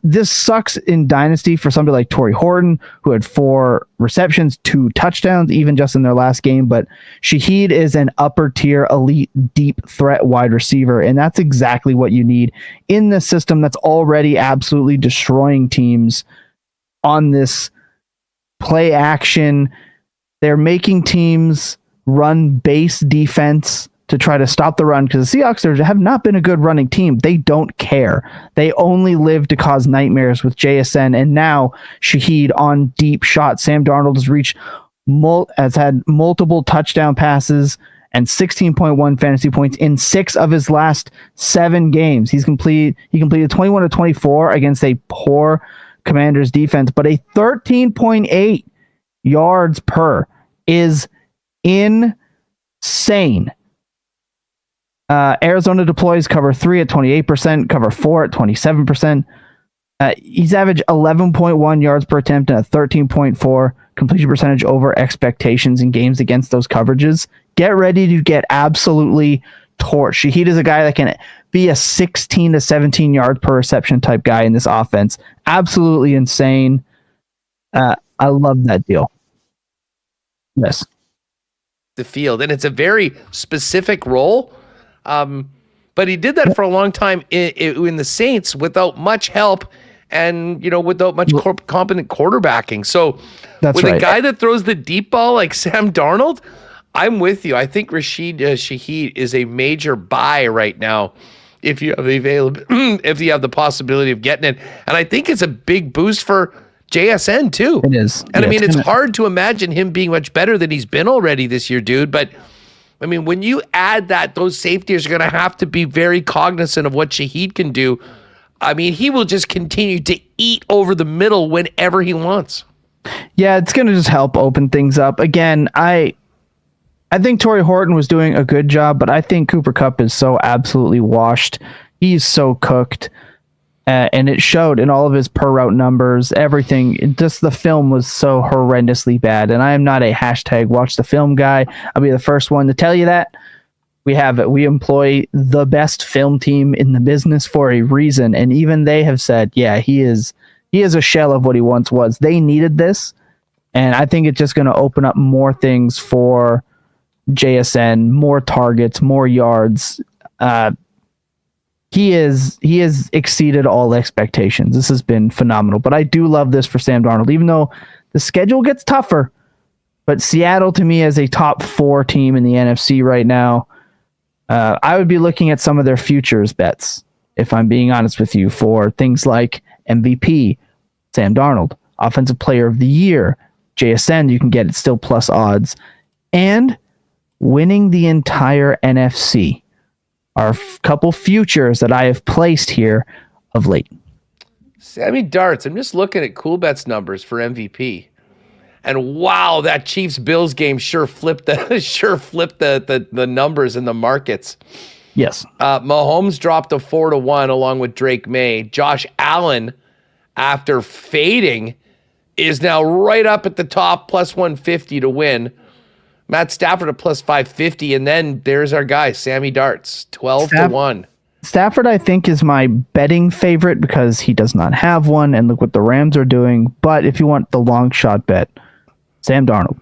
This sucks in Dynasty for somebody like Torrey Horton, who had 4 receptions, 2 touchdowns, even just in their last game. But Shaheed is an upper tier, elite, deep threat wide receiver. And that's exactly what you need in this system that's already absolutely destroying teams on this play action. They're making teams run base defense to try to stop the run, because the Seahawks have not been a good running team. They don't care. They only live to cause nightmares with JSN, and now Shaheed on deep shots. Sam Darnold has had multiple touchdown passes and 16.1 fantasy points in 6 of his last 7 games. He completed 21 of 24 against a poor Commanders defense, but a 13.8 yards per is insane. Arizona deploys cover 3 at 28%, cover 4 at 27%. He's averaged 11.1 yards per attempt and a 13.4 completion percentage over expectations in games against those coverages. Get ready to get absolutely torched. Shaheed is a guy that can be a 16 to 17 yard per reception type guy in this offense. Absolutely insane. I love that deal. Yes. The field, and it's a very specific role. But he did that for a long time in the Saints without much help and, without much competent quarterbacking. So with a guy that throws the deep ball like Sam Darnold, I'm with you. I think Rashid Shaheed is a major buy right now if you have if you have the possibility of getting it. And I think it's a big boost for JSN too. It is. And it's hard to imagine him being much better than he's been already this year, dude. But when you add that, those safeties are going to have to be very cognizant of what Shaheed can do. He will just continue to eat over the middle whenever he wants. Yeah, it's going to just help open things up. Again, I think Torrey Horton was doing a good job, but I think Cooper Kupp is so absolutely washed. He's so cooked. And it showed in all of his per route numbers, everything. Just the film was so horrendously bad. And I am not a hashtag watch the film guy. I'll be the first one to tell you that. We employ the best film team in the business for a reason. And even they have said, yeah, he is a shell of what he once was. They needed this. And I think it's just going to open up more things for JSN, more targets, more yards. He has exceeded all expectations. This has been phenomenal. But I do love this for Sam Darnold, even though the schedule gets tougher. But Seattle, to me, is a top 4 team in the NFC right now. I would be looking at some of their futures bets, if I'm being honest with you, for things like MVP, Sam Darnold, Offensive Player of the Year, JSN, you can get it still plus odds, and winning the entire NFC. Are a couple futures that I have placed here of late. Sammy Darts. I'm just looking at Coolbet's numbers for MVP. And wow, that Chiefs-Bills game sure flipped the numbers in the markets. Yes. Mahomes dropped to 4-1 along with Drake May. Josh Allen, after fading, is now right up at the top, plus 150 to win. Matt Stafford at plus 550, and then there's our guy, Sammy Darts, 12-1. Stafford, I think, is my betting favorite because he does not have one, and look what the Rams are doing. But if you want the long shot bet, Sam Darnold.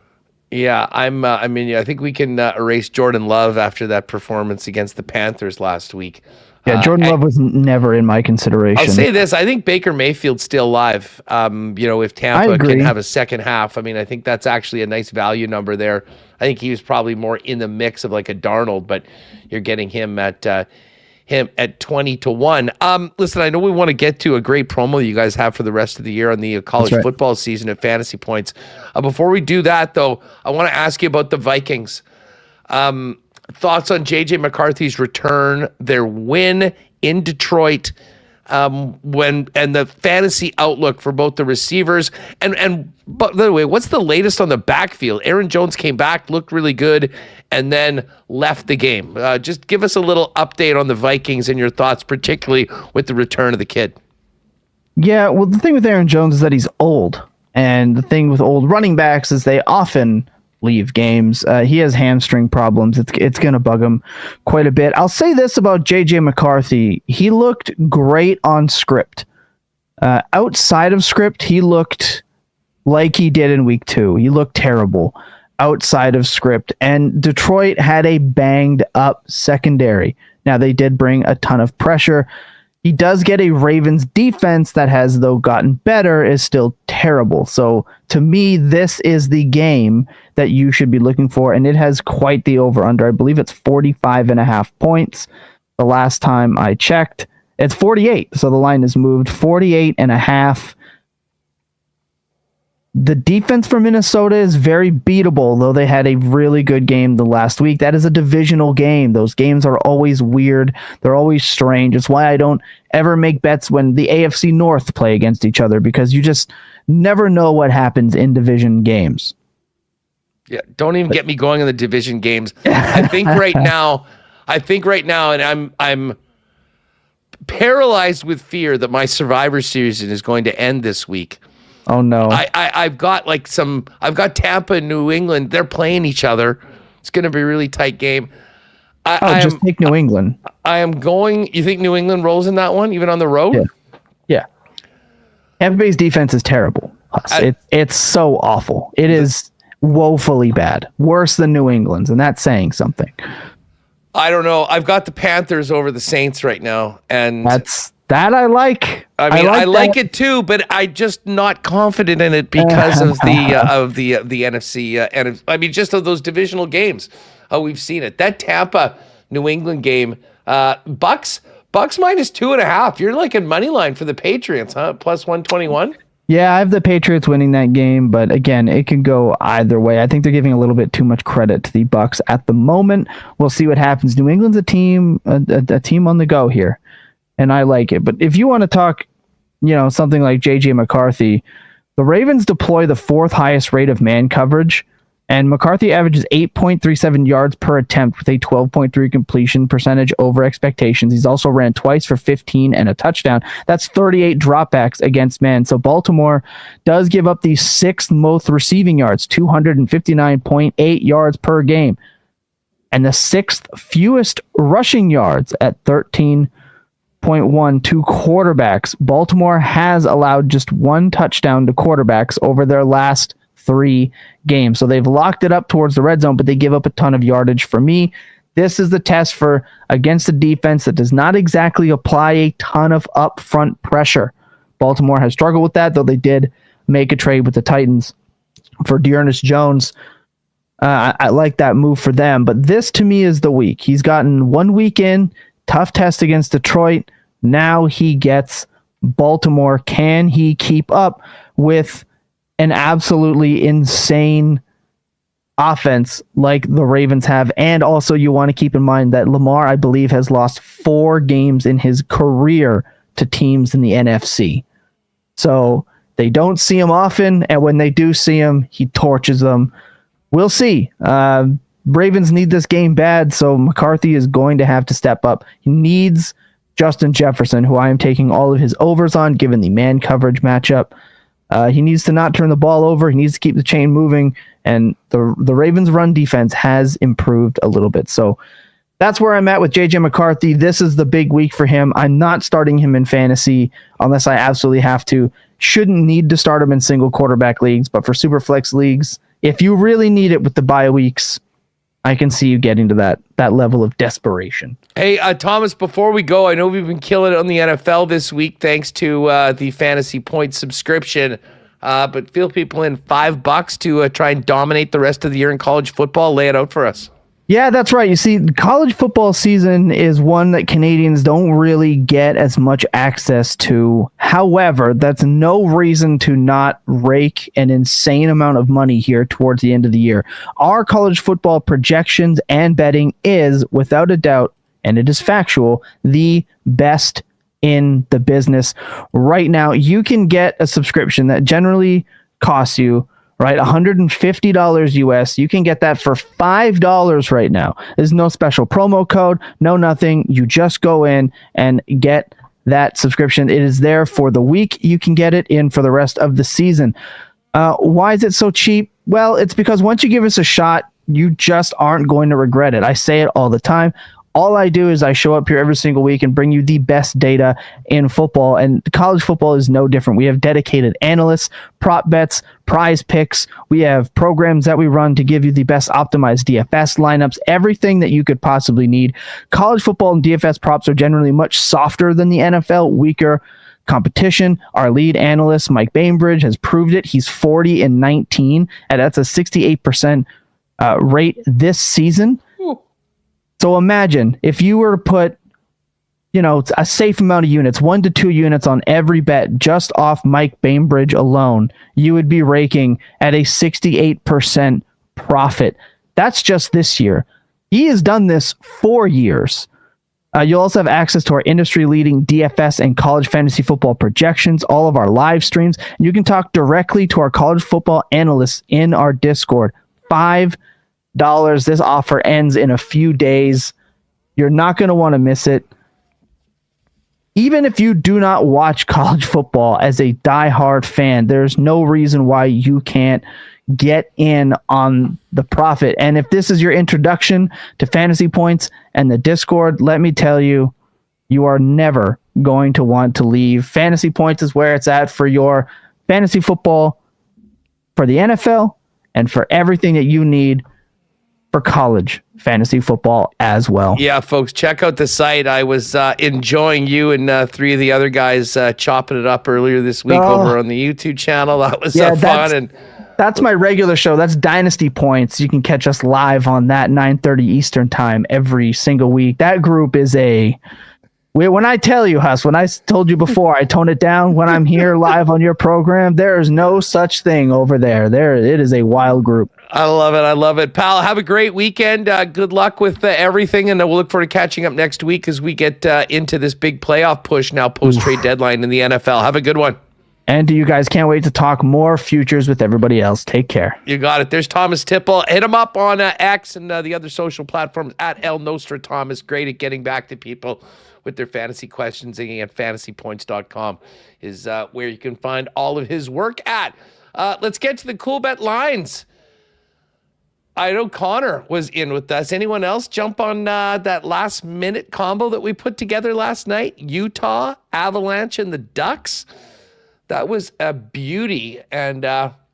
Yeah, I think we can erase Jordan Love after that performance against the Panthers last week. Yeah, Jordan Love was never in my consideration. I'll say this. I think Baker Mayfield's still alive. If Tampa can have a second half, I think that's actually a nice value number there. I think he was probably more in the mix of like a Darnold, but you're getting him at 20-1. Listen, I know we want to get to a great promo you guys have for the rest of the year on the college football season at Fantasy Points. Before we do that, though, I want to ask you about the Vikings. Thoughts on J.J. McCarthy's return, their win in Detroit, and the fantasy outlook for both the receivers and by the way, what's the latest on the backfield? Aaron Jones came back, looked really good, and then left the game. Just give us a little update on the Vikings and your thoughts, particularly with the return of the kid. Yeah, well, the thing with Aaron Jones is that he's old, and the thing with old running backs is they often leave games. He has hamstring problems. It's going to bug him quite a bit. I'll say this about J.J. McCarthy. He looked great on script. Outside of script, he looked like he did in week 2. He looked terrible outside of script. And Detroit had a banged up secondary. Now, they did bring a ton of pressure. He does get a Ravens defense that has, though, gotten better, is still terrible. So to me, this is the game that you should be looking for, and it has quite the over-under. I believe it's 45.5 points. The last time I checked, it's 48. So the line has moved 48.5. The defense for Minnesota is very beatable, though they had a really good game the last week. That is a divisional game. Those games are always weird. They're always strange. It's why I don't ever make bets when the AFC North play against each other, because you just never know what happens in division games. Yeah, don't even get me going on the division games. I think right now, and I'm paralyzed with fear that my Survivor season is going to end this week. Oh no! I've got Tampa and New England. They're playing each other. It's going to be a really tight game. Just take New England. I am going. You think New England rolls in that one, even on the road? Yeah. Tampa Bay's defense is terrible. It's so awful. It is woefully bad, worse than New England's, and that's saying something. I don't know. I've got the Panthers over the Saints right now, and that I like. I like it too, but I'm just not confident in it because of the NFC. And just of those divisional games. We've seen it. That Tampa New England game, Bucks minus 2.5. You're like in money line for the Patriots, huh? Plus 121. Yeah, I have the Patriots winning that game, but again, it can go either way. I think they're giving a little bit too much credit to the Bucks at the moment. We'll see what happens. New England's a team on the go here, and I like it. But if you want to talk, something like J.J. McCarthy, the Ravens deploy the 4th highest rate of man coverage, and McCarthy averages 8.37 yards per attempt with a 12.3 completion percentage over expectations. He's also ran twice for 15 and a touchdown. That's 38 dropbacks against man. So Baltimore does give up the 6th most receiving yards, 259.8 yards per game, and the 6th fewest rushing yards at 13.1 to quarterbacks. Baltimore has allowed just 1 touchdown to quarterbacks over their last 3 games. So they've locked it up towards the red zone, but they give up a ton of yardage. For me, this is the test for against a defense that does not exactly apply a ton of upfront pressure. Baltimore has struggled with that, though they did make a trade with the Titans for Dearness Jones. I like that move for them, but this to me is the week. He's gotten 1 week in, tough test against Detroit. Now he gets Baltimore. Can he keep up with an absolutely insane offense like the Ravens have? And also you want to keep in mind that Lamar, I believe, has lost 4 games in his career to teams in the NFC. So they don't see him often, and when they do see him, he torches them. We'll see. Ravens need this game bad, so McCarthy is going to have to step up. He needs Justin Jefferson, who I am taking all of his overs on, given the man coverage matchup. He needs to not turn the ball over. He needs to keep the chain moving, and the Ravens' run defense has improved a little bit. So that's where I'm at with JJ McCarthy. This is the big week for him. I'm not starting him in fantasy unless I absolutely have to. Shouldn't need to start him in single quarterback leagues, but for super flex leagues, if you really need it with the bye weeks, I can see you getting to that level of desperation. Hey, Thomas, before we go, I know we've been killing it on the NFL this week thanks to the Fantasy Points subscription, but feel people in $5 to try and dominate the rest of the year in college football. Lay it out for us. Yeah, that's right. You see, college football season is one that Canadians don't really get as much access to. However, that's no reason to not rake an insane amount of money here towards the end of the year. Our college football projections and betting is, without a doubt, and it is factual, the best in the business. Right now, you can get a subscription that generally costs you $150 US. You can get that for $5 right now. There's no special promo code, no nothing. You just go in and get that subscription. It is there for the week. You can get it in for the rest of the season. Why is it so cheap? Well, it's because once you give us a shot, you just aren't going to regret it. I say it all the time. All I do is I show up here every single week and bring you the best data in football, and college football is no different. We have dedicated analysts, prop bets, prize picks. We have programs that we run to give you the best optimized DFS lineups, everything that you could possibly need. College football and DFS props are generally much softer than the NFL, weaker competition. Our lead analyst, Mike Bainbridge, has proved it. He's 40-19, and that's a 68% rate this season. So imagine if you were to put, a safe amount of units, 1 to 2 units on every bet just off Mike Bainbridge alone, you would be raking at a 68% profit. That's just this year. He has done this 4 years. You'll also have access to our industry-leading DFS and college fantasy football projections, all of our live streams. You can talk directly to our college football analysts in our Discord. $5. This offer ends in a few days. You're not going to want to miss it. Even if you do not watch college football as a diehard fan, there's no reason why you can't get in on the profit. And if this is your introduction to Fantasy Points and the Discord, let me tell you, you are never going to want to leave. Fantasy Points is where it's at for your fantasy football, for the NFL, and for everything that you need for college fantasy football as well. Yeah, folks, check out the site. I was enjoying you and 3 of the other guys chopping it up earlier this week over on the YouTube channel. That was fun. And that's my regular show. That's Dynasty Points. You can catch us live on that 9:30 Eastern time every single week. That group is when I tell you, Huss, when I told you before, I tone it down. When I'm here live on your program, there is no such thing over there. It is a wild group. I love it. I love it. Pal, have a great weekend. Good luck with everything, and we'll look forward to catching up next week as we get into this big playoff push now post-trade deadline in the NFL. Have a good one. And you guys can't wait to talk more futures with everybody else. Take care. You got it. There's Thomas Tipple. Hit him up on X and the other social platforms at El Nostra Thomas. Great at getting back to people with their fantasy questions. Again, fantasypoints.com is where you can find all of his work at. Let's get to the cool bet lines. I know Connor was in with us. Anyone else jump on that last minute combo that we put together last night? Utah, Avalanche, and the Ducks. That was a beauty, and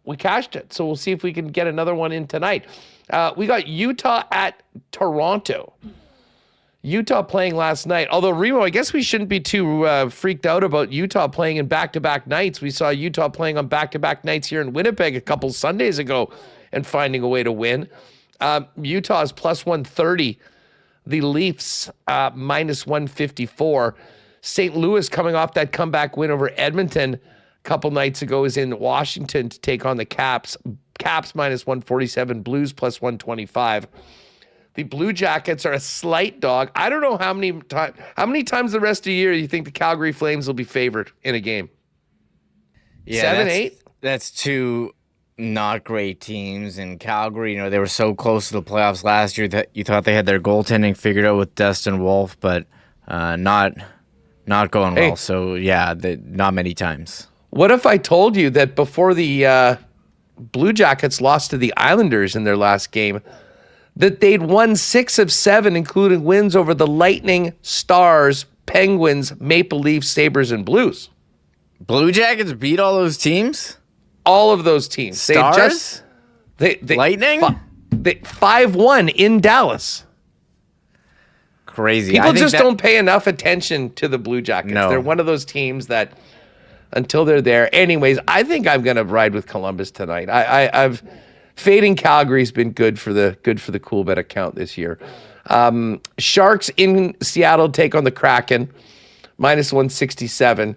we cashed it. So we'll see if we can get another one in tonight. We got Utah at Toronto. Utah playing last night. Although, Remo, I guess we shouldn't be too freaked out about Utah playing in back-to-back nights. We saw Utah playing on back-to-back nights here in Winnipeg a couple Sundays ago and finding a way to win. Utah is plus 130. The Leafs minus 154. St. Louis coming off that comeback win over Edmonton a couple nights ago is in Washington to take on the Caps. Caps minus 147. Blues plus 125. The Blue Jackets are a slight dog. I don't know how many times the rest of the year you think the Calgary Flames will be favored in a game. Yeah, 7-8. That's two not great teams. In Calgary, they were so close to the playoffs last year that you thought they had their goaltending figured out with Dustin Wolf, but not going well. So yeah, not many times. What if I told you that before the Blue Jackets lost to the Islanders in their last game, that they'd won 6 of 7, including wins over the Lightning, Stars, Penguins, Maple Leafs, Sabres, and Blues? Blue Jackets beat all those teams? All of those teams. Stars? They Lightning? 5-1 in Dallas. Crazy. People just don't pay enough attention to the Blue Jackets. No. They're one of those teams that until they're there. Anyways, I think I'm going to ride with Columbus tonight. I've fading Calgary's been good for the cool bet account this year. Sharks in Seattle take on the Kraken, -167.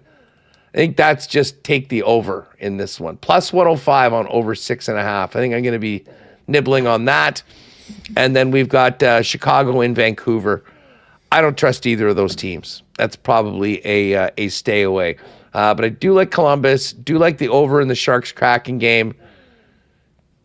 I think that's just take the over in this one. +105 on over 6.5. I think I'm going to be nibbling on that. And then we've got Chicago in Vancouver. I don't trust either of those teams. That's probably a stay away. But I do like Columbus, do like the over in the Sharks-Kraken game.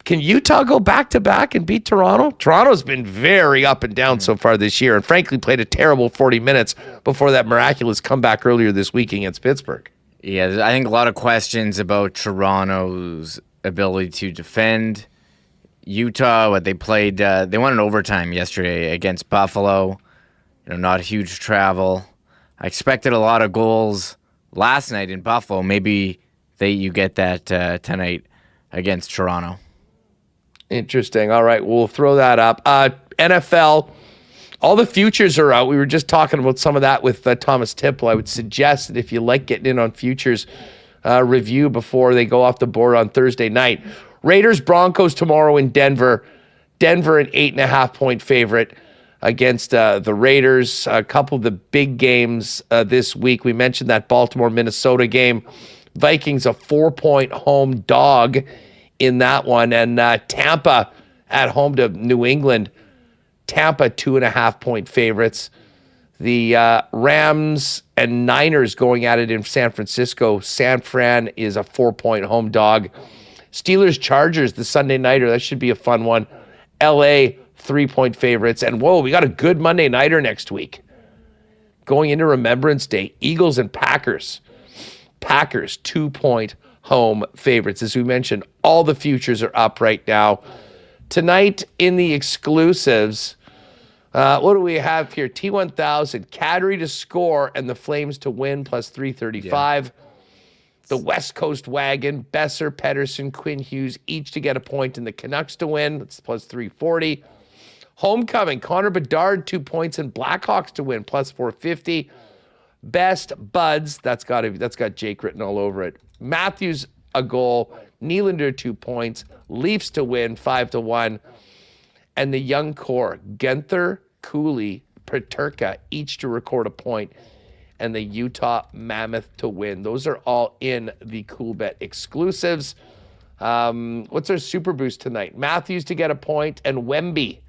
Can Utah go back-to-back and beat Toronto? Toronto's been very up and down so far this year and frankly played a terrible 40 minutes before that miraculous comeback earlier this week against Pittsburgh. Yeah, I think a lot of questions about Toronto's ability to defend. Utah, what they played, they won in overtime yesterday against Buffalo. Not huge travel. I expected a lot of goals last night in Buffalo. Maybe you get that tonight against Toronto. Interesting. All right, we'll throw that up. NFL, all the futures are out. We were just talking about some of that with Thomas Tipple. I would suggest that if you like getting in on futures, review before they go off the board on Thursday night. Raiders, Broncos tomorrow in Denver. Denver an 8.5-point favorite against the Raiders. A couple of the big games this week. We mentioned that Baltimore-Minnesota game. Vikings a 4-point home dog in that one. And Tampa at home to New England. Tampa 2.5-point favorites. The Rams and Niners going at it in San Francisco. San Fran is a 4-point home dog. Steelers Chargers, the Sunday nighter. That should be a fun one. LA 3-point favorites. And whoa, we got a good Monday nighter next week. Going into Remembrance Day, Eagles and Packers. Packers 2-point home favorites. As we mentioned, all the futures are up right now. Tonight in the exclusives, what do we have here? T1000, Kadri to score and the Flames to win +335. Yeah. The West Coast Wagon, Besser, Paterson, Quinn Hughes, each to get a point, and the Canucks to win. That's +340. Homecoming, Connor Bedard, 2 points, and Blackhawks to win +450. Best Buds, that's got Jake written all over it. Matthews a goal, Nylander 2 points, Leafs to win 5-1, and the young core, Guenther, Cooley, Paterka, each to record a point, and the Utah Mammoth to win. Those are all in the Cool Bet exclusives. What's our Super Boost tonight? Matthews to get a point, and Wemby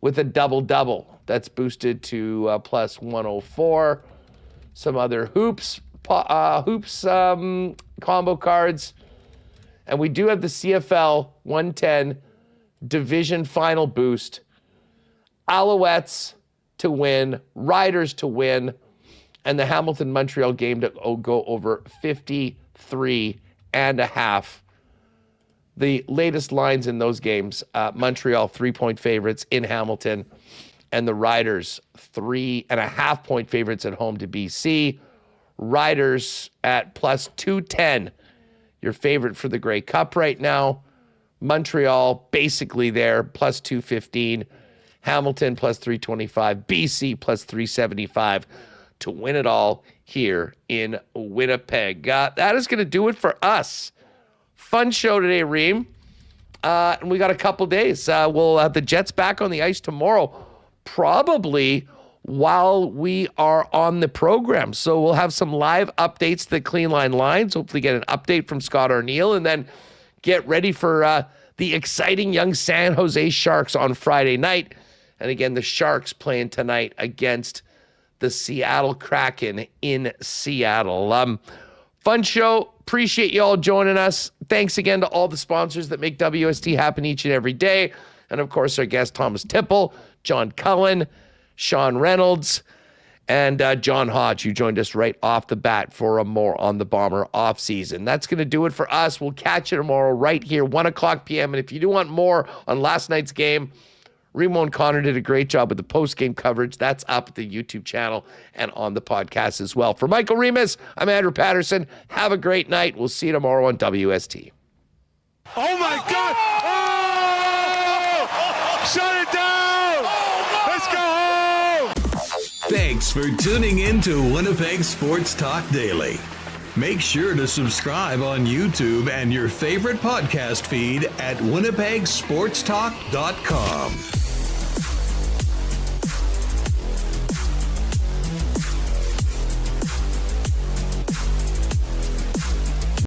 with a double-double. That's boosted to +104. Some other hoops combo cards. And we do have the CFL 110 division final boost. Alouettes to win, Riders to win, and the Hamilton-Montreal game to go over 53.5. The latest lines in those games, Montreal 3-point favorites in Hamilton, and the Riders 3.5-point favorites at home to BC. Riders at +210, your favorite for the Grey Cup right now. Montreal basically there, +215. Hamilton +325. BC +375 to win it all here in Winnipeg. That is going to do it for us. Fun show today, Reem. And we got a couple days. We'll have the Jets back on the ice tomorrow, probably while we are on the program. So we'll have some live updates to the Clean Line lines, hopefully get an update from Scott Arneal, and then get ready for the exciting young San Jose Sharks on Friday night. And again, the Sharks playing tonight against the Seattle Kraken in Seattle. Fun show. Appreciate you all joining us. Thanks again to all the sponsors that make WST happen each and every day. And of course, our guest, Thomas Tipple, John Cullen, Sean Reynolds, and John Hodge, who joined us right off the bat for a more on the Bomber offseason. That's going to do it for us. We'll catch you tomorrow right here, 1 o'clock p.m. And if you do want more on last night's game, Remo and Connor did a great job with the post-game coverage. That's up at the YouTube channel and on the podcast as well. For Michael Remis, I'm Andrew Paterson. Have a great night. We'll see you tomorrow on WST. Oh, my God! Oh! Shut it down! Let's go home! Thanks for tuning in to Winnipeg Sports Talk Daily. Make sure to subscribe on YouTube and your favorite podcast feed at winnipegsportstalk.com.